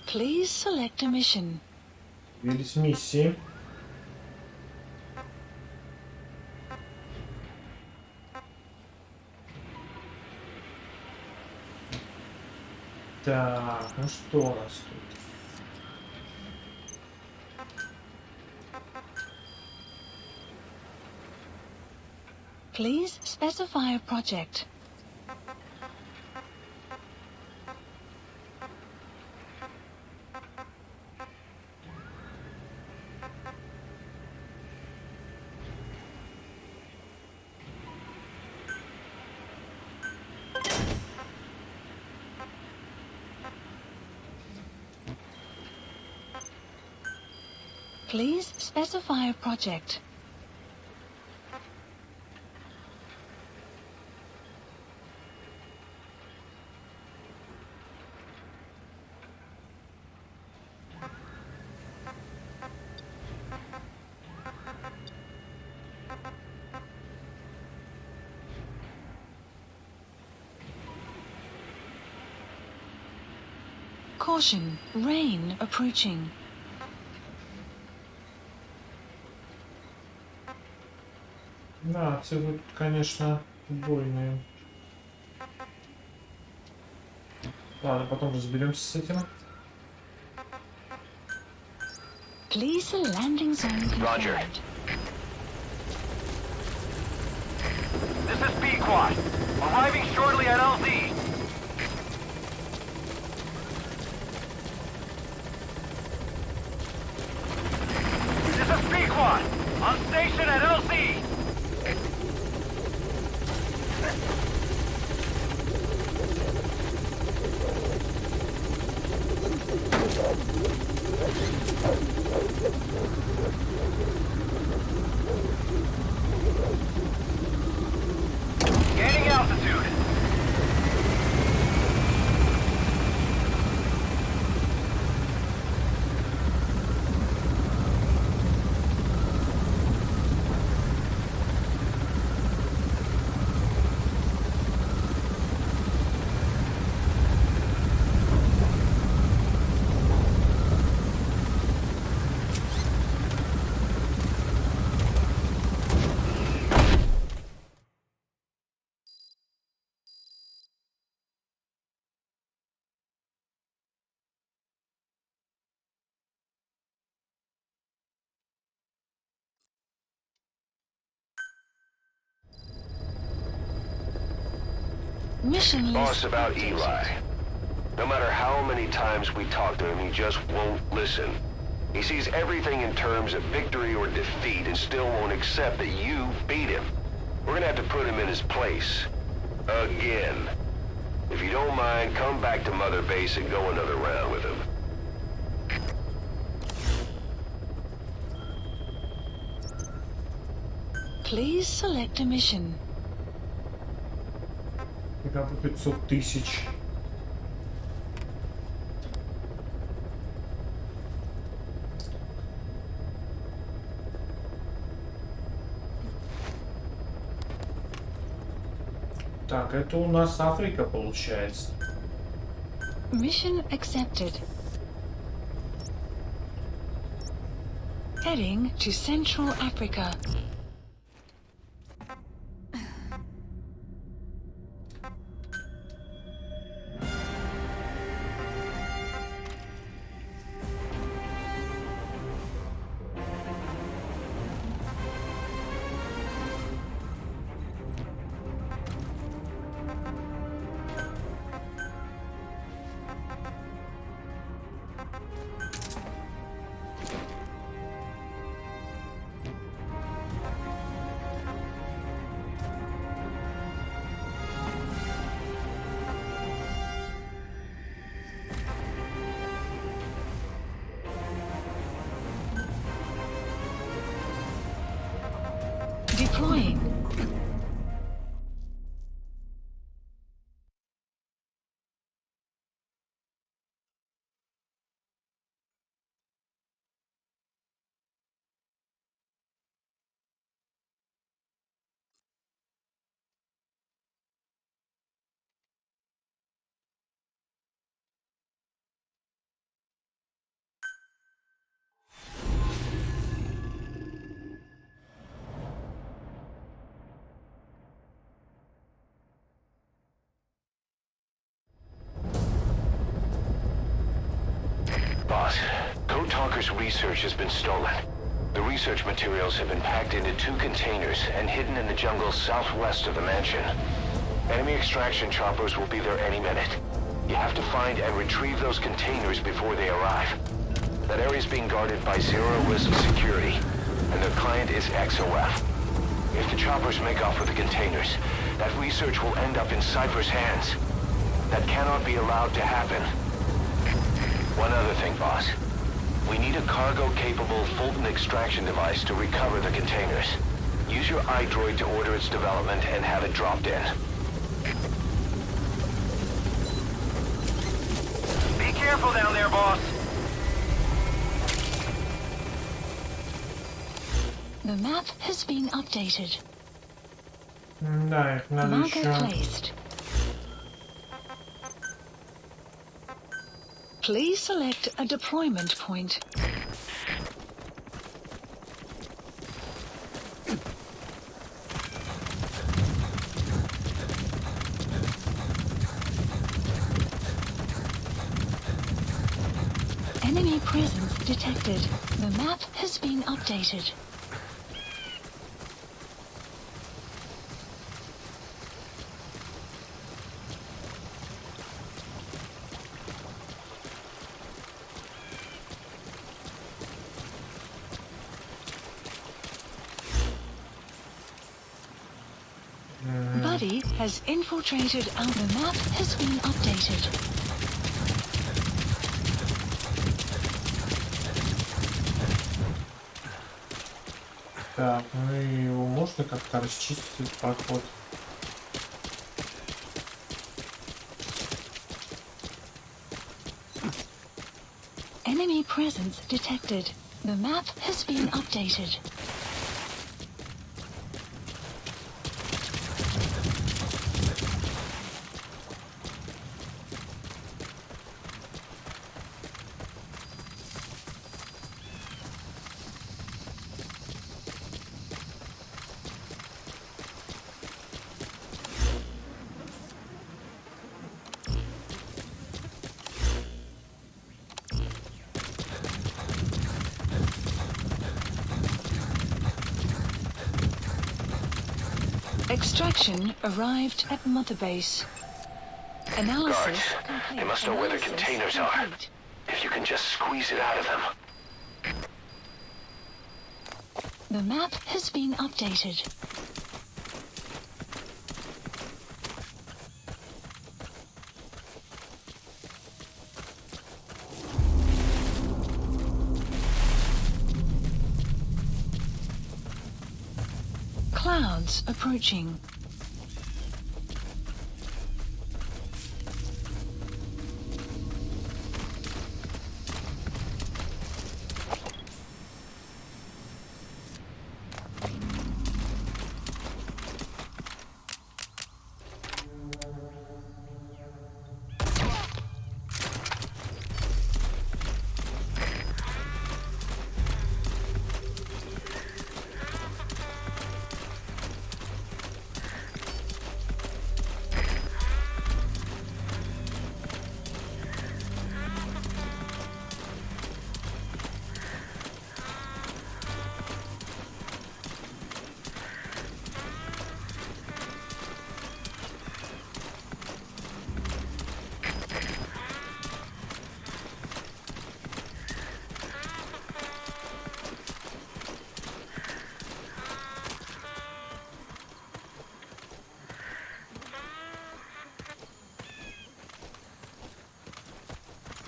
Please select a mission. Появились миссии. Так, ну что у нас тут? Please specify a project. Please specify a project. Caution, rain approaching. Да, все будут, конечно, убойные. Ладно, потом разберемся с этим. Please a landing zone Roger. confirmed. This is B-Quad. Arriving shortly at LZ. This is B-Quad. On station at LZ. Gaining altitude. Mission Boss, list about updated. Eli. No matter how many times we talk to him, he just won't listen. He sees everything in terms of victory or defeat and still won't accept that you beat him. We're gonna have to put him in his place. Again. If you don't mind, come back to Mother Base and go another round with him. Please select a mission. Пока по 500 тысяч. Так, это у нас Африка получается. Mission accepted. Heading to Central Africa. Deploying. Boss, Code Talker's research has been stolen. The research materials have been packed into 2 containers and hidden in the jungle southwest of the mansion. Enemy extraction choppers will be there any minute. You have to find and retrieve those containers before they arrive. That area is being guarded by zero-risk security, and their client is XOF. If the choppers make off with the containers, that research will end up in Cypher's hands. That cannot be allowed to happen. One other thing, boss. We need a cargo-capable Fulton extraction device to recover the containers. Use your iDroid to order its development and have it dropped in. Be careful down there, boss. The map has been updated. Да, их надо Marker еще... placed. Please select a deployment point. Enemy presence detected. The map has been updated. Buddy has infiltrated and the map has been updated. Так, ну и его можно как-то расчистить проход. Enemy presence detected. The map has been updated. Extraction arrived at Mother Base. Analysis Guards, complete. they must know where the Analysis containers are. complete. If you can just squeeze it out of them. The map has been updated. Clouds approaching.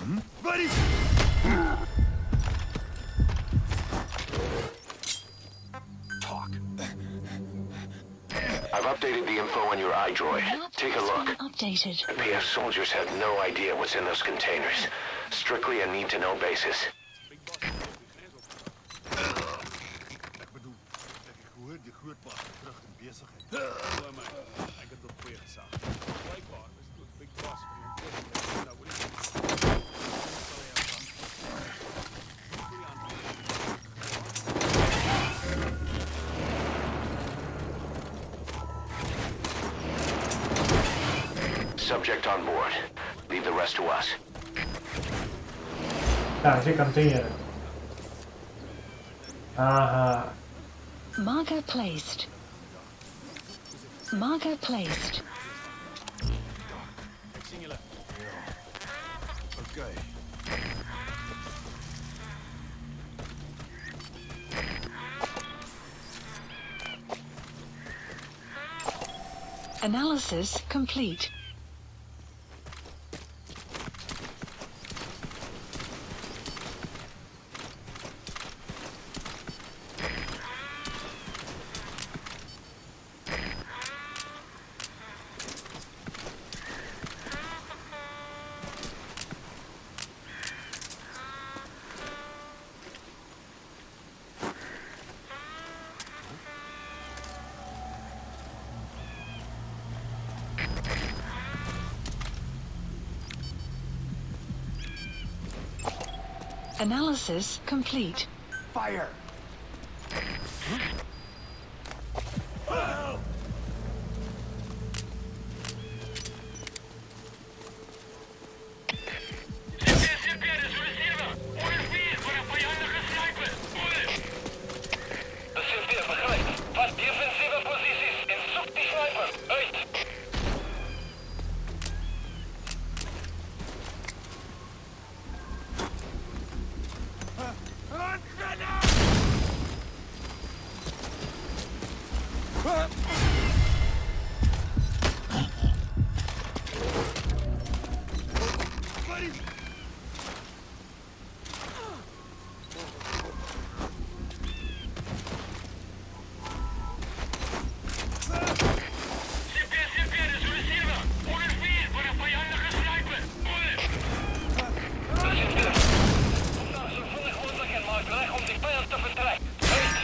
I've updated the info on your iDroid. Take a look. Updated. The PF soldiers have no idea what's in those containers. Strictly a need-to-know basis. Subject on board. Leave the rest to us. Так, где контейнеры? Ага. Marker placed. Marker placed. Okay. Analysis complete. Analysis complete. Fire!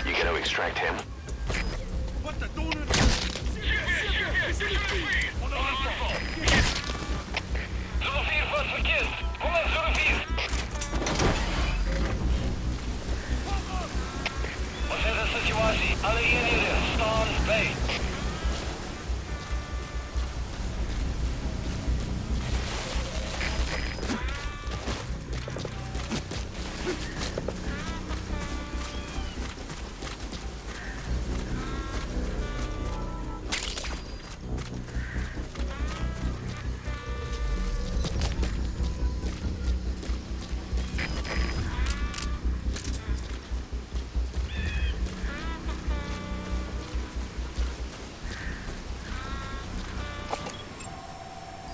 You gotta extract him.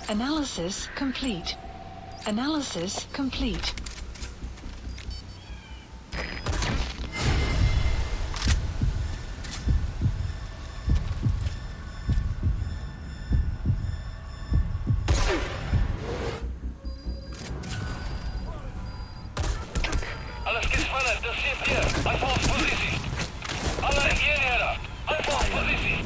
Analysis complete. Analysis complete. Alles gespannt, das seht ihr. Anfangspositie. Alle Ingenieure, Anfangspositie.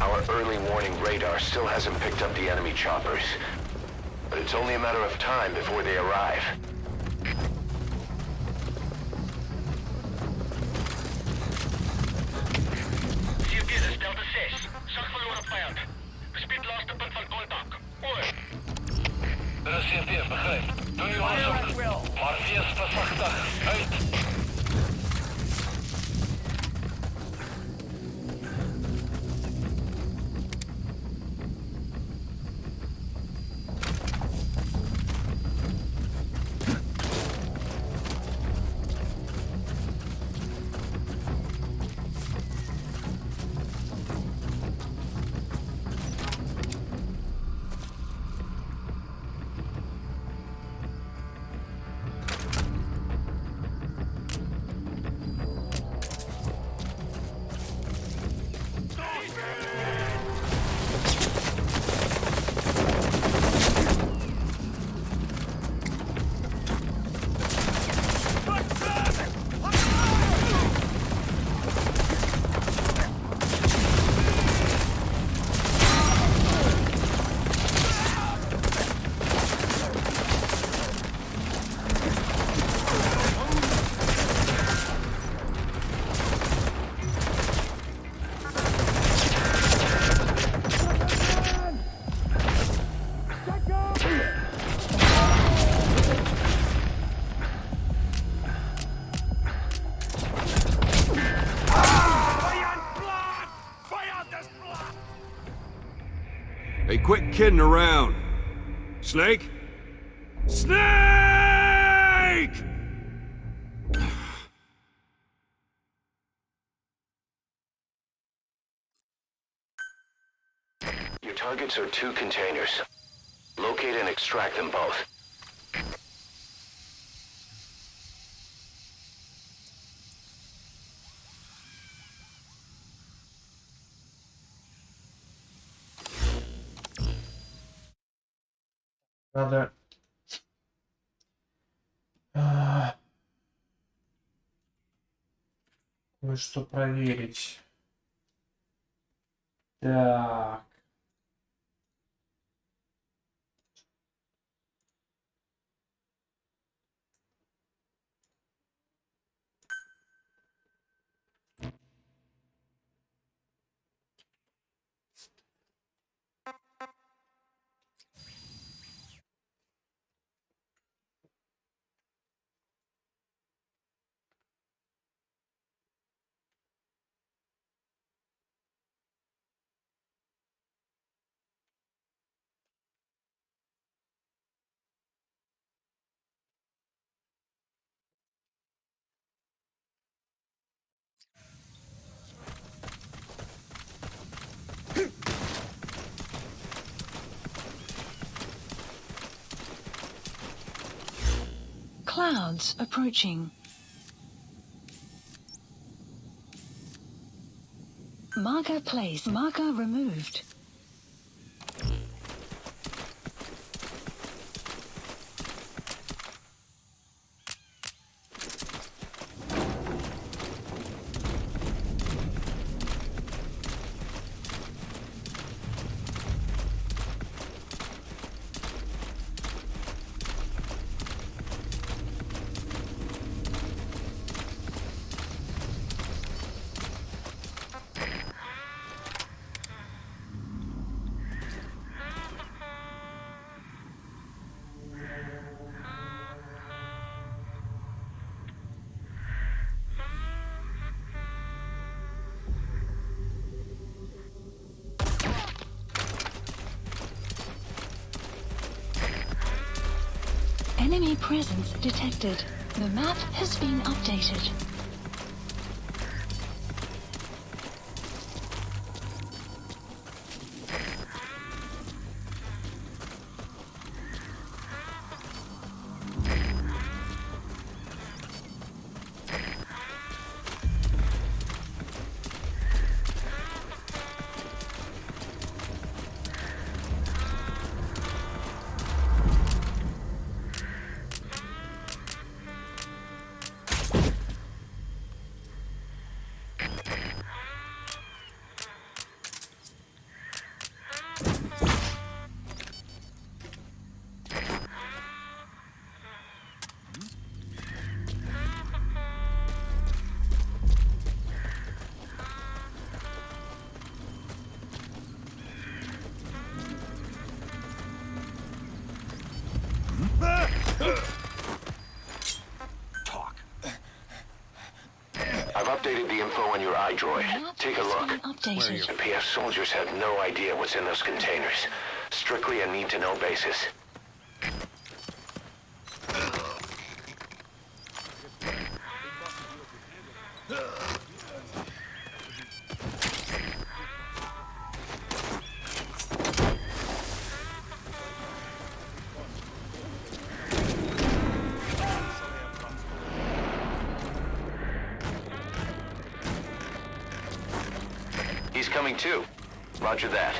Our early warning radar still hasn't picked up the enemy choppers. But it's only a matter of time before they arrive. Dit is Delta 6. Zag verloren vijand. Bespied laatste punt van contact. Oor. Er is CP, begrijp. Doe uw onderzoek. Maar wees voorzichtig. Uit. Hey, quit kidding around. Snake? Snake! Your targets are 2 containers. Locate and extract them both. Надо... кое-что проверить. Так. Clouds approaching. Marker placed. Marker removed. Enemy presence detected. The map has been updated. iDroid. Map Take a has look. been updated. The PF soldiers have no idea what's in those containers. Strictly a need-to-know basis. He's coming too. Roger that.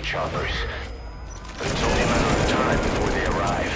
Choppers. But it's only a matter of time before they arrive.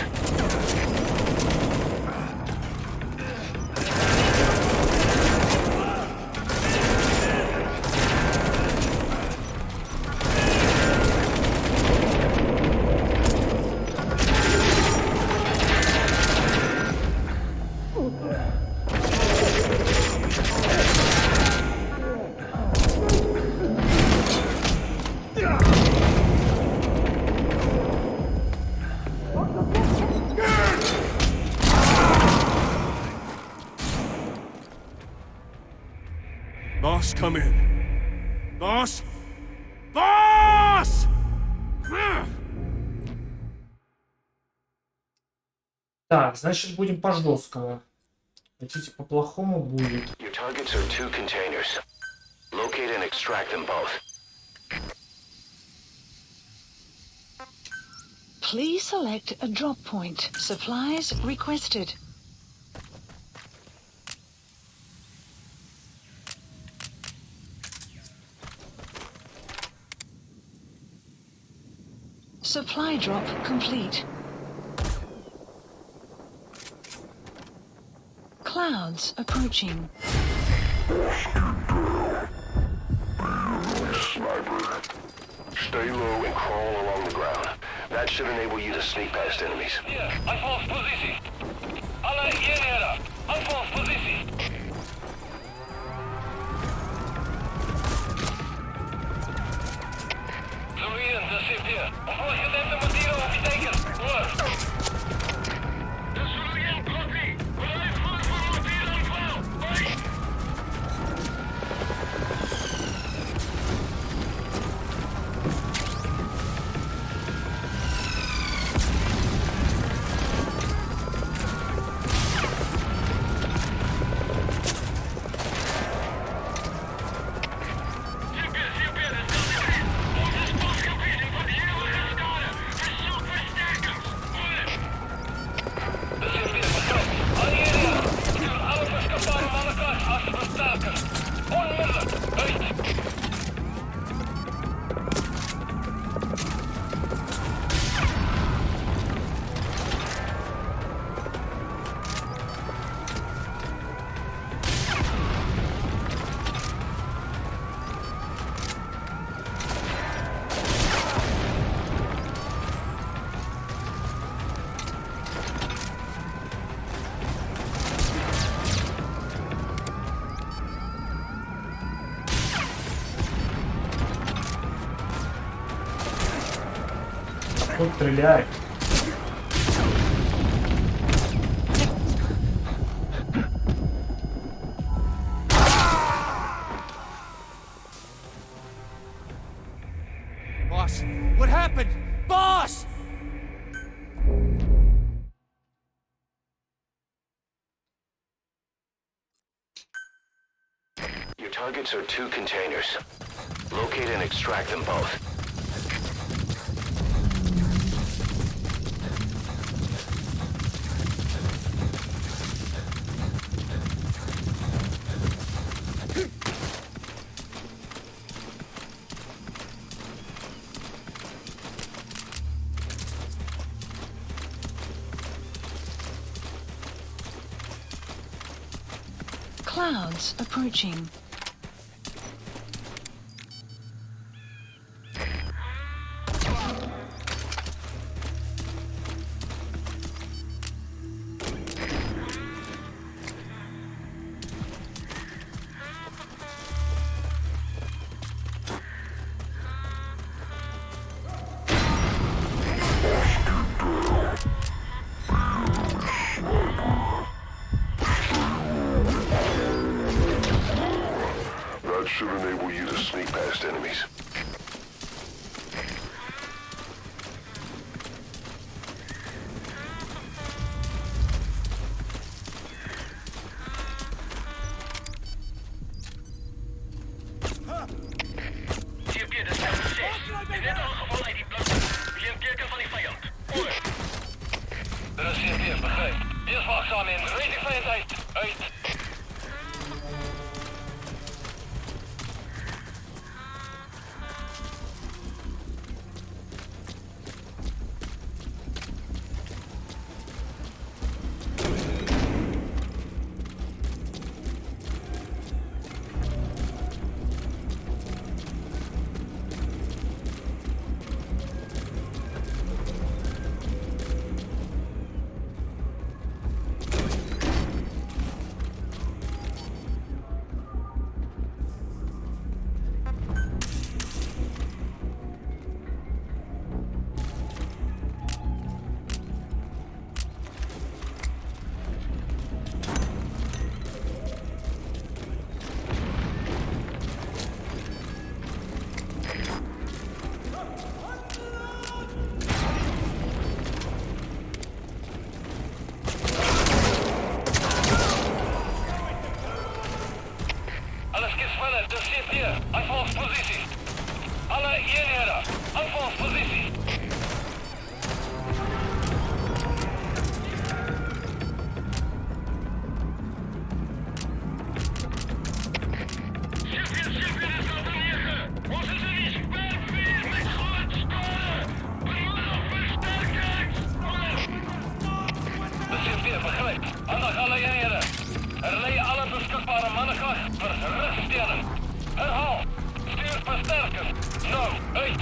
Boss, come in. Boss? Boss! Так, значит, будем по-жесткому. Хотите по-плохому будет. Your targets are 2 containers. Locate and extract them both. Please select a drop point. Supplies requested. Supply drop complete. Clouds approaching. Sniper. Stay low and crawl along the ground. That should enable you to sneak past enemies. Hier, Anfalls positie. Alle hierher. Anfalls positie. Zuieren, das zit hier. Voorgedemde manieren opsteken. Hoor. Dat zullen we in kopie. Blijf goed voor mortieraanval. Hoi. Кто стреляет? Boss, what happened? Boss! Your targets are 2 containers. Locate and extract them both. Clouds approaching. That should enable you to sneak past enemies. Hier, dat zijn 6. In dit geval uit die blok. Geen teken van die vijand. Oor. Er is hier, begrijp. Wees waakzaam in. Weet die vijand uit. Uit. Anvalspositie. Alle eenheden. Anvalspositie. Ship hier is al beneden. Onze divisie, perfect met groot storen. Bemalen. Alright, aandag alle eenhede. Herlei alle beskikbare mannekracht vir ruststede. Herhaal, stuur versterkers. Nou, uit.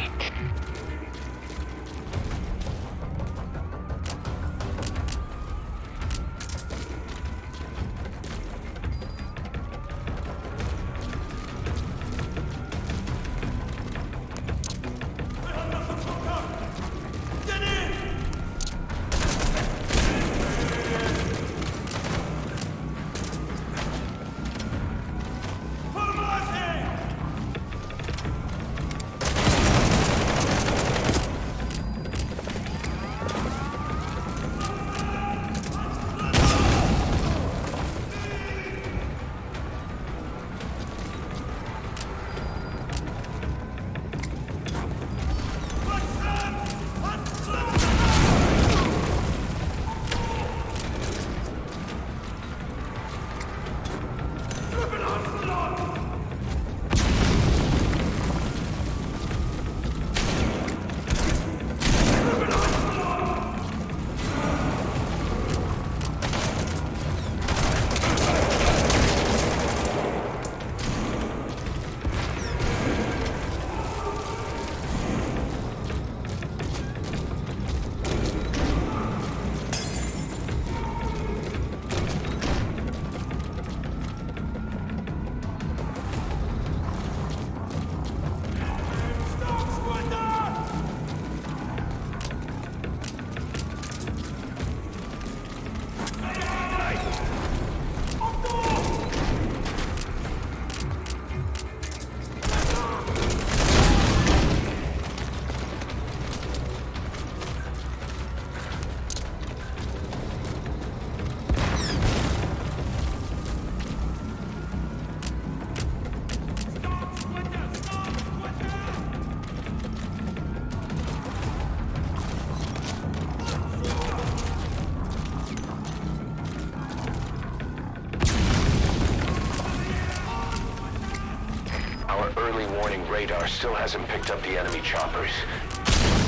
Radar still hasn't picked up the enemy choppers.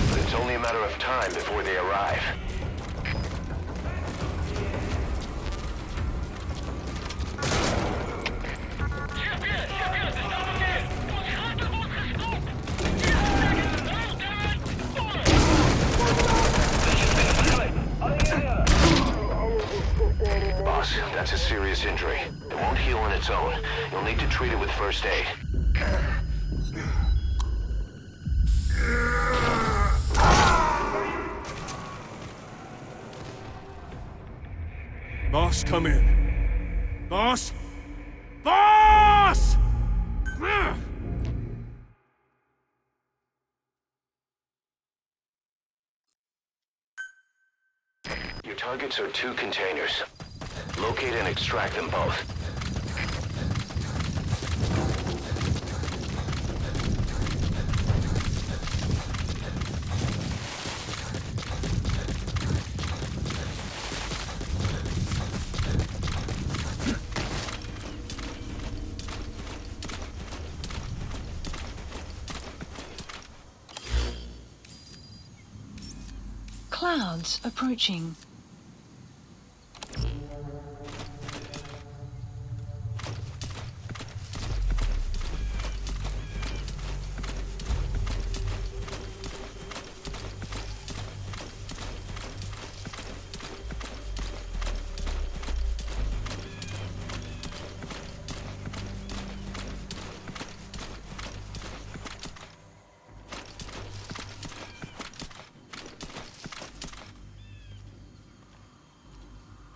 But it's only a matter of time before they arrive. Boss, that's a serious injury. It won't heal on its own. You'll need to treat it with first aid. Boss, come in. Boss? Boss! Your targets are 2 containers. Locate and extract them both. Clouds approaching.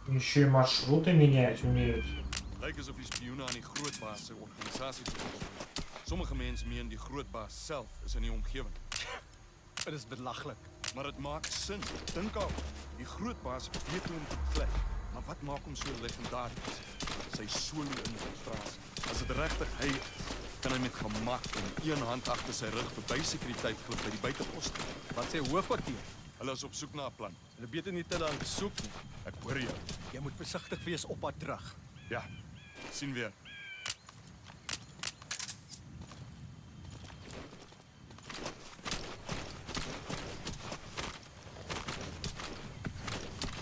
Еще и маршруты менять умеют. Lyk asof die spioene aan die grootbaas se organisasie gekoppel is. Sommige mense meen die grootbaas self is in die omgewing. Dit is belaglik. Maar dit maak sin. Dink al, die grootbaas weet hoe om te beklei. Maar wat maak hom so legendarisch? Sy solo infiltrasie. As dit regtig hy is, kan hy met gemak en een hand agter sy rug verby sekuriteit glip by die buiteposte. Wat sê hoofkwartier? Hulle is op soek na 'n plan. Hulle beter nie te lank soek nie. Ek hoor jou. Jy moet versigtig wees op pad terug. Ja, sien weer.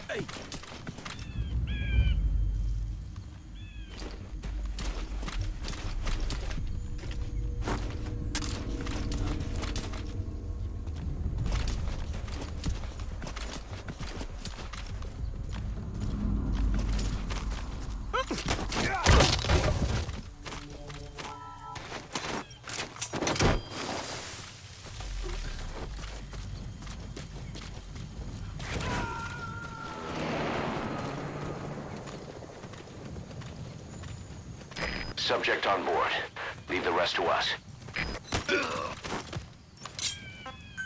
Hey! subject on board. Leave the rest to us.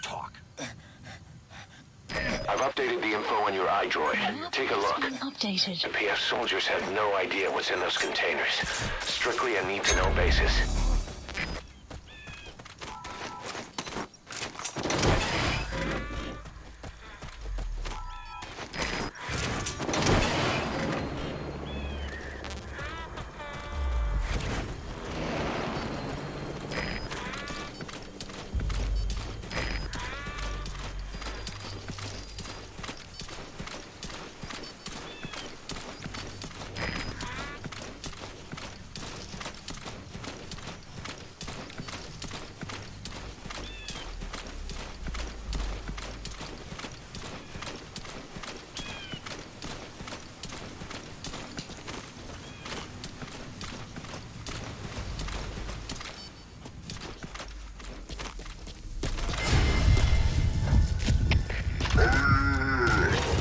Talk. I've updated the info on your iDroid. Take a look. Updated. The PF soldiers have no idea what's in those containers. Strictly a need-to-know basis.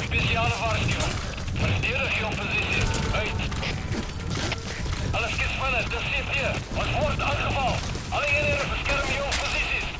Speciale waarschuwing. Verdedig je positie. Uit. Alle skitsmannen, de CP. Ons wordt aangevallen. Alle eenheden beschermen je posities.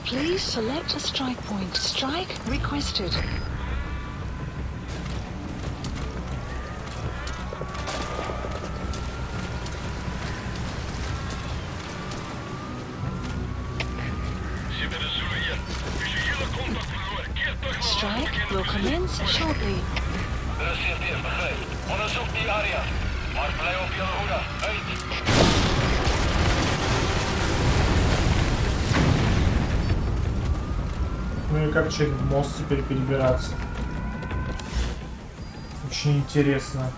Please select a strike point. Strike requested. Strike will commence shortly. De CP begrijp. Onderzoek die area. Maar blijf op je hoede. Uit. Ну и как через мост теперь перебираться? Очень интересно.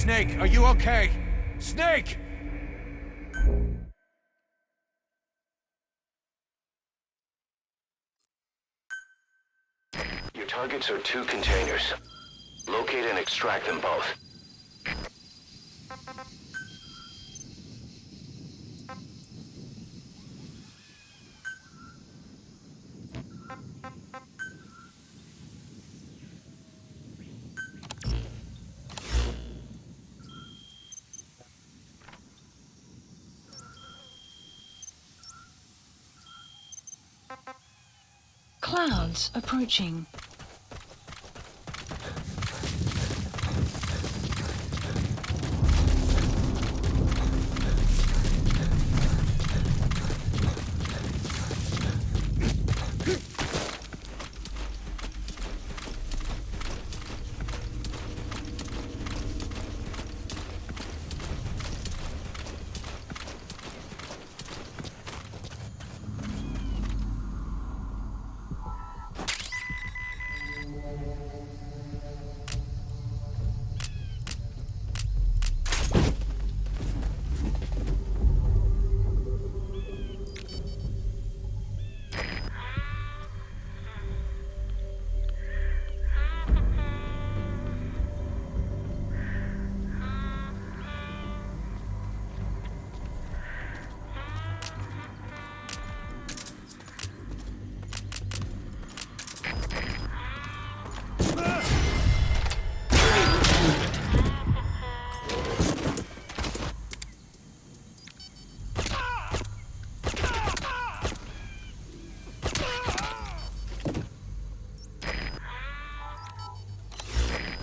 Snake, are you okay? Snake! Your targets are 2 containers. Locate and extract them both. Clouds approaching.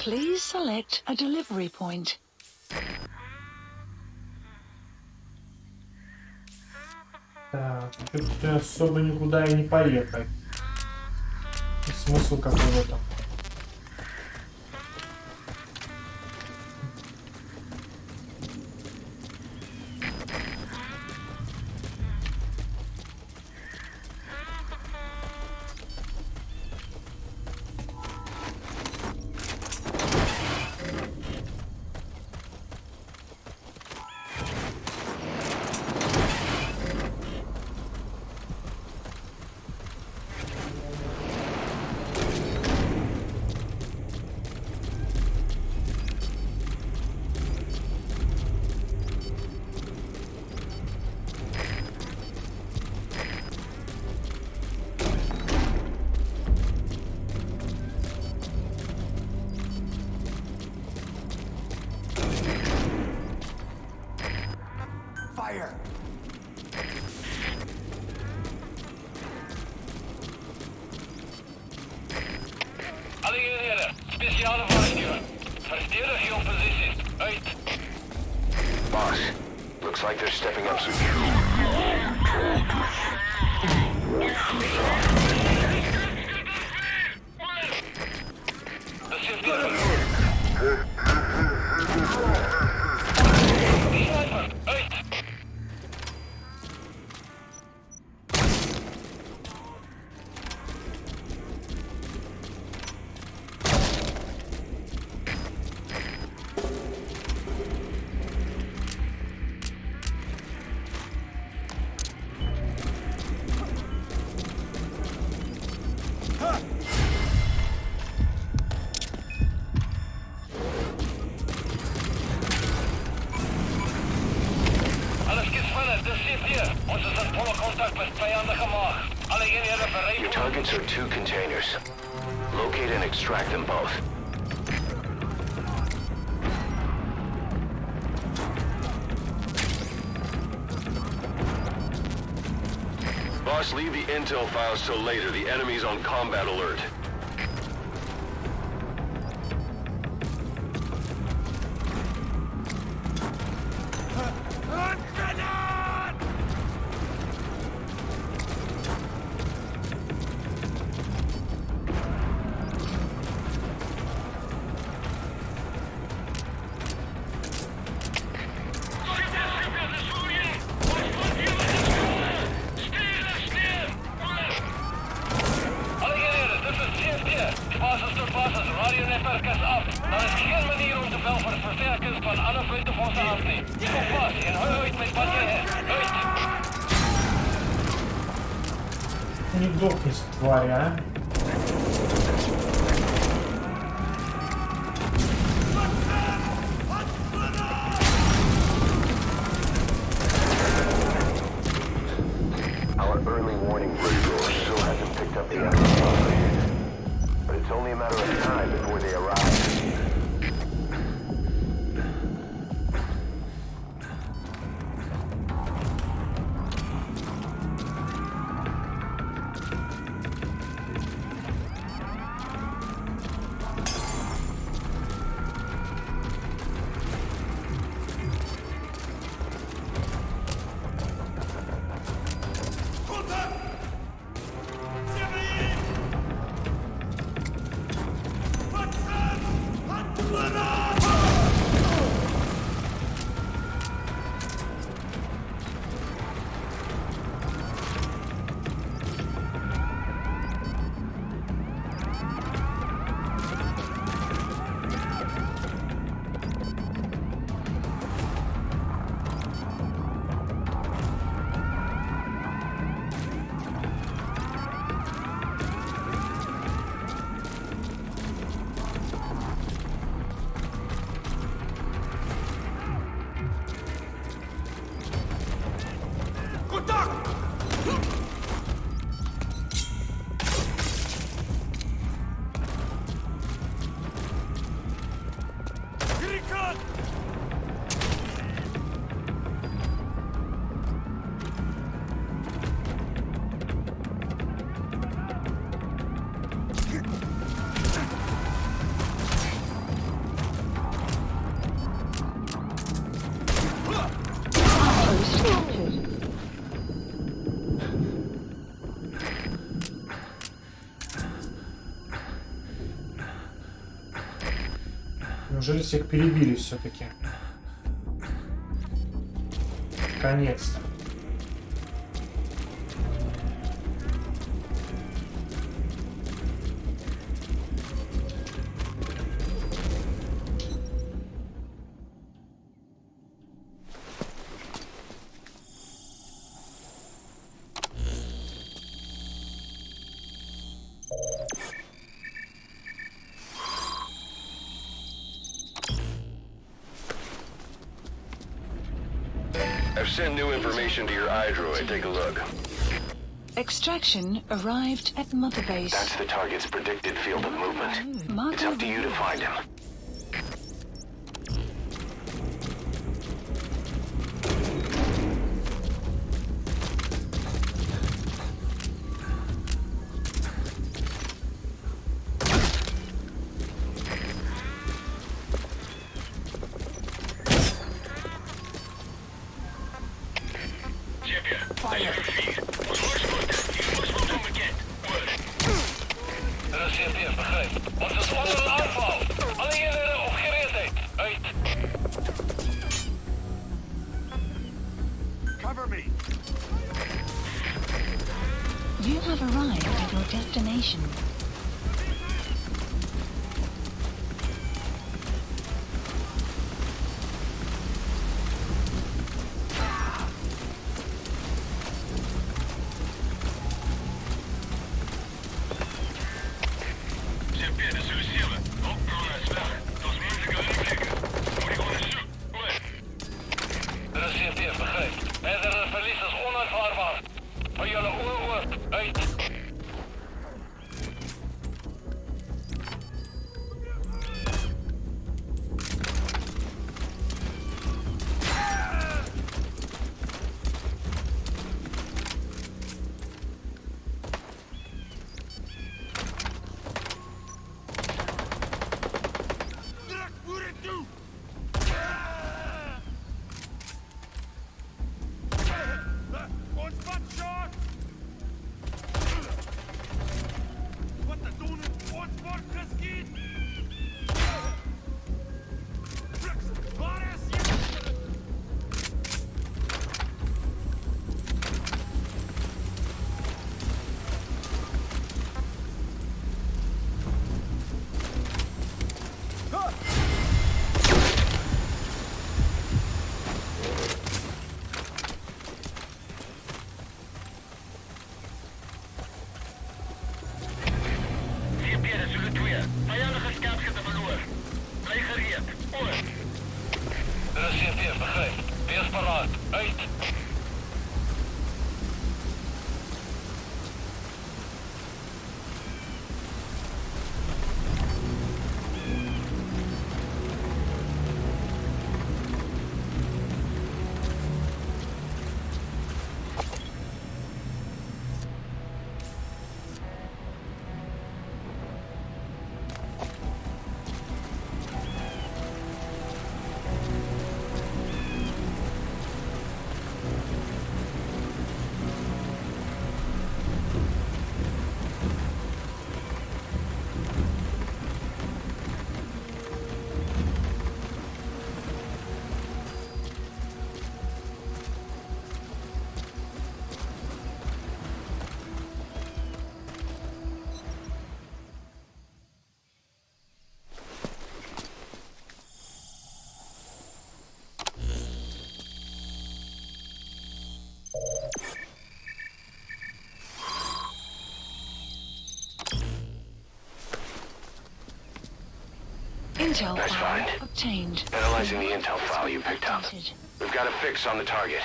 Please select a delivery point. Так, что-то особо никуда и не поехать. И смысл какой в этом? Boss, looks like they're stepping up some. Your targets are 2 containers. Locate and extract them both. Boss, leave the intel files till later. The enemy's on combat alert. Не дохни, тварь, а? Our early warning radar still hasn't picked up the enemy, but it's only a matter of time before they arrive. Неужели всех перебили все-таки? Наконец-то. I've sent new information to your iDroid. Take a look. Extraction arrived at Mother Base. That's the target's predicted field of movement. It's up to you to find him. You have arrived at your destination. Intel Nice file find. obtained. Analyzing the intel file you picked up. We've got a fix on the target.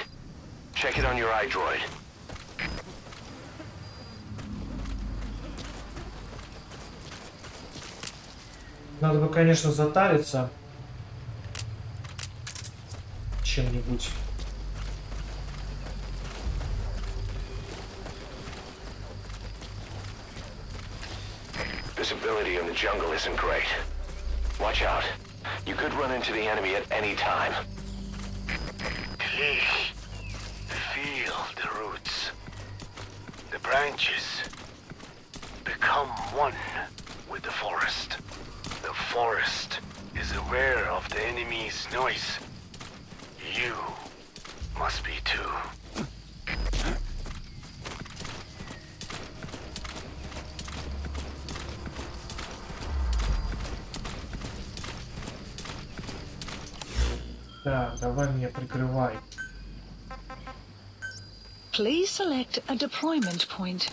Check it on your iDroid. Надо бы, конечно, затариться чем-нибудь. Visibility in the jungle isn't great. Watch out. You could run into the enemy at any time. Please, feel the roots, the branches. Become one with the forest. The forest is aware of the enemy's noise. You must be too. Да, давай меня прикрывай. Please select a deployment point.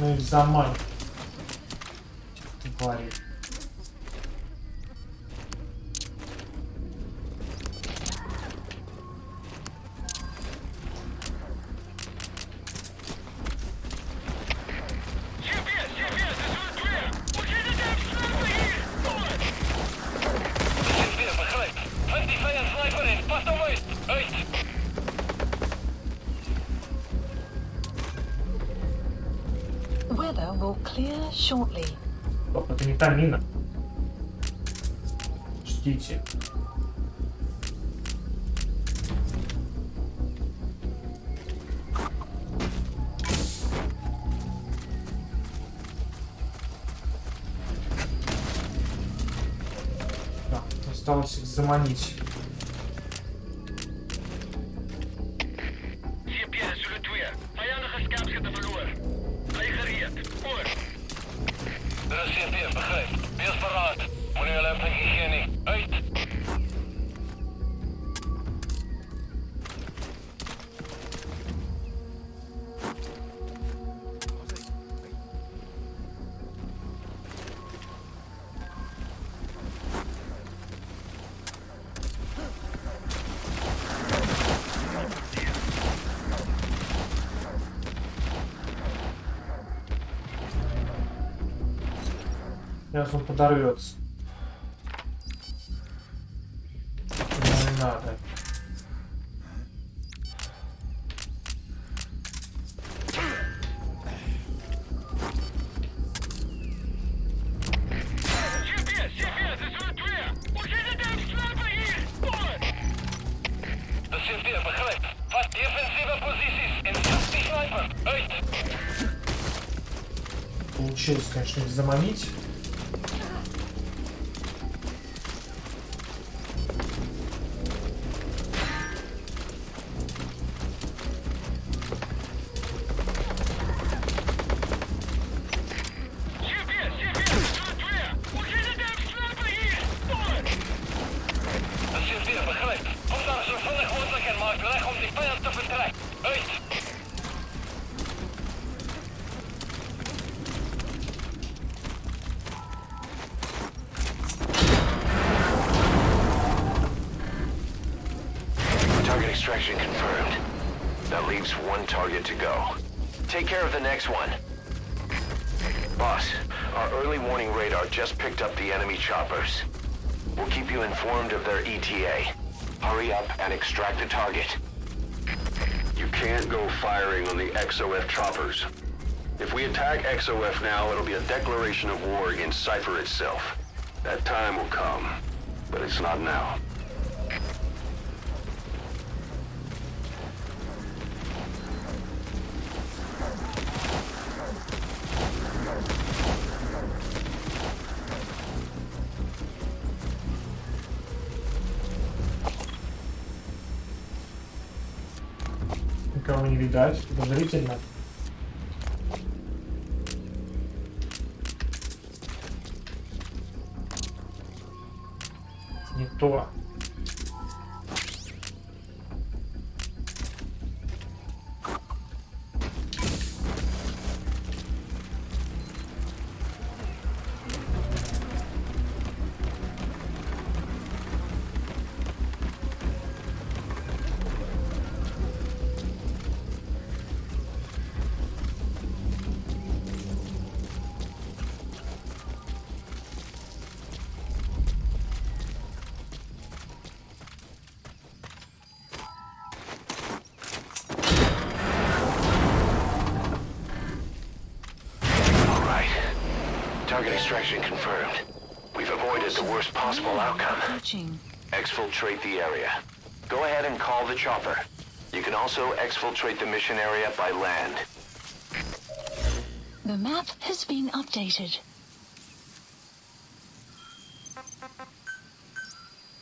Ну их замань. Твари. Weather will clear shortly. Стоп, это не та мина. Ждите. Так, осталось их заманить. Сейчас он подорвется. Не надо. Получилось, конечно, их заманить. Extraction confirmed. That leaves one target to go. Take care of the next one. Boss, our early warning radar just picked up the enemy choppers. We'll keep you informed of their ETA. Hurry up and extract the target. You can't go firing on the XOF choppers. If we attack XOF now, it'll be a declaration of war against Cypher itself. That time will come, but it's not now. Никого не видать, подозрительно. Не то. Target extraction confirmed. We've avoided the worst possible outcome. Exfiltrate the area. Go ahead and call the chopper. You can also exfiltrate the mission area by land. The map has been updated.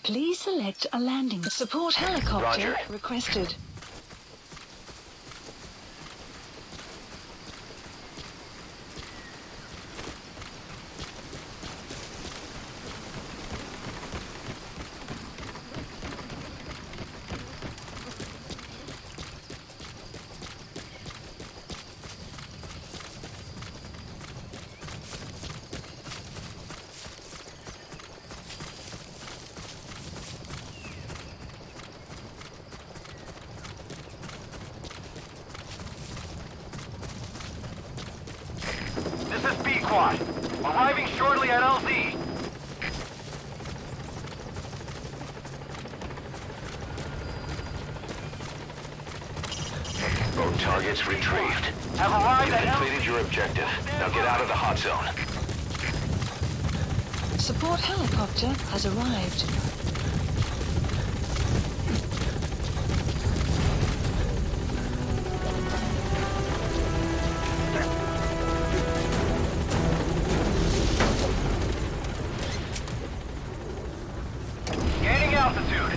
Please select a landing. Support helicopter Roger. requested. This is B-Quad. Arriving shortly at LZ. Both targets retrieved. Have arrived You've at completed your objective. Now get out of the hot zone. Support helicopter has arrived. Gaining altitude.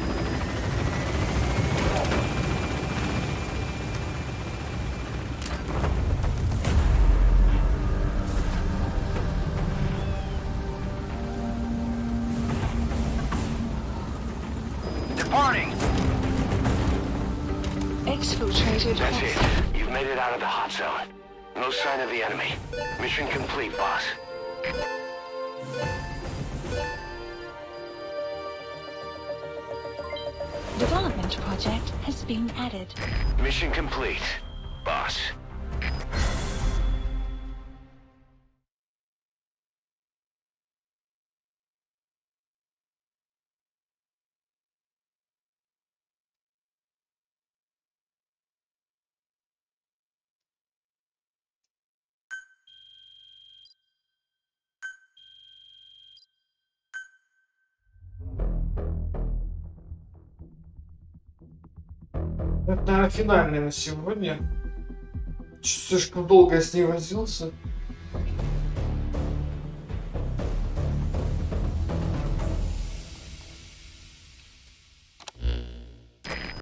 Departing. Exfiltrated. That's it. You've made it out of the hot zone. No sign of the enemy. Mission complete, boss. Development project has been added. Mission complete, boss. Это, наверное, финальный на сегодня. Слишком долго я с ней возился.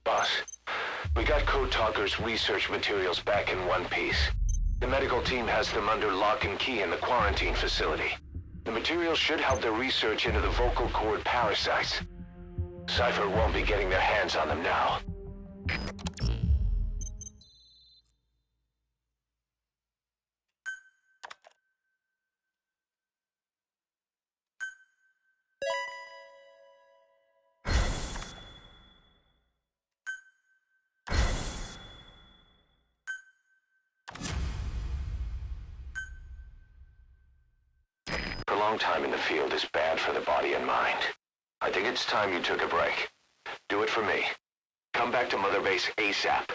Boss, we got Code Talker's research materials back in one piece. The medical team has them under lock and key in the quarantine facility. The materials should help their research into the vocal cord parasites. Cypher won't be getting their hands on them now. Prolonged time in the field is bad for the body and mind. I think it's time you took a break. Do it for me. Come back to Mother Base ASAP.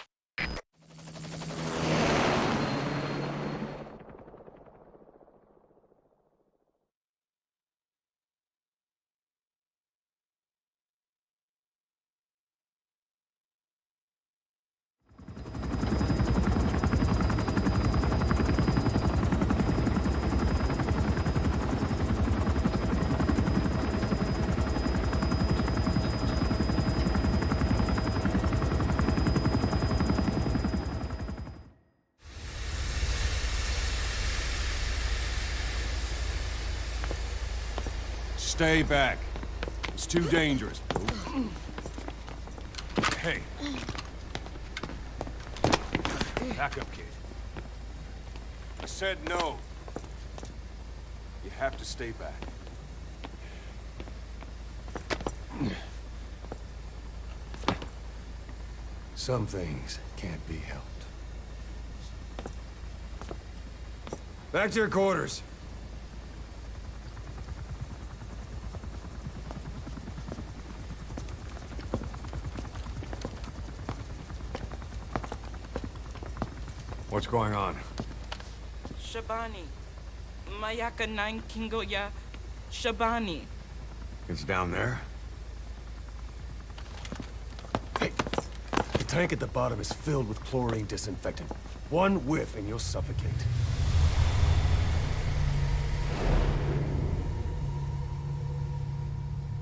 Stay back. It's too dangerous. Hey. Back up, kid. I said no. You have to stay back. Some things can't be helped. Back to your quarters. What's going on? Shabani, Mayaka 9 Kingoya Shabani. It's down there? Hey! The tank at the bottom is filled with chlorine disinfectant. One whiff and you'll suffocate.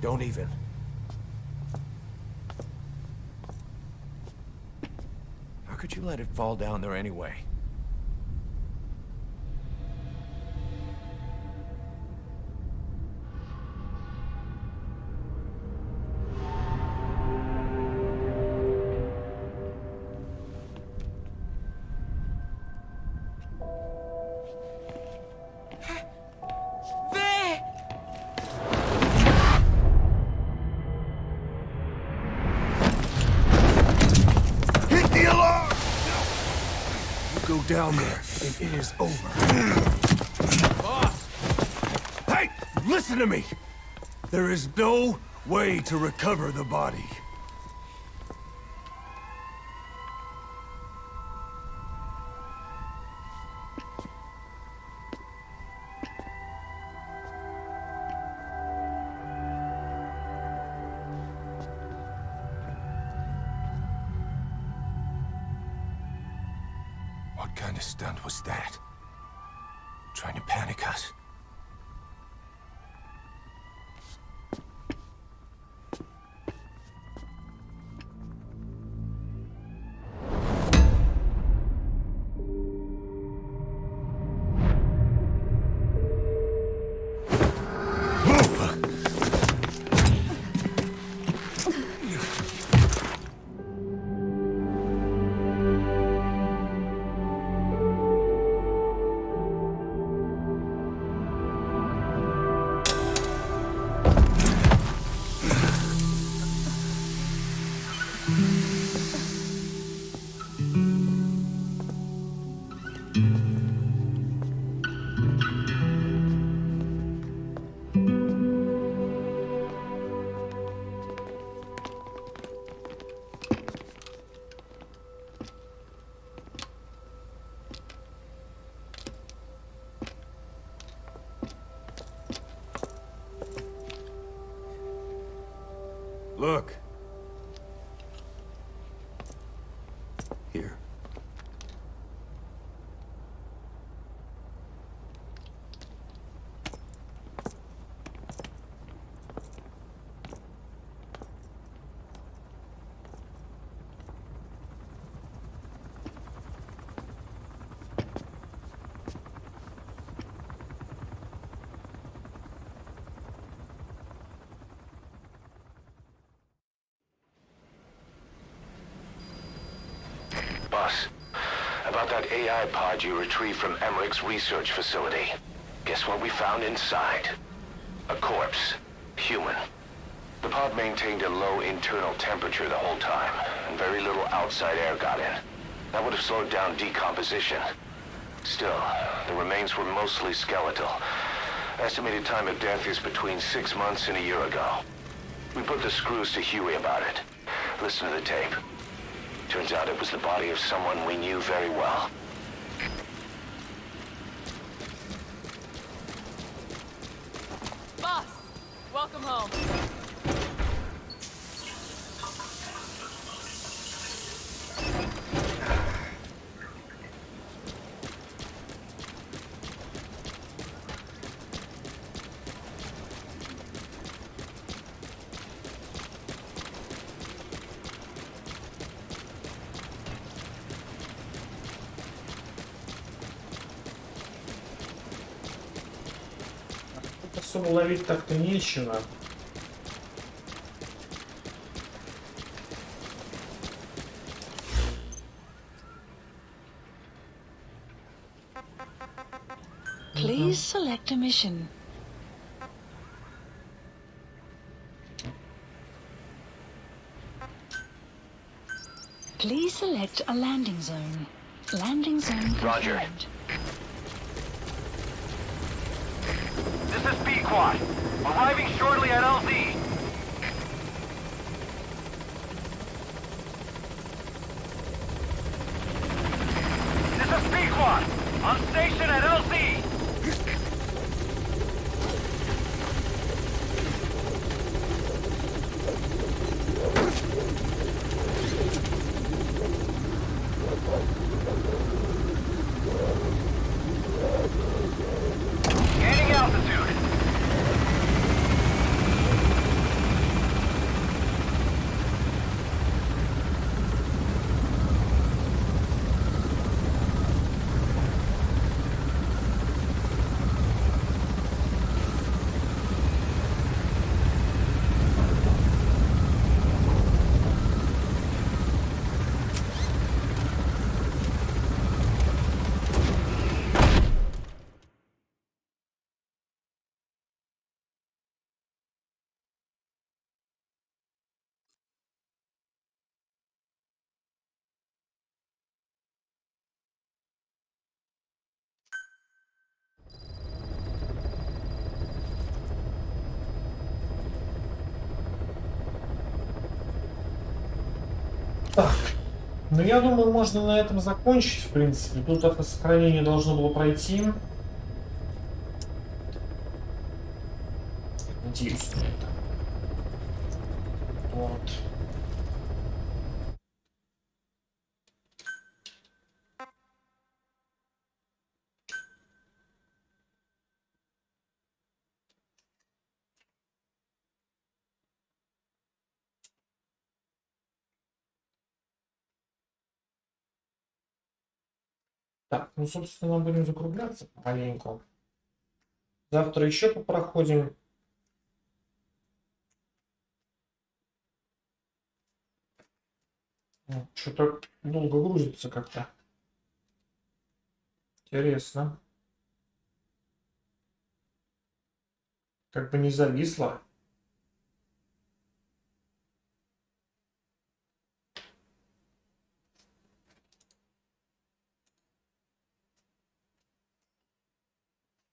Don't even. How could you let it fall down there anyway? Down there, and it is over. Boss! Hey! Listen to me! There is no way to recover the body. What kind of stunt was that? Trying to panic us? Look. Here. Boss, about that AI pod you retrieved from Emmerich's research facility. Guess what we found inside? A corpse. Human. The pod maintained a low internal temperature the whole time, and very little outside air got in. That would have slowed down decomposition. Still, the remains were mostly skeletal. Estimated time of death is between 6 months and a year ago. We put the screws to Huey about it. Listen to the tape. Turns out it was the body of someone we knew very well. Boss, welcome home. Особо ловить так-то нечего. Please select a mission. Please select a landing zone. Landing zone Roger. confirmed. This is B-Quad. Arriving shortly at LZ. This is B-Quad. On station at LZ. Так, ну я думаю, можно на этом закончить, в принципе. Тут это сохранение должно было пройти. Надеюсь на это. Вот. Так, ну, собственно, будем закругляться помаленьку. Завтра еще попроходим. Что-то долго грузится как-то. Интересно. Как бы не зависло.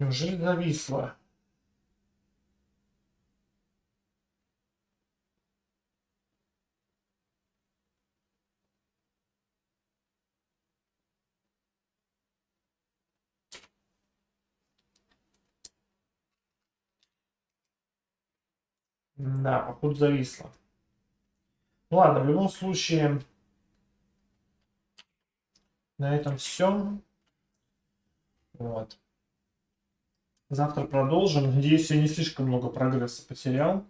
Неужели зависло? Да, походу зависло. Ну ладно, в любом случае, на этом все. Вот. Завтра продолжим. Надеюсь, я не слишком много прогресса потерял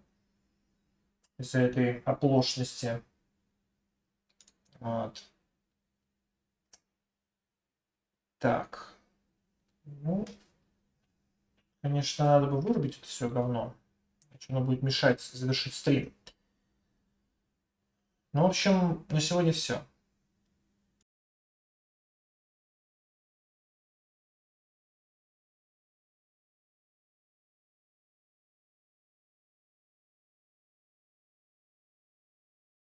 из-за этой оплошности. Вот. Так. Ну, конечно, надо бы вырубить это все говно. Иначе оно будет мешать завершить стрим. Ну, в общем, на сегодня все.